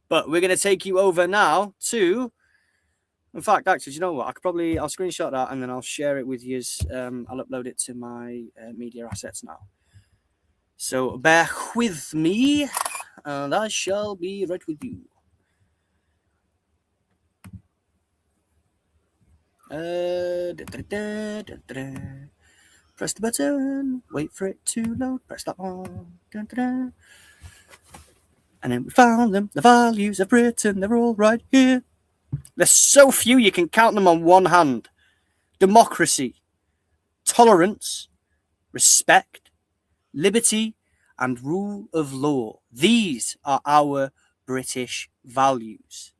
But we're going to take you over now to... In fact, actually, do you know what? I'll screenshot that and then I'll share it with you. I'll upload it to my media assets now. So bear with me and I shall be right with you. Press the button, wait for it to load, press that one. Dun, dun, dun. And then we found them, the values of Britain, they're all right here. There's so few you can count them on one hand. Democracy, tolerance, respect, liberty, and rule of law. These are our British values.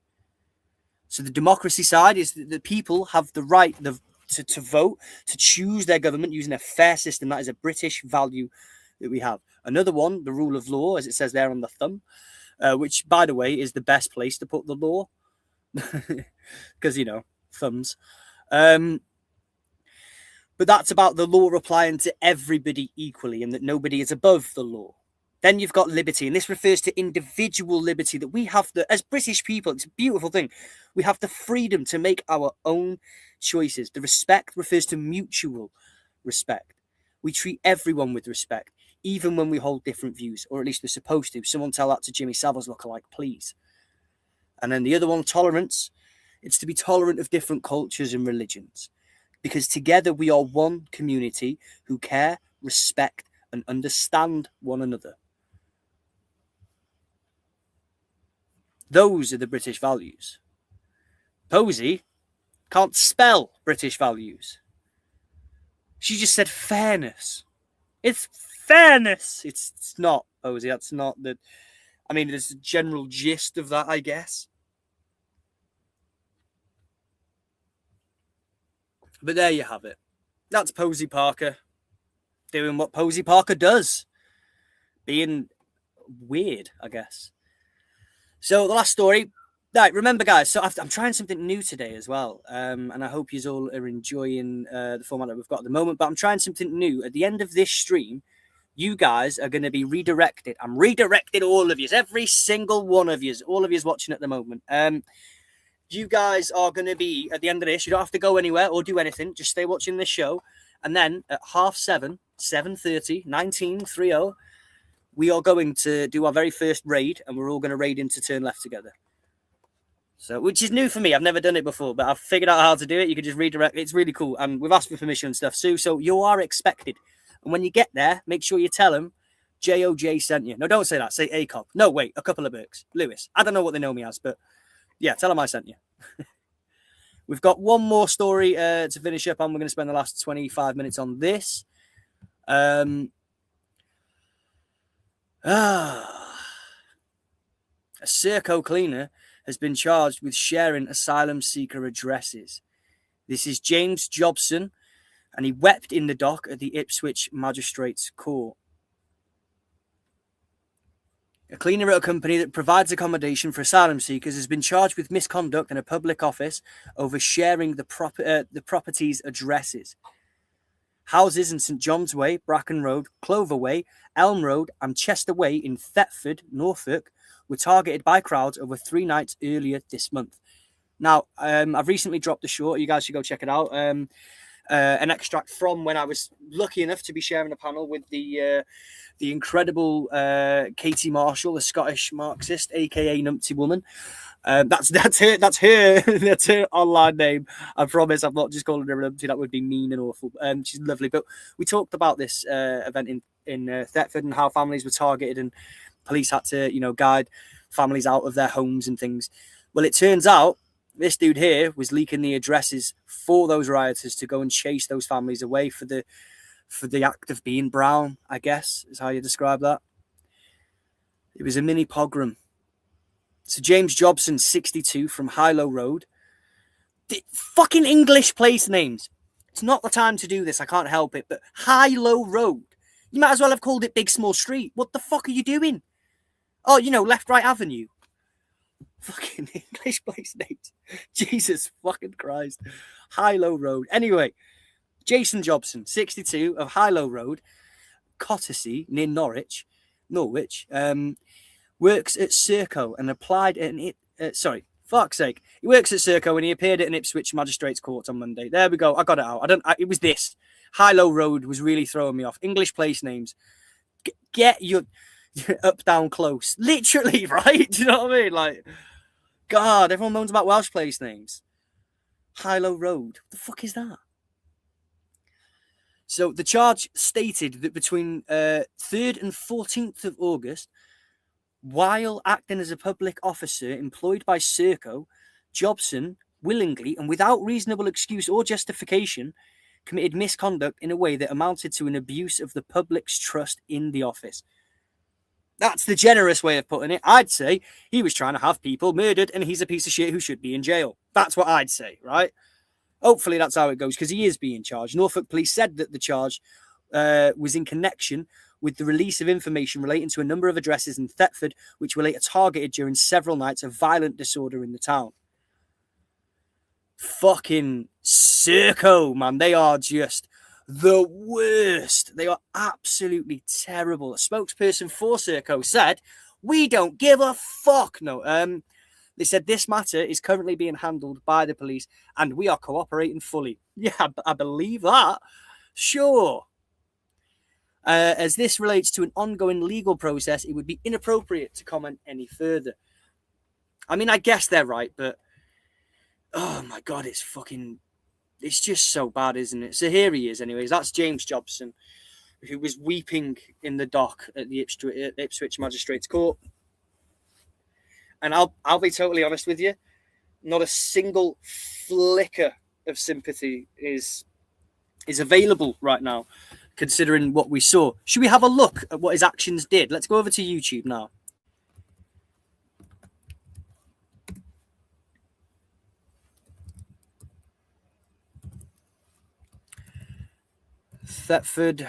So the democracy side is that the people have the right to vote, to choose their government using a fair system. That is a British value that we have. Another one, the rule of law, as it says there on the thumb, which, by the way, is the best place to put the law. Because, thumbs. But that's about the law applying to everybody equally and that nobody is above the law. Then you've got liberty, and this refers to individual liberty, that we have as British people, it's a beautiful thing. We have the freedom to make our own choices. The respect refers to mutual respect. We treat everyone with respect, even when we hold different views, or at least we're supposed to. Someone tell that to Jimmy Savile's lookalike, please. And then the other one, tolerance. It's to be tolerant of different cultures and religions, because together we are one community who care, respect, and understand one another. Those are the British values. Posey can't spell British values. She just said fairness. It's fairness. It's not, Posey. That's not the... I mean, there's a general gist of that, I guess. But there you have it. That's Posey Parker doing what Posey Parker does. Being weird, I guess. So the last story. Right, remember, guys, so I'm trying something new today as well. And I hope you all are enjoying the format that we've got at the moment. But I'm trying something new. At the end of this stream, you guys are going to be redirected. I'm redirecting all of you, every single one of you, all of you watching at the moment. You guys are going to be, at the end of this, you don't have to go anywhere or do anything. Just stay watching this show. And then at 7:30, 19:30, we are going to do our very first raid. And we're all going to raid into Turn Left together. So, which is new for me. I've never done it before, but I've figured out how to do it. You can just redirect. It's really cool. And we've asked for permission and stuff, Sue. So you are expected. And when you get there, make sure you tell them JOJ sent you. No, don't say that. Say ACOP. No, wait, a couple of Burks. Lewis. I don't know what they know me as, but yeah, tell them I sent you. We've got one more story to finish up on. We're going to spend the last 25 minutes on this. A Serco cleaner has been charged with sharing asylum seeker addresses. This is James Jobson, and he wept in the dock at the Ipswich Magistrates Court. A cleaner at a company that provides accommodation for asylum seekers has been charged with misconduct in a public office over sharing the property's addresses. Houses in St John's Way, Bracken Road, Clover Way, Elm Road and Chester Way in Thetford, Norfolk were targeted by crowds over 3 nights earlier this month. Now, I've recently dropped a short. You guys should go check it out. An extract from when I was lucky enough to be sharing a panel with the incredible Katie Marshall, the Scottish Marxist, aka Numpty Woman. That's her online name. I promise I'm not just calling her a Numpty. That would be mean and awful. She's lovely. But we talked about this event in Thetford and how families were targeted and police had to, guide families out of their homes and things. Well, it turns out this dude here was leaking the addresses for those rioters to go and chase those families away for the act of being brown, I guess, is how you describe that. It was a mini pogrom. So James Jobson, 62, from High-Low Road. Fucking English place names. It's not the time to do this, I can't help it, but High-Low Road. You might as well have called it Big Small Street. What the fuck are you doing? Oh, Left Right Avenue. Fucking English place names. Jesus fucking Christ. High-Low Road. Anyway, Jason Jobson, 62, of High-Low Road, Cottersea, near Norwich, works at Serco and applied at fuck's sake. He works at Serco and he appeared at an Ipswich Magistrates Court on Monday. There we go. I got it out. It was this. High-Low Road was really throwing me off. English place names. Get your up, down, close. Literally, right? Do you know what I mean? Like, God, everyone moans about Welsh place names. High-Low Road. What the fuck is that? So the charge stated that between 3rd and 14th of August, while acting as a public officer employed by Serco, Jobson willingly and without reasonable excuse or justification committed misconduct in a way that amounted to an abuse of the public's trust in the office. That's the generous way of putting it. I'd say he was trying to have people murdered and he's a piece of shit who should be in jail. That's what I'd say, right? Hopefully that's how it goes because he is being charged. Norfolk police said that the charge was in connection with the release of information relating to a number of addresses in Thetford, which were later targeted during several nights of violent disorder in the town. Fucking Serco, man. They are just the worst. They are absolutely terrible. A spokesperson for Serco said, "We don't give a fuck." No, they said this matter is currently being handled by the police and we are cooperating fully. Yeah, I believe that. Sure. As this relates to an ongoing legal process, it would be inappropriate to comment any further. I mean, I guess they're right, but oh my God, it's just so bad, isn't it? So here he is anyways. That's James Jobson, who was weeping in the dock at the Ipswich Magistrates Court. And I'll be totally honest with you, not a single flicker of sympathy is available right now, considering what we saw. Should we have a look at what his actions did? Let's go over to YouTube now. Thetford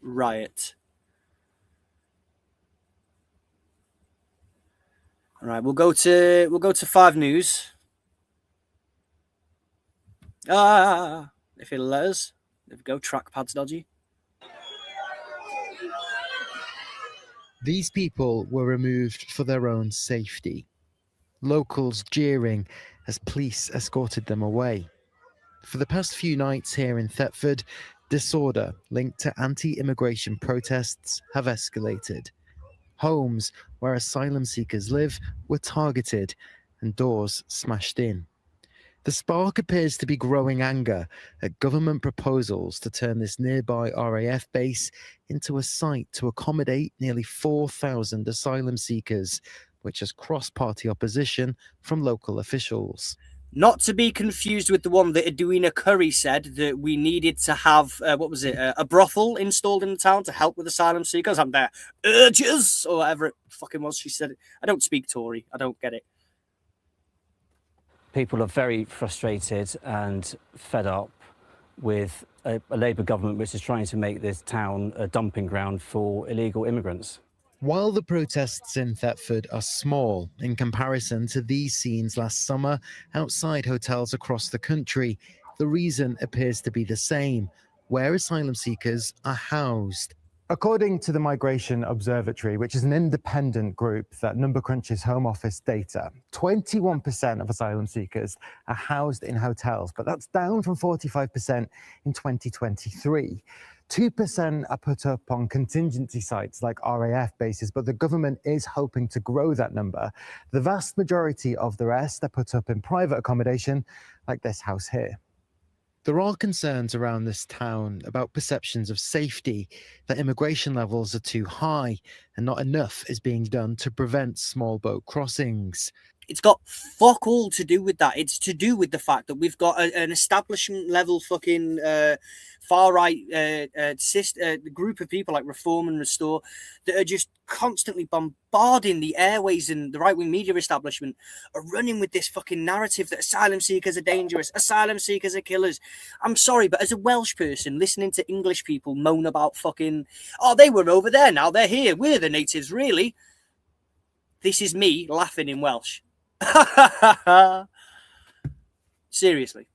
riot. All right, we'll go to 5 News. If it'll let us. There we go. Trackpad's dodgy. These people were removed for their own safety. Locals jeering as police escorted them away. For the past few nights here in Thetford, disorder linked to anti-immigration protests have escalated. Homes where asylum seekers live were targeted and doors smashed in. The spark appears to be growing anger at government proposals to turn this nearby RAF base into a site to accommodate nearly 4,000 asylum seekers, which has cross-party opposition from local officials. Not to be confused with the one that Edwina Curry said that we needed to have, a brothel installed in the town to help with asylum seekers and their urges, or whatever it fucking was she said. I don't speak Tory. I don't get it. People are very frustrated and fed up with a Labour government which is trying to make this town a dumping ground for illegal immigrants. While the protests in Thetford are small in comparison to these scenes last summer outside hotels across the country, the reason appears to be the same: where asylum seekers are housed. According to the Migration Observatory, which is an independent group that number crunches Home Office data, 21% of asylum seekers are housed in hotels, but that's down from 45% in 2023. 2% are put up on contingency sites like RAF bases, but the government is hoping to grow that number. The vast majority of the rest are put up in private accommodation, like this house here. There are concerns around this town about perceptions of safety, that immigration levels are too high and not enough is being done to prevent small boat crossings. It's got fuck all to do with that. It's to do with the fact that we've got an establishment level fucking far-right group of people like Reform and Restore that are just constantly bombarding the airways, and the right-wing media establishment are running with this fucking narrative that asylum seekers are dangerous, asylum seekers are killers. I'm sorry, but as a Welsh person listening to English people moan about fucking, oh, they were over there, now they're here, we're the natives, really? This is me laughing in Welsh. Seriously,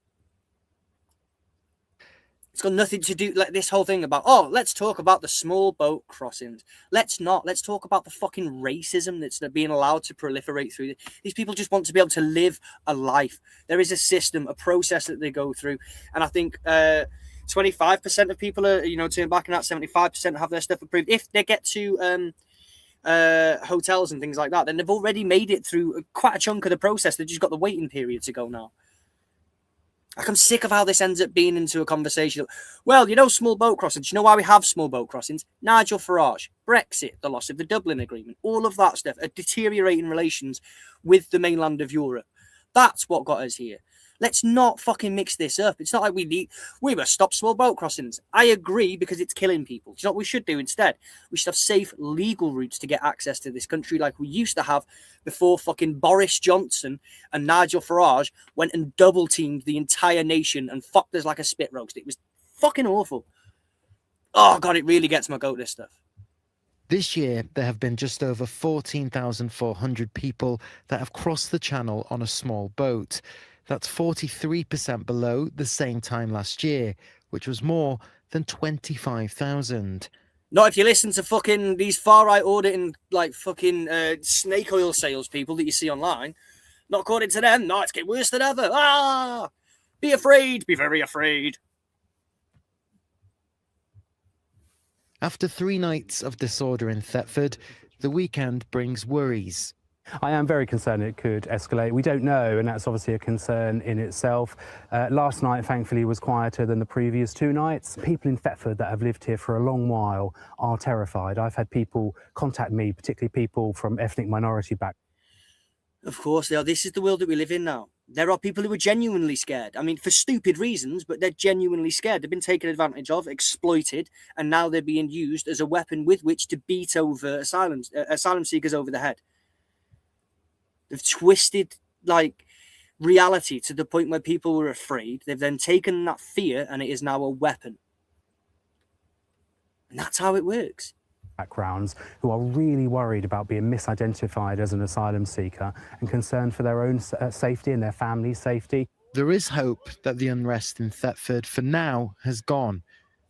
it's got nothing to do like this whole thing about, oh, let's talk about the small boat crossings. Let's talk about the fucking racism that's being allowed to proliferate through. These people just want to be able to live a life. There is a system, a process that they go through, and I think 25% of people are, turn back, and that 75% have their stuff approved. If they get to hotels and things like that, then they've already made it through quite a chunk of the process. They've just got the waiting period to go now. Like, I'm sick of how this ends up being into a conversation. Well, small boat crossings. You know why we have small boat crossings? Nigel Farage, Brexit, the loss of the Dublin Agreement, all of that stuff, are deteriorating relations with the mainland of Europe. That's what got us here. Let's not fucking mix this up. It's not like we must stop small boat crossings. I agree, because it's killing people. Do you know what we should do instead? We should have safe, legal routes to get access to this country like we used to have before fucking Boris Johnson and Nigel Farage went and double-teamed the entire nation and fucked us like a spit roast. It was fucking awful. Oh, God, it really gets my goat, this stuff. This year, there have been just over 14,400 people that have crossed the channel on a small boat. That's 43% below the same time last year, which was more than 25,000. Not if you listen to fucking these far-right auditing, like fucking snake oil salespeople that you see online. Not according to them. No, it's getting worse than ever. Be afraid. Be very afraid. After 3 nights of disorder in Thetford, the weekend brings worries. I am very concerned it could escalate. We don't know, and that's obviously a concern in itself. Last night, thankfully, was quieter than the previous 2 nights. People in Thetford that have lived here for a long while are terrified. I've had people contact me, particularly people from ethnic minority backgrounds. Of course they are. This is the world that we live in now. There are people who are genuinely scared. I mean, for stupid reasons, but they're genuinely scared. They've been taken advantage of, exploited, and now they're being used as a weapon with which to beat over asylum seekers over the head. They've twisted, reality to the point where people were afraid. They've then taken that fear, and it is now a weapon. And that's how it works. Backgrounds who are really worried about being misidentified as an asylum seeker and concerned for their own safety and their family's safety. There is hope that the unrest in Thetford for now has gone,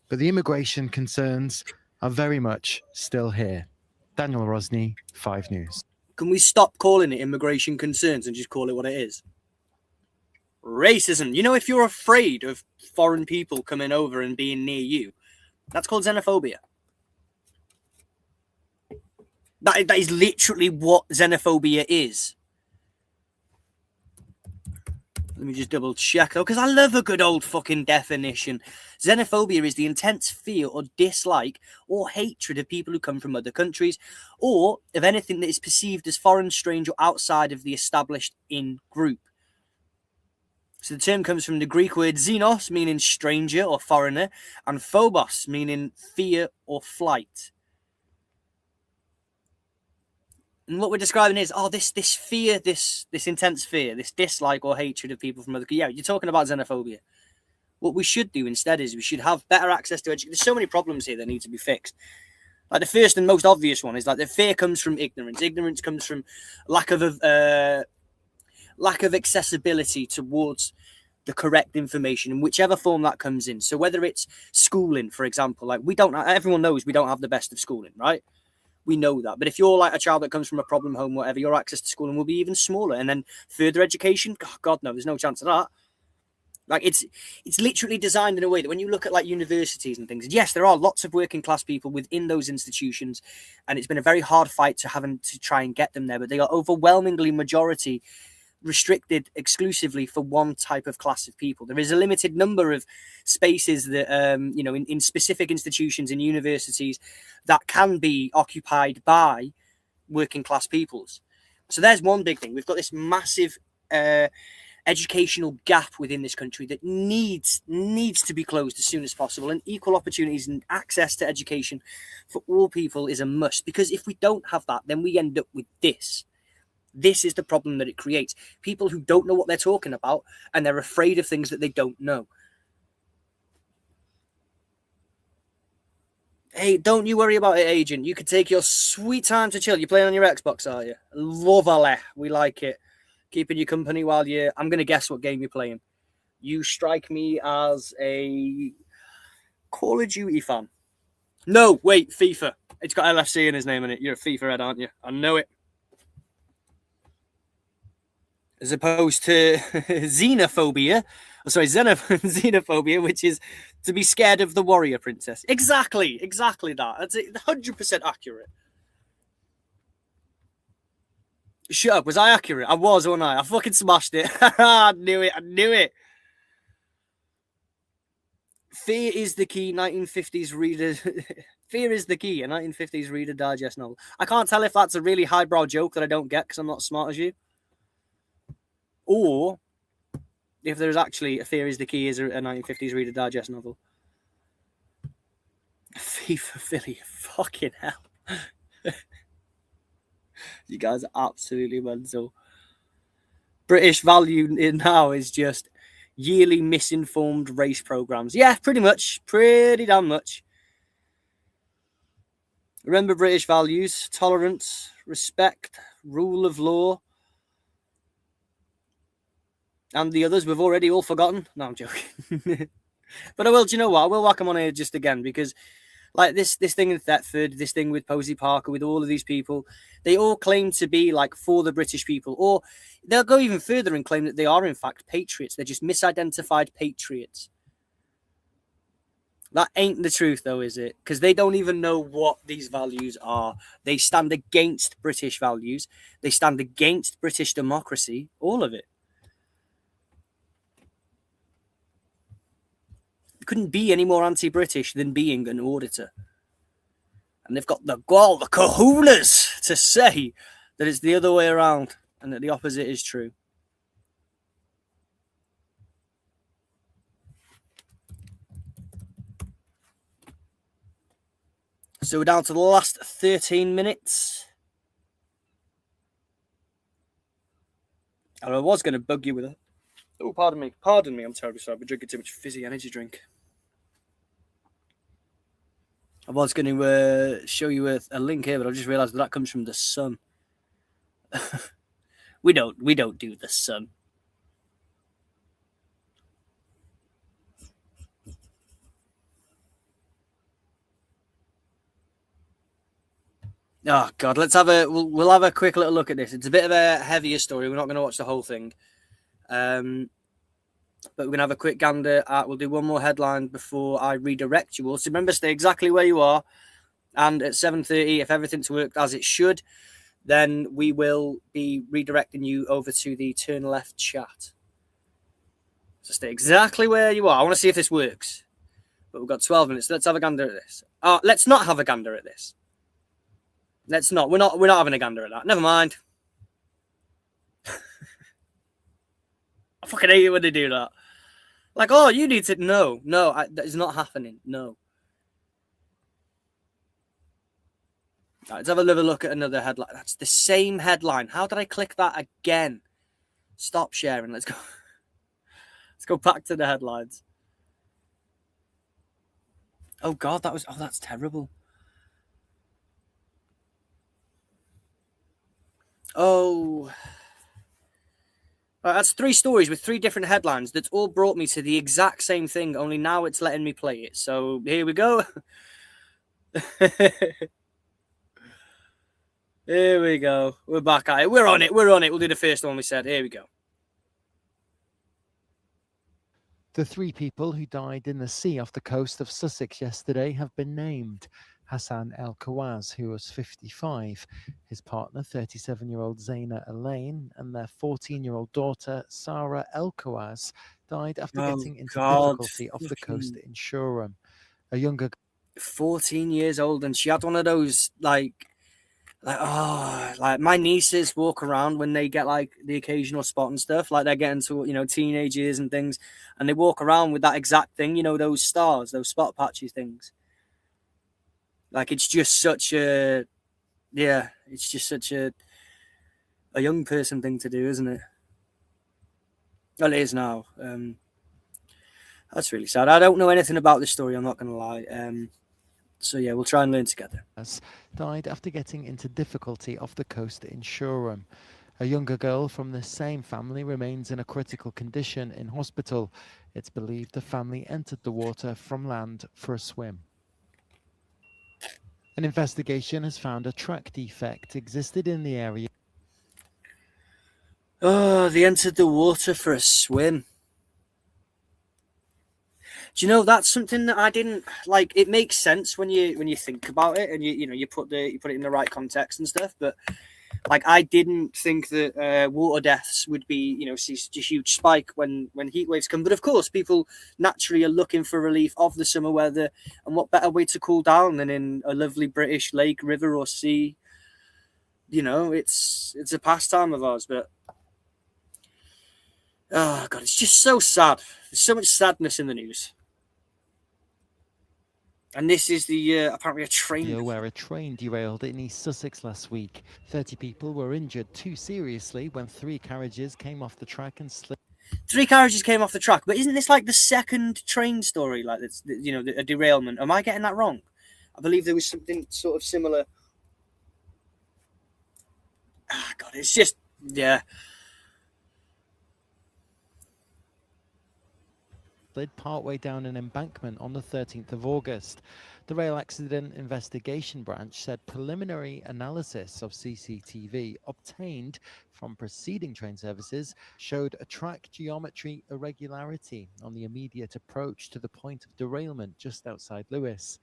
but the immigration concerns are very much still here. Daniel Rosny, 5 News. Can we stop calling it immigration concerns and just call it what it is? Racism. You know, if you're afraid of foreign people coming over and being near you, that's called xenophobia. That is literally what xenophobia is. Let me just double check though, because I love a good old fucking definition. Xenophobia is the intense fear or dislike or hatred of people who come from other countries, or of anything that is perceived as foreign, strange, or outside of the established in group. So the term comes from the Greek word xenos, meaning stranger or foreigner, and phobos, meaning fear or flight. And what we're describing is, this fear, this intense fear, this dislike or hatred of people from other countries. Yeah, you're talking about xenophobia. What we should do instead is we should have better access to education. There's so many problems here that need to be fixed. Like the first and most obvious one is like the fear comes from ignorance. Ignorance comes from lack of accessibility towards the correct information in whichever form that comes in. So whether it's schooling, for example, like everyone knows we don't have the best of schooling, right? We know that. But if you're like a child that comes from a problem home, whatever, your access to schooling will be even smaller. And then further education, God no, there's no chance of that. Like it's literally designed in a way that when you look at like universities and things, yes, there are lots of working class people within those institutions, and it's been a very hard fight to having to try and get them there, but they are overwhelmingly majority restricted exclusively for one type of class of people. There is a limited number of spaces that in specific institutions and universities that can be occupied by working class peoples. So there's one big thing. We've got this massive educational gap within this country that needs to be closed as soon as possible, and equal opportunities and access to education for all people is a must, because if we don't have that, then we end up with this. This is the problem that it creates. People who don't know what they're talking about, and they're afraid of things that they don't know. Hey, don't you worry about it, agent. You can take your sweet time to chill. You're playing on your Xbox, are you? Lovely. We like it. Keeping you company while I'm going to guess what game you're playing. You strike me as a Call of Duty fan. No, wait, FIFA. It's got LFC in his name in it. You're a FIFA head, aren't you? I know it. As opposed to xenophobia, which is to be scared of the warrior princess. Exactly that. That's 100% accurate. Shut up, was I accurate? I was, wasn't I? I fucking smashed it. I knew it. Fear is the key, 1950s reader. Fear is the key, a 1950s Reader Digest novel. I can't tell if that's a really highbrow joke that I don't get because I'm not as smart as you, or if there's actually a Fear is the Key is a 1950s Reader Digest novel. FIFA Philly, fucking hell. You guys are absolutely mental. British value now is just yearly misinformed race programs. Yeah, pretty damn much. Remember British values: tolerance, respect, rule of law, and the others we've already all forgotten. No, I'm joking. But I will, do you know what? I will whack them on here just again, because like this thing in Thetford, this thing with Posey Parker, with all of these people, they all claim to be like for the British people, or they'll go even further and claim that they are in fact patriots. They're just misidentified patriots. That ain't the truth though, is it? Because they don't even know what these values are. They stand against British values. They stand against British democracy, all of it. Couldn't be any more anti-British than being an auditor. And they've got the kahunas to say that it's the other way around and that the opposite is true. So we're down to the last 13 minutes. And I was going to bug you with it. Oh, pardon me, I'm terribly sorry. I've been drinking too much fizzy energy drink. I was going to show you a link here, but I just realised that comes from the Sun. we don't do the Sun. Oh God, let's have we'll have a quick little look at this. It's a bit of a heavier story. We're not going to watch the whole thing, but we're going to have a quick gander at. We'll do one more headline before I redirect you all. So remember, stay exactly where you are, and at 7:30, if everything's worked as it should, then we will be redirecting you over to the Turn Left chat. So stay exactly where you are. I want to see if this works, but we've got 12 minutes. Let's have a gander at this. Let's not have a gander at this. Let's not. We're not having a gander at that. Never mind. I fucking hate it when they do that. Like, oh, you need to... No, that is not happening. No. Right, let's have another look at another headline. That's the same headline. How did I click that again? Stop sharing. Let's go. Let's go back to the headlines. Oh, God, that was... Oh, that's terrible. Oh... that's 3 stories with 3 different headlines that's all brought me to the exact same thing, only now it's letting me play it. So here we go. Here we go. We're back at it. We're on it. We'll do the first one we said. Here we go. The 3 people who died in the sea off the coast of Sussex yesterday have been named. Hassan El Kawaz, who was 55, his partner, 37-year-old Zaina Elaine, and their 14-year-old daughter, Sarah El Kawaz, died after getting into difficulty off the coast in Shoreham. A younger 14 years old, and she had one of those, like my nieces walk around when they get like the occasional spot and stuff, like they're getting to, teenage years and things, and they walk around with that exact thing, those stars, those spot patchy things. Like, it's just such a, it's just such a young person thing to do, isn't it? Well, it is now. That's really sad. I don't know anything about this story, I'm not going to lie. So, yeah, we'll try and learn together. Died after getting into difficulty off the coast in Shoreham. A younger girl from the same family remains in a critical condition in hospital. It's believed the family entered the water from land for a swim. An investigation has found a track defect existed in the area. Oh, they entered the water for a swim. Do you know, that's something that I didn't like. It makes sense when you think about it, and you put it in the right context and stuff. But like, I didn't think that water deaths would be see such a huge spike when heat waves come. But of course, people naturally are looking for relief of the summer weather, and what better way to cool down than in a lovely British lake, river, or sea? It's a pastime of ours. But oh God, it's just so sad. There's so much sadness in the news. And this is the apparently a train. Where a train derailed in East Sussex last week. 30 people were injured too seriously when 3 carriages came off the track and slipped. 3 carriages came off the track, but isn't this like the second train story? Like, it's, a derailment. Am I getting that wrong? I believe there was something sort of similar. Ah, God, it's just slid partway down an embankment on the 13th of August. The Rail Accident Investigation Branch said preliminary analysis of CCTV obtained from preceding train services showed a track geometry irregularity on the immediate approach to the point of derailment just outside Lewes.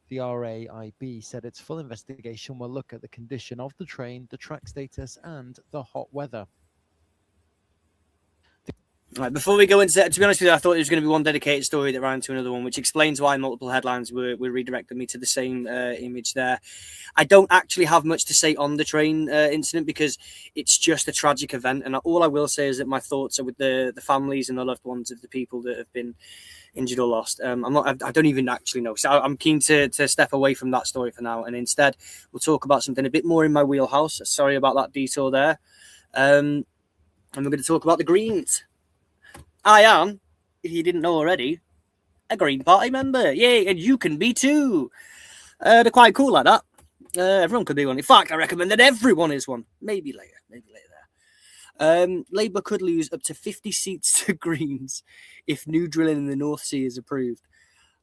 The RAIB said its full investigation will look at the condition of the train, the track status, and the hot weather. Right, before we go into that, to be honest with you, I thought there was going to be one dedicated story that ran to another one, which explains why multiple headlines were redirecting me to the same image there. I don't actually have much to say on the train incident because it's just a tragic event. And all I will say is that my thoughts are with the families and the loved ones of the people that have been injured or lost. I don't even actually know. So I'm keen to step away from that story for now. And instead, we'll talk about something a bit more in my wheelhouse. Sorry about that detour there. And we're going to talk about the Greens. I am, if you didn't know already, a Green Party member. Yay, and you can be too. They're quite cool like that. Everyone could be one. In fact, I recommend that everyone is one. Maybe later. Labour could lose up to 50 seats to Greens if new drilling in the North Sea is approved.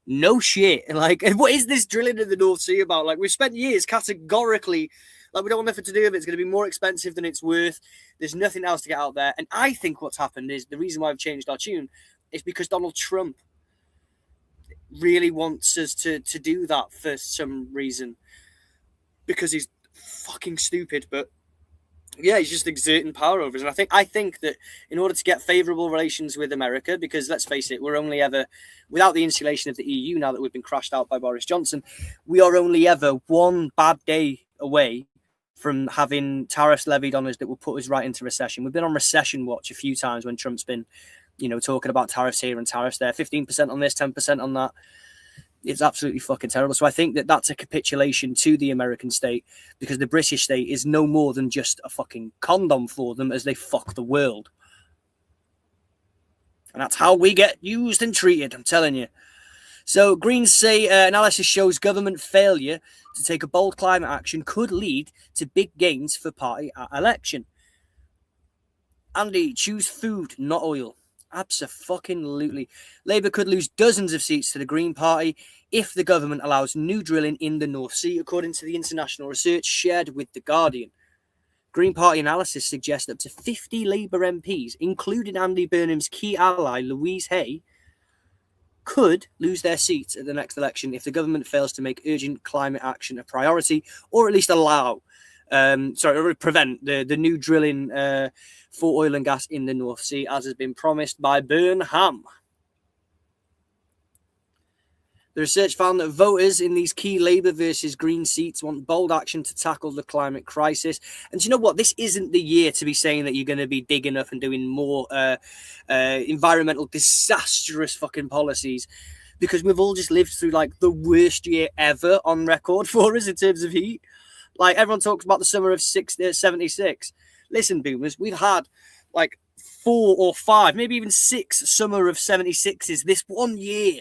No shit. Like, what is this drilling in the North Sea about? Like, we've spent years categorically, like, we don't want nothing to do with it. It's going to be more expensive than it's worth. There's nothing else to get out there. And I think what's happened is the reason why I've changed our tune is because Donald Trump really wants us to do that for some reason. Because he's fucking stupid, but yeah, he's just exerting power over us. And I think that in order to get favourable relations with America, because let's face it, we're only ever, without the insulation of the EU, now that we've been crashed out by Boris Johnson, we are only ever one bad day away from having tariffs levied on us that will put us right into recession. We've been on recession watch a few times when Trump's been, talking about tariffs here and tariffs there, 15% on this, 10% on that. It's absolutely fucking terrible. So I think that that's a capitulation to the American state, because the British state is no more than just a fucking condom for them as they fuck the world. And that's how we get used and treated, I'm telling you. So Greens say analysis shows government failure to take a bold climate action could lead to big gains for party at election. Andy, choose food, not oil. Abso-fucking-lutely. Labour could lose dozens of seats to the Green Party if the government allows new drilling in the North Sea, according to the international research shared with The Guardian. Green Party analysis suggests up to 50 Labour MPs, including Andy Burnham's key ally, Louise Hay, could lose their seats at the next election if the government fails to make urgent climate action a priority, or at least allow, or prevent the new drilling for oil and gas in the North Sea, as has been promised by Burnham. The research found that voters in these key Labour versus Green seats want bold action to tackle the climate crisis. And do you know what? This isn't the year to be saying that you're going to be digging up and doing more environmental disastrous fucking policies, because we've all just lived through like the worst year ever on record for us in terms of heat. Like, everyone talks about the summer of 76. Listen, boomers, we've had like 4 or 5, maybe even 6 summer of 76s this one year.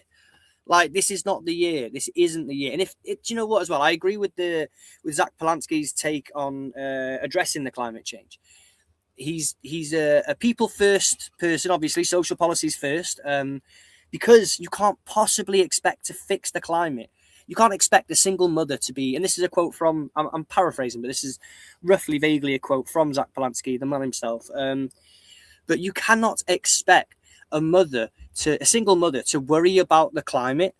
Like, this is not the year. This isn't the year. And do you know what as well? I agree with Zach Polanski's take on addressing the climate change. He's a people first person, obviously, social policies first, because you can't possibly expect to fix the climate. You can't expect a single mother to be, and this is a quote from, I'm paraphrasing, but this is roughly vaguely a quote from Zach Polanski, the man himself. But you cannot expect a single mother to worry about the climate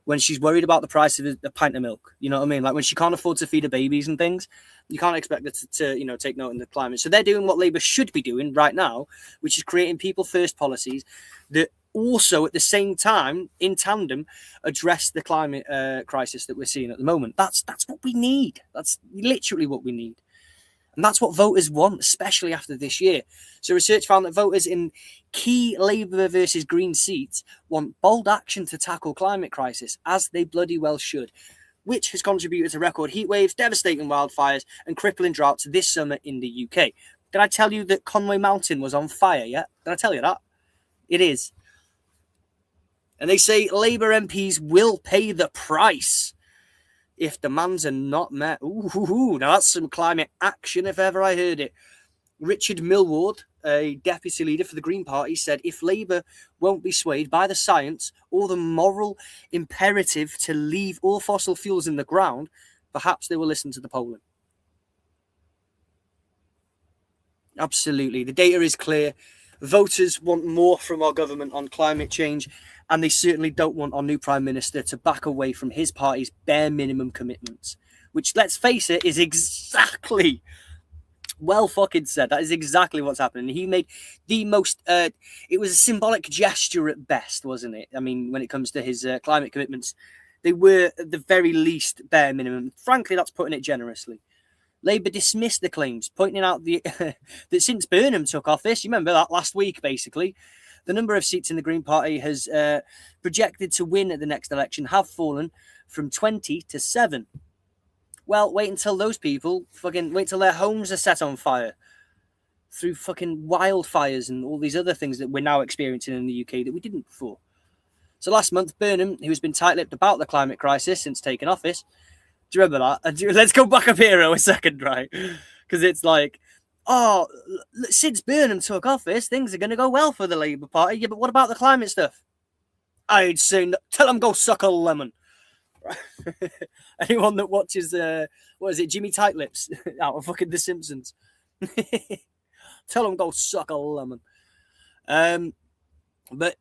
when she's worried about the price of a pint of milk. You know what I mean? Like, when she can't afford to feed her babies and things, you can't expect her to take note in the climate. So they're doing what Labour should be doing right now, which is creating people first policies that also at the same time, in tandem, address the climate crisis that we're seeing at the moment. That's what we need. That's literally what we need. And that's what voters want, especially after this year. So research found that voters in key Labour versus Green seats want bold action to tackle climate crisis, as they bloody well should, which has contributed to record heat waves, devastating wildfires, and crippling droughts this summer in the UK. Did I tell you that Conway Mountain was on fire yet? Did I tell you that? It is. And they say Labour MPs will pay the price if demands are not met. Ooh, now that's some climate action if ever I heard it. Richard Millward, a deputy leader for the Green Party, said if Labour won't be swayed by the science or the moral imperative to leave all fossil fuels in the ground, perhaps they will listen to the polling. Absolutely. The data is clear. Voters want more from our government on climate change, and they certainly don't want our new Prime Minister to back away from his party's bare minimum commitments, which, let's face it, is exactly, well fucking said, that is exactly what's happening. He made the most, it was a symbolic gesture at best, wasn't it? I mean, when it comes to his climate commitments, they were at the very least bare minimum. Frankly, that's putting it generously. Labour dismissed the claims, pointing out that since Burnham took office, you remember that last week, basically, the number of seats in the Green Party has projected to win at the next election have fallen from 20 to 7. Well, wait until those people wait till their homes are set on fire through fucking wildfires and all these other things that we're now experiencing in the UK that we didn't before. So last month, Burnham, who has been tight-lipped about the climate crisis since taking office, Do you remember that? Let's go back up here a second, right? Because it's like, oh, since Burnham took office, things are going to go well for the Labour Party. Yeah, but what about the climate stuff? I'd say, tell them go suck a lemon. Anyone that watches, what is it, Jimmy Tightlips out of fucking The Simpsons. Tell them go suck a lemon. But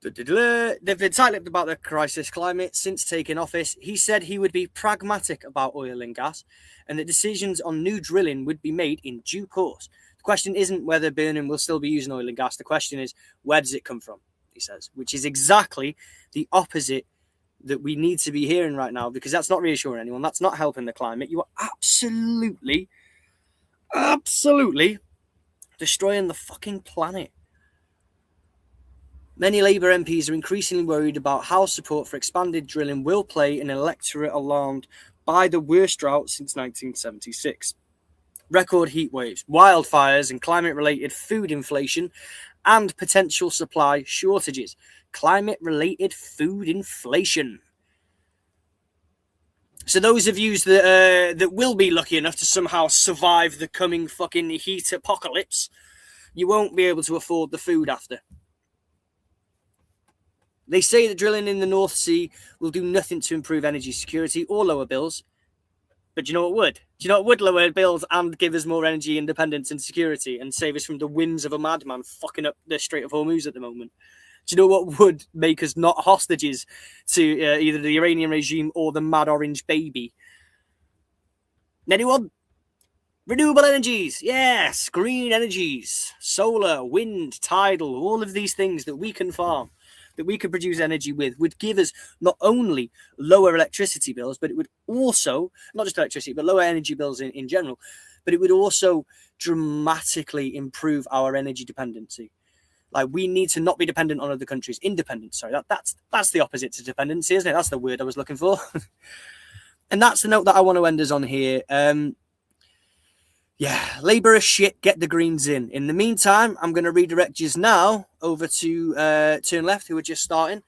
they've been tight-lipped about the crisis climate since taking office. He said he would be pragmatic about oil and gas and that decisions on new drilling would be made in due course. The question isn't whether Burnham will still be using oil and gas. The question is, where does it come from, he says, which is exactly the opposite that we need to be hearing right now, because that's not reassuring anyone. That's not helping the climate. You are absolutely destroying the fucking planet. Many Labour MPs are increasingly worried about how support for expanded drilling will play in an electorate alarmed by the worst drought since 1976. Record heat waves, wildfires, and climate-related food inflation and potential supply shortages. Climate-related food inflation. So those of you that will be lucky enough to somehow survive the coming fucking heat apocalypse, you won't be able to afford the food after. They say that drilling in the North Sea will do nothing to improve energy security or lower bills. But do you know what would? Do you know what would lower bills and give us more energy independence and security and save us from the whims of a madman fucking up the Strait of Hormuz at the moment? Do you know what would make us not hostages to either the Iranian regime or the mad orange baby? Anyone? Renewable energies. Yes. Green energies. Solar, wind, tidal, all of these things that we can farm, that we can produce energy with, would give us not only lower electricity bills, but it would also, not just electricity, but lower energy bills in general, but it would also dramatically improve our energy dependency. Like, we need to not be dependent on other countries. Independent, sorry. That's the opposite to dependency, isn't it? That's the word I was looking for. And that's the note that I want to end us on here. Yeah, Labour is shit. Get the Greens in. In the meantime, I'm going to redirect you now over to Turn Left, who are just starting.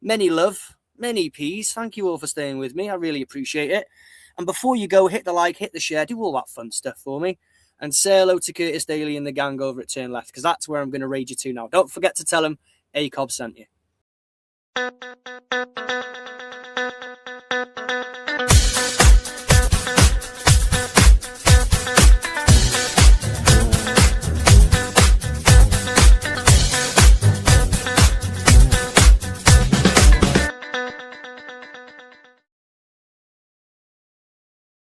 Many love, many peace. Thank you all for staying with me. I really appreciate it. And before you go, hit the like, hit the share, do all that fun stuff for me. And say hello to Curtis Daly and the gang over at Turn Left, because that's where I'm going to raid you to now. Don't forget to tell them ACOB sent you.